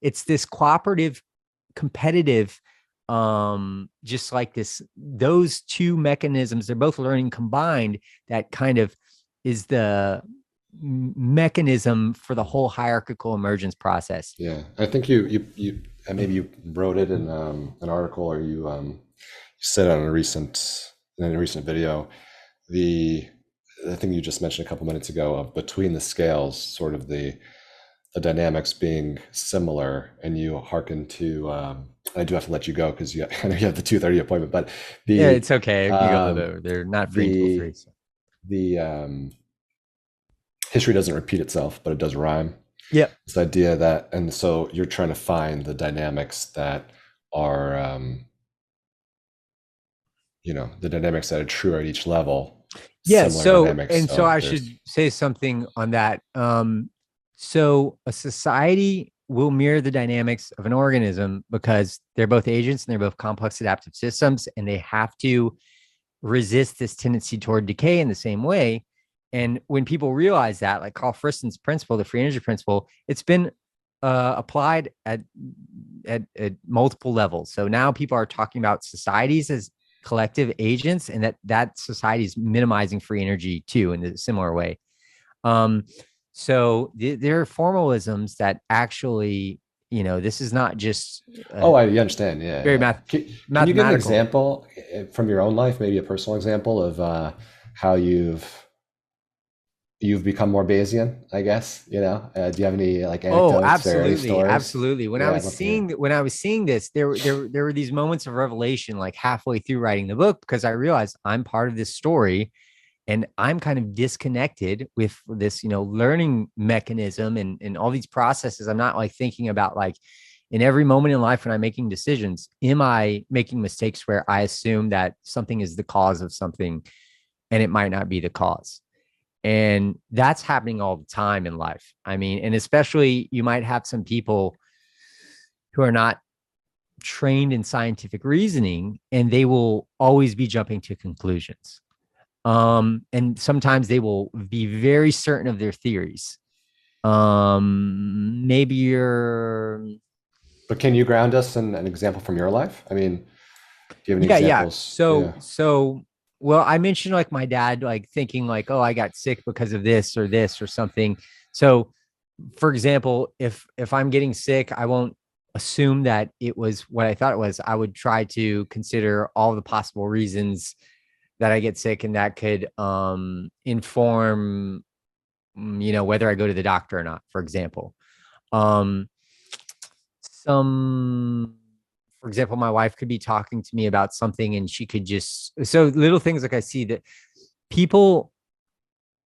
it's this cooperative, competitive, just like this, those two mechanisms, they're both learning combined, that kind of is the mechanism for the whole hierarchical emergence process. Yeah, I think you and maybe you wrote it in an article, or you said it on a recent video. The the thing you just mentioned a couple minutes ago of between the scales, sort of the dynamics being similar, and you hearken to. I do have to let you go because I know you have the 2:30 appointment, but Yeah, the it's okay. You go a little um, bit. They're not free until the 3. So. the history doesn't repeat itself, but it does rhyme. Yep. This idea that, and so you're trying to find the dynamics that are, the dynamics that are true at each level, Yeah. similar So, dynamics. and so So I there's, should say something on that. So a society will mirror the dynamics of an organism because they're both agents and they're both complex adaptive systems, and they have to resist this tendency toward decay in the same way. And when people realize that, like Carl Friston's principle, the free energy principle, it's been applied at multiple levels. So now people are talking about societies as collective agents, and that society is minimizing free energy too in a similar way. Um, so there are formalisms that actually, this is not just oh, I understand. Yeah, very yeah. Can you give an mathematical. example from your own life, maybe a personal example of how you've become more Bayesian, I guess, do you have any like Oh, anecdotes or any absolutely, stories? absolutely. Yeah, I'd love to hear. When I was seeing this, there were these moments of revelation, like halfway through writing the book, because I realized I'm part of this story, and I'm kind of disconnected with this, learning mechanism and all these processes. I'm not like thinking about like in every moment in life when I'm making decisions, am I making mistakes where I assume that something is the cause of something and it might not be the cause? And that's happening all the time in life. I mean, and especially you might have some people who are not trained in scientific reasoning, and they will always be jumping to conclusions. And sometimes they will be very certain of their theories. Maybe you're, But can you ground us in an example from your life? I mean, do you have any yeah. examples? So, Yeah. well, I mentioned like my dad, like thinking like, oh, I got sick because of this or something. So, for example, if I'm getting sick, I won't assume that it was what I thought it was. I would try to consider all the possible reasons that I get sick, and that could inform, whether I go to the doctor or not. For example, um, some, for example, my wife could be talking to me about something, and she could just, so little things like I see that people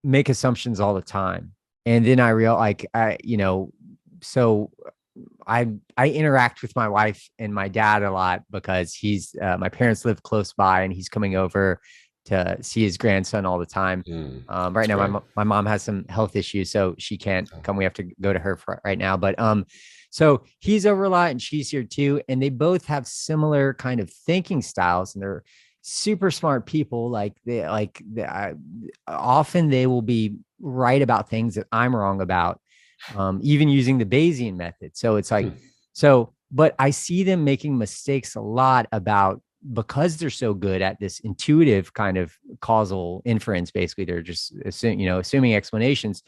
make assumptions all the time, and then I real like so I interact with my wife and my dad a lot because he's my parents live close by, and he's coming over to see his grandson all the time. Right That's now, great. my mom has some health issues, so she can't Oh, come. We have to go to her for right now. But so he's over a lot, and she's here too, and they both have similar kind of thinking styles, and they're super smart people. Often they will be right about things that I'm wrong about, even using the Bayesian method. So it's like, hmm. but I see them making mistakes a lot about, because they're so good at this intuitive kind of causal inference. Basically, they're just assuming explanations,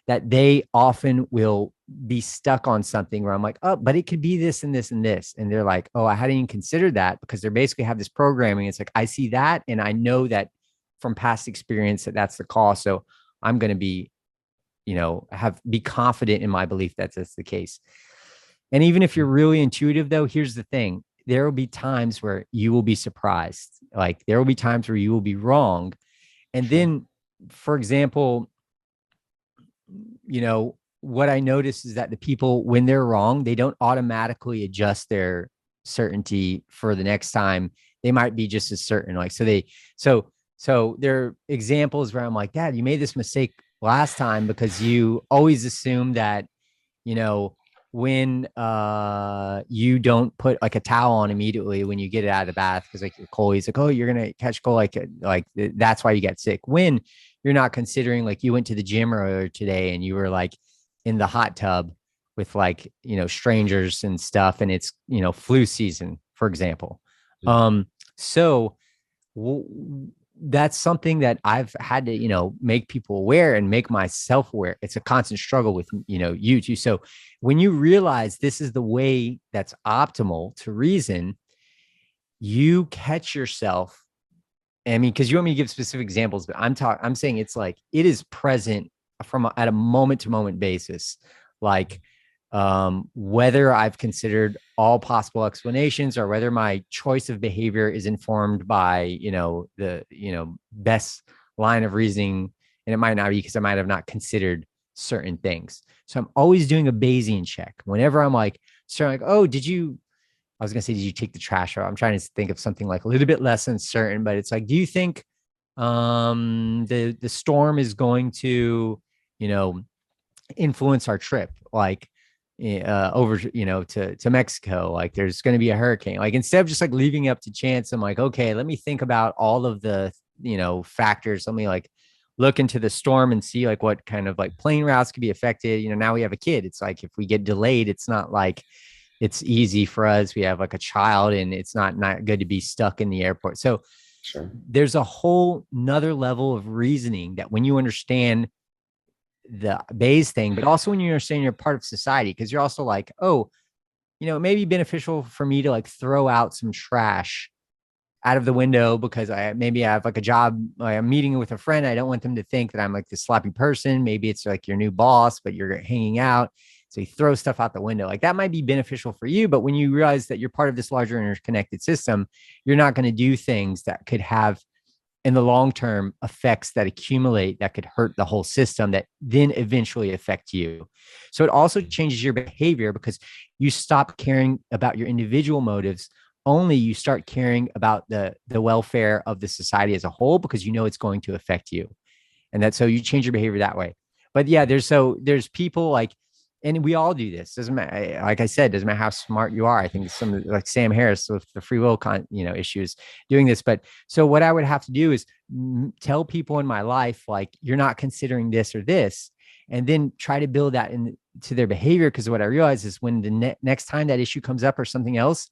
that they often will be stuck on something where I'm like, oh, but it could be this and this and this. And they're like, oh, I hadn't even considered that, because they basically have this programming. It's like, I see that, and I know that from past experience that that's the cause. So I'm going to be, be confident in my belief that that's the case. And even if you're really intuitive, though, here's the thing: there will be times where you will be surprised. Like there will be times where you will be wrong. And Sure. then, for example, what I notice is that the people, when they're wrong, they don't automatically adjust their certainty for the next time. They might be just as certain. So So there are examples where I'm like, Dad, you made this mistake last time because you always assume that, you know, when you don't put like a towel on immediately when you get it out of the bath because like you're cold, he's like, oh, you're gonna catch cold, like that's why you get sick. When you're not considering, like, you went to the gym earlier today and you were like in the hot tub with, like, strangers and stuff, and it's, flu season, for example. So that's something that I've had to, make people aware and make myself aware. It's a constant struggle with, you too. So when you realize this is the way that's optimal to reason, you catch yourself. I mean, because you want me to give specific examples, but I'm saying it's like it is present at a moment to moment basis. Like, whether I've considered all possible explanations or whether my choice of behavior is informed by, the, best line of reasoning. And it might not be because I might have not considered certain things. So I'm always doing a Bayesian check whenever I'm like, starting like, oh, I was going to say, did you take the trash out? I'm trying to think of something like a little bit less uncertain, but it's like, do you think the storm is going to, influence our trip? Like, over, to Mexico, like there's going to be a hurricane. Like, instead of just like leaving it up to chance, I'm like, okay, let me think about all of the, factors. Let me like look into the storm and see like what kind of like plane routes could be affected. Now we have a kid. It's like, if we get delayed, it's not like it's easy for us. We have like a child and it's not good to be stuck in the airport. So Sure. There's a whole nother level of reasoning that when you understand the Bayes thing, but also when you understand you're part of society, because you're also like, oh, it may be beneficial for me to like throw out some trash out of the window because maybe I have like a job, like I'm meeting with a friend. I don't want them to think that I'm like this sloppy person. Maybe it's like your new boss, but you're hanging out. So you throw stuff out the window. Like, that might be beneficial for you. But when you realize that you're part of this larger interconnected system, you're not going to do things that could have, in the long term, effects that accumulate that could hurt the whole system that then eventually affect you. So it also changes your behavior because you stop caring about your individual motives. Only you start caring about the welfare of the society as a whole, because it's going to affect you. And that's, so you change your behavior that way. But yeah, there's people like, and we all do this. Doesn't matter. Like I said, doesn't matter how smart you are. I think some like Sam Harris with the free will issues doing this. But so what I would have to do is tell people in my life, like, you're not considering this or this, and then try to build that into their behavior. Because what I realize is when the next time that issue comes up or something else,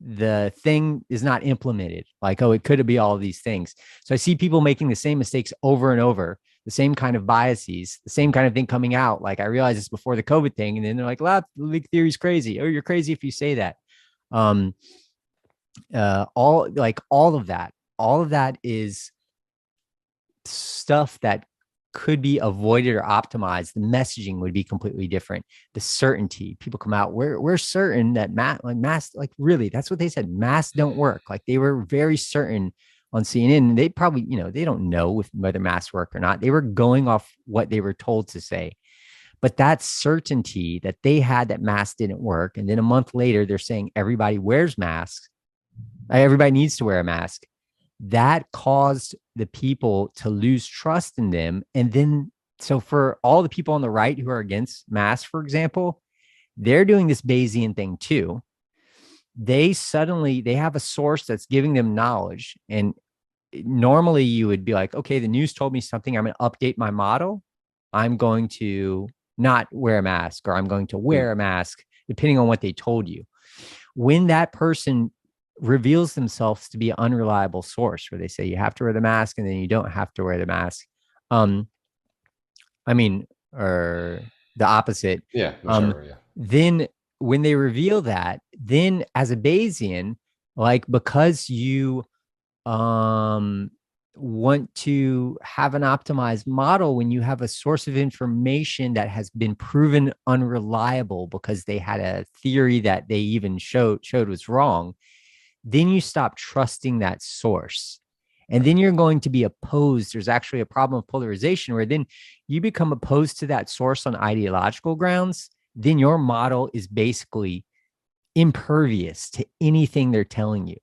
the thing is not implemented. Like, oh, it could be all of these things. So I see people making the same mistakes over and over, the same kind of biases, the same kind of thing coming out. Like, I realized this before the COVID thing. And then they're like, well, the theory is crazy. Oh, you're crazy if you say that. All of that is stuff that could be avoided or optimized. The messaging would be completely different. The certainty, people come out, we're certain that mass, like, really, that's what they said. Mass don't work. Like, they were very certain on CNN. They probably, they don't know whether mass work or not. They were going off what they were told to say. But that certainty that they had that mass didn't work. And then a month later, they're saying everybody wears masks. Everybody needs to wear a mask. That caused the people to lose trust in them. And then, so for all the people on the right who are against masks, for example, they're doing this Bayesian thing too. They have a source that's giving them knowledge. And normally you would be like, okay, the news told me something. I'm going to update my model. I'm going to not wear a mask, or I'm going to wear a mask, depending on what they told you. When that person reveals themselves to be an unreliable source, where they say you have to wear the mask and then you don't have to wear the mask. Or the opposite. Yeah. Sure, yeah. Then when they reveal that, then as a Bayesian, like, because you want to have an optimized model, when you have a source of information that has been proven unreliable because they had a theory that they even showed was wrong, then you stop trusting that source. And then you're going to be opposed. There's actually a problem of polarization where then you become opposed to that source on ideological grounds. Then your model is basically impervious to anything they're telling you.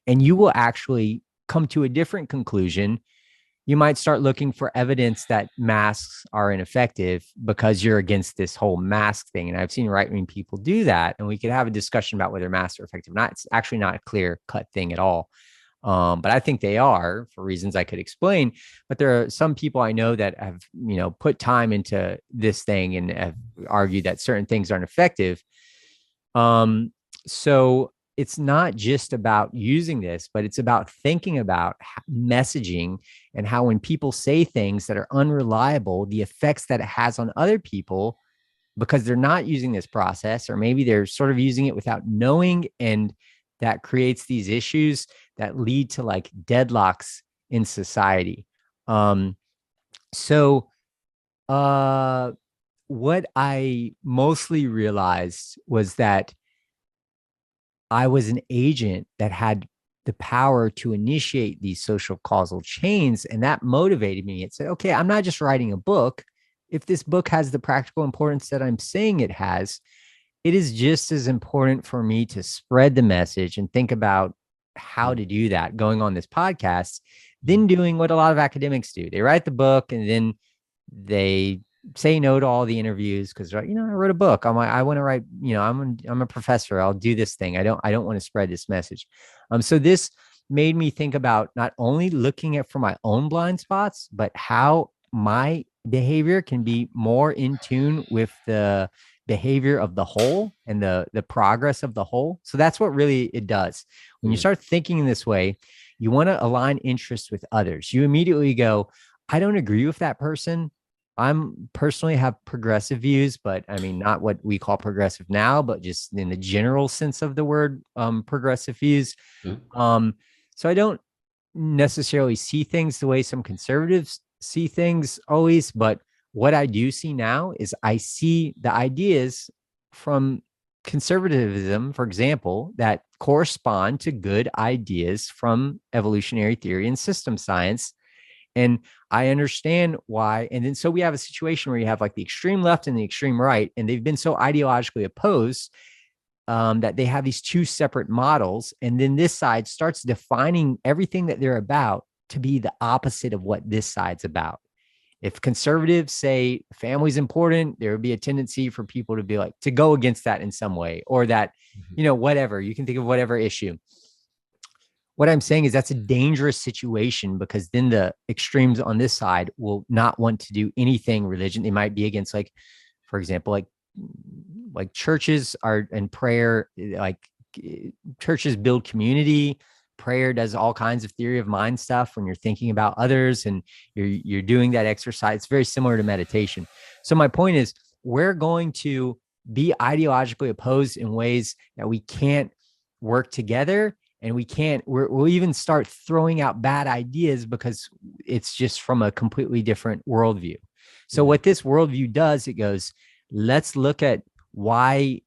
And you will actually come to a different conclusion, you might start looking for evidence that masks are ineffective because you're against this whole mask thing. And I've seen right-wing people do that. And we could have a discussion about whether masks are effective or not. It's actually not a clear-cut thing at all. But I think they are, for reasons I could explain. But there are some people I know that have, put time into this thing and have argued that certain things aren't effective. So it's not just about using this, but it's about thinking about messaging and how when people say things that are unreliable, the effects that it has on other people because they're not using this process, or maybe they're sort of using it without knowing. And that creates these issues that lead to like deadlocks in society. So what I mostly realized was that I was an agent that had the power to initiate these social causal chains. And that motivated me. It said, okay, I'm not just writing a book. If this book has the practical importance that I'm saying it has, it is just as important for me to spread the message and think about how to do that going on this podcast than doing what a lot of academics do. They write the book and then they say no to all the interviews because, I wrote a book. I want to write, I'm a professor. I'll do this thing. I don't want to spread this message. So this made me think about not only looking at for my own blind spots, but how my behavior can be more in tune with the behavior of the whole and the progress of the whole. So that's what really it does. When you start thinking in this way, you want to align interests with others. You immediately go, I don't agree with that person. I'm personally have progressive views, but I mean, not what we call progressive now, but just in the general sense of the word, progressive views. So I don't necessarily see things the way some conservatives see things always, but what I do see now is I see the ideas from conservatism, for example, that correspond to good ideas from evolutionary theory and system science. And I understand why. And then so we have a situation where you have like the extreme left and the extreme right, and they've been so ideologically opposed that they have these two separate models. And then this side starts defining everything that they're about to be the opposite of what this side's about. If conservatives say family's important, there would be a tendency for people to be like, to go against that in some way, or that, whatever, you can think of whatever issue. What I'm saying is that's a dangerous situation because then the extremes on this side will not want to do anything religion. They might be against, like, for example, like churches are and prayer, like churches build community. Prayer does all kinds of theory of mind stuff when you're thinking about others and you're doing that exercise. It's very similar to meditation. So my point is, we're going to be ideologically opposed in ways that we can't work together. And we'll even start throwing out bad ideas because it's just from a completely different worldview. So what this worldview does, it goes, let's look at why,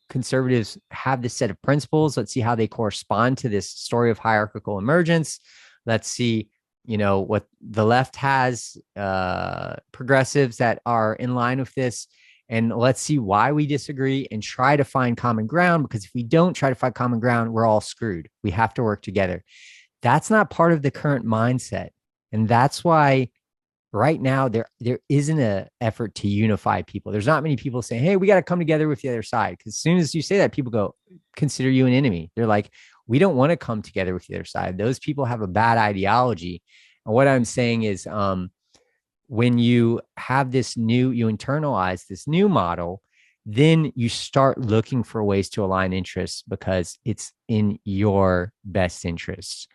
conservatives have this set of principles. Let's see how they correspond to this story of hierarchical emergence. Let's see, what the left has, progressives that are in line with this. And let's see why we disagree and try to find common ground, because if we don't try to find common ground, we're all screwed. We have to work together. That's not part of the current mindset. And that's why right now there isn't an effort to unify people. There's not many people saying, hey, we got to come together with the other side. Because as soon as you say that, people go, consider you an enemy. They're like, we don't want to come together with the other side. Those people have a bad ideology. And what I'm saying is, when you have you internalize this new model, then you start looking for ways to align interests because it's in your best interests.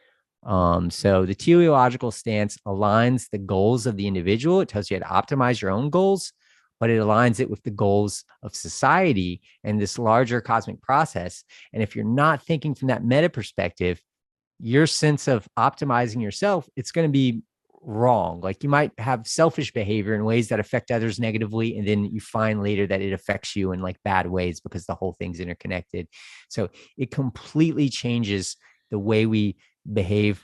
So the teleological stance aligns the goals of the individual. It tells you how to optimize your own goals, but it aligns it with the goals of society and this larger cosmic process. And if you're not thinking from that meta perspective, your sense of optimizing yourself, it's going to be wrong. Like you might have selfish behavior in ways that affect others negatively, and then you find later that it affects you in like bad ways because the whole thing's interconnected. So it completely changes the way we behave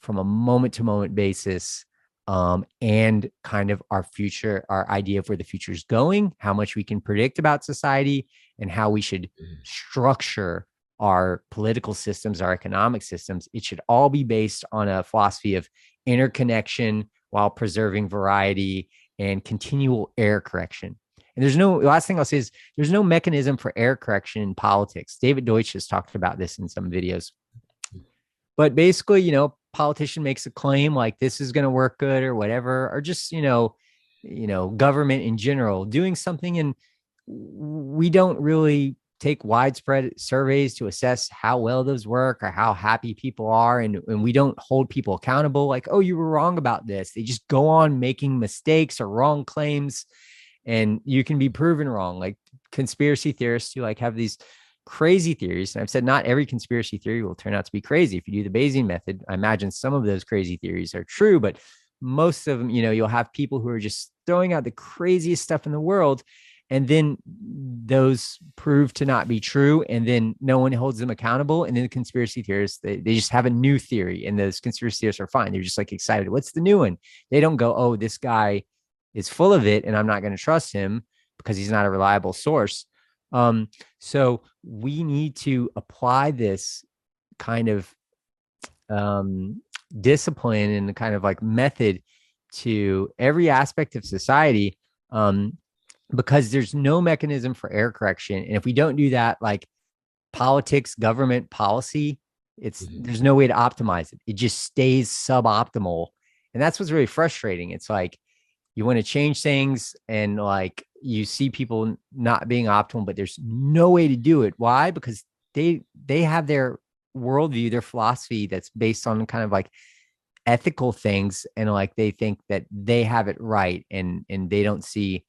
from a moment to moment basis, and kind of our future, our idea of where the future is going, how much we can predict about society, and how we should structure our political systems, our economic systems. It should all be based on a philosophy of interconnection while preserving variety and continual error correction. And there's no, last thing I'll say is there's no mechanism for error correction in politics. David Deutsch has talked about this in some videos. But basically, politician makes a claim like this is going to work good or whatever, or just, government in general doing something. And we don't really take widespread surveys to assess how well those work or how happy people are. And we don't hold people accountable like, oh, you were wrong about this. They just go on making mistakes or wrong claims, and you can be proven wrong. Like conspiracy theorists who like have these crazy theories. And I've said not every conspiracy theory will turn out to be crazy. If you do the Bayesian method, I imagine some of those crazy theories are true, but most of them, you'll have people who are just throwing out the craziest stuff in the world. And then those prove to not be true. And then no one holds them accountable. And then the conspiracy theorists, they just have a new theory, and those conspiracy theorists are fine. They're just like excited. What's the new one? They don't go, oh, this guy is full of it and I'm not going to trust him because he's not a reliable source. So we need to apply this kind of discipline and the kind of like method to every aspect of society, because there's no mechanism for error correction. And if we don't do that, like politics, government, policy, there's no way to optimize it. It just stays suboptimal. And that's what's really frustrating. It's like you want to change things and like you see people not being optimal, but there's no way to do it. Why? Because they have their worldview, their philosophy that's based on kind of like ethical things, and like they think that they have it right, and they don't see,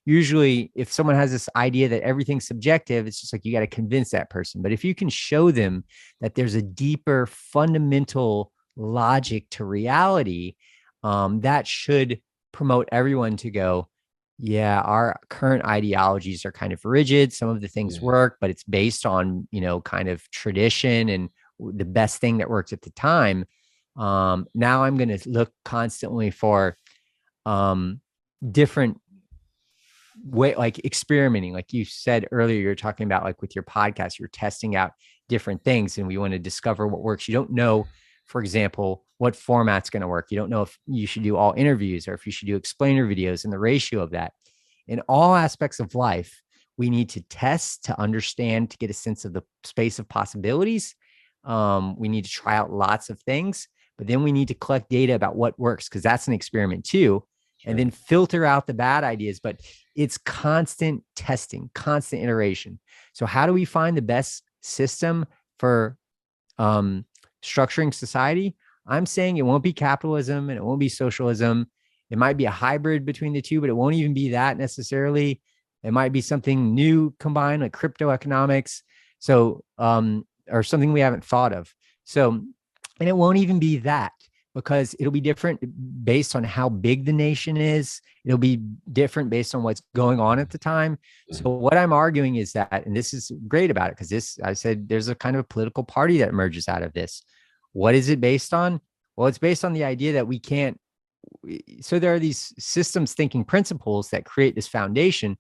usually if someone has this idea that everything's subjective, it's just like you got to convince that person. But if you can show them that there's a deeper fundamental logic to reality, that should promote everyone to go, yeah, our current ideologies are kind of rigid. Some of the things work, but it's based on, kind of tradition and the best thing that works at the time. Now I'm going to look constantly for different way, like experimenting. Like you said earlier, you're talking about like with your podcast, you're testing out different things and we want to discover what works. You don't know, for example, what format's going to work. You don't know if you should do all interviews or if you should do explainer videos and the ratio of that. In all aspects of life, we need to test to understand, to get a sense of the space of possibilities. We need to try out lots of things, but then we need to collect data about what works, because that's an experiment too. Sure. And then filter out the bad ideas. But it's constant testing, constant iteration. So how do we find the best system for structuring society? I'm saying it won't be capitalism and it won't be socialism. It might be a hybrid between the two, but it won't even be that necessarily. It might be something new combined, like crypto economics. So, or something we haven't thought of. So, and it won't even be that, because it'll be different based on how big the nation is. It'll be different based on what's going on at the time. So what I'm arguing is that, and this is great about it, because this, I said, there's a kind of political party that emerges out of this. What is it based on? Well, it's based on the idea that we can't. So there are these systems thinking principles that create this foundation,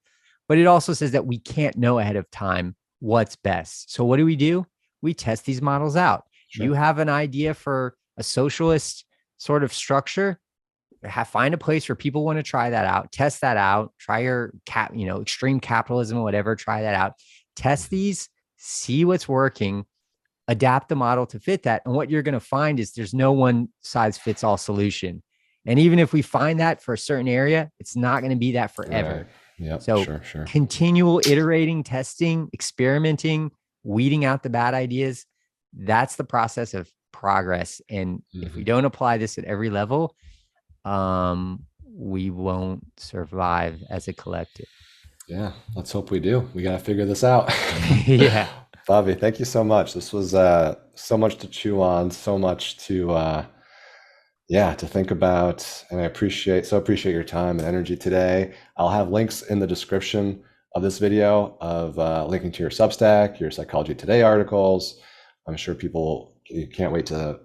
but it also says that we can't know ahead of time what's best. So what do? We test these models out. Sure. You have an idea for a socialist sort of structure, find a place where people want to try that out, test that out, try your extreme capitalism or whatever, try that out, test these, see what's working, adapt the model to fit that. And what you're going to find is there's no one size fits all solution. And even if we find that for a certain area, it's not going to be that forever. Right. Yep, so sure. Continual iterating, testing, experimenting, weeding out the bad ideas. That's the process of progress. And if we don't apply this at every level, we won't survive as a collective. Yeah, let's hope we do. We got to figure this out. Yeah. Bobby, thank you so much. This was so much to chew on, so much to think about. And I appreciate your time and energy today. I'll have links in the description of this video of linking to your Substack, your Psychology Today articles. I'm sure people can't wait to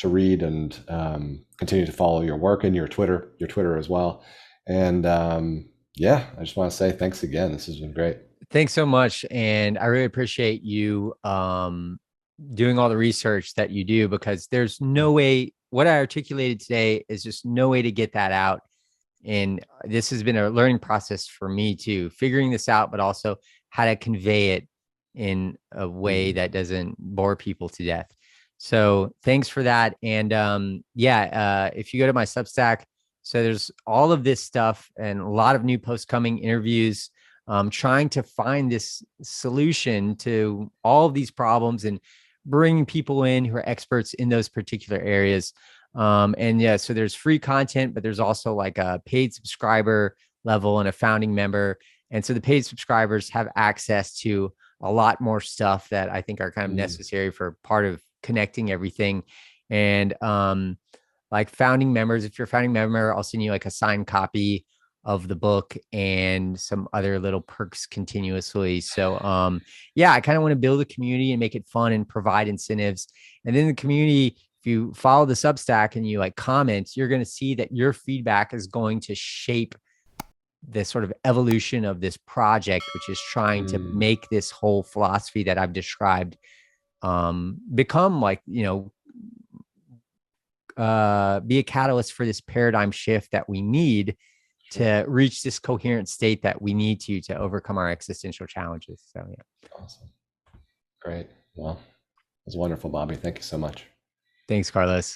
read and continue to follow your work and your Twitter as well. And Yeah, I just want to say thanks again. This has been great. Thanks so much. And I really appreciate you doing all the research that you do, because there's no way, what I articulated today is just no way to get that out. And this has been a learning process for me too, figuring this out, but also how to convey it in a way that doesn't bore people to death. So thanks for that. And if you go to my Substack, so there's all of this stuff and a lot of new posts coming, interviews, trying to find this solution to all of these problems and bringing people in who are experts in those particular areas. So there's free content, but there's also like a paid subscriber level and a founding member. And so the paid subscribers have access to a lot more stuff that I think are kind of necessary for part of connecting everything. And like founding members, if you're a founding member, I'll send you like a signed copy of the book and some other little perks continuously. So I kind of want to build a community and make it fun and provide incentives. And then the community, if you follow the Substack and you like comment, you're going to see that your feedback is going to shape the sort of evolution of this project, which is trying to make this whole philosophy that I've described become like, be a catalyst for this paradigm shift that we need to reach this coherent state that we need to overcome our existential challenges. So, yeah. Awesome. Great. Well, it was wonderful, Bobby. Thank you so much. Thanks, Carlos.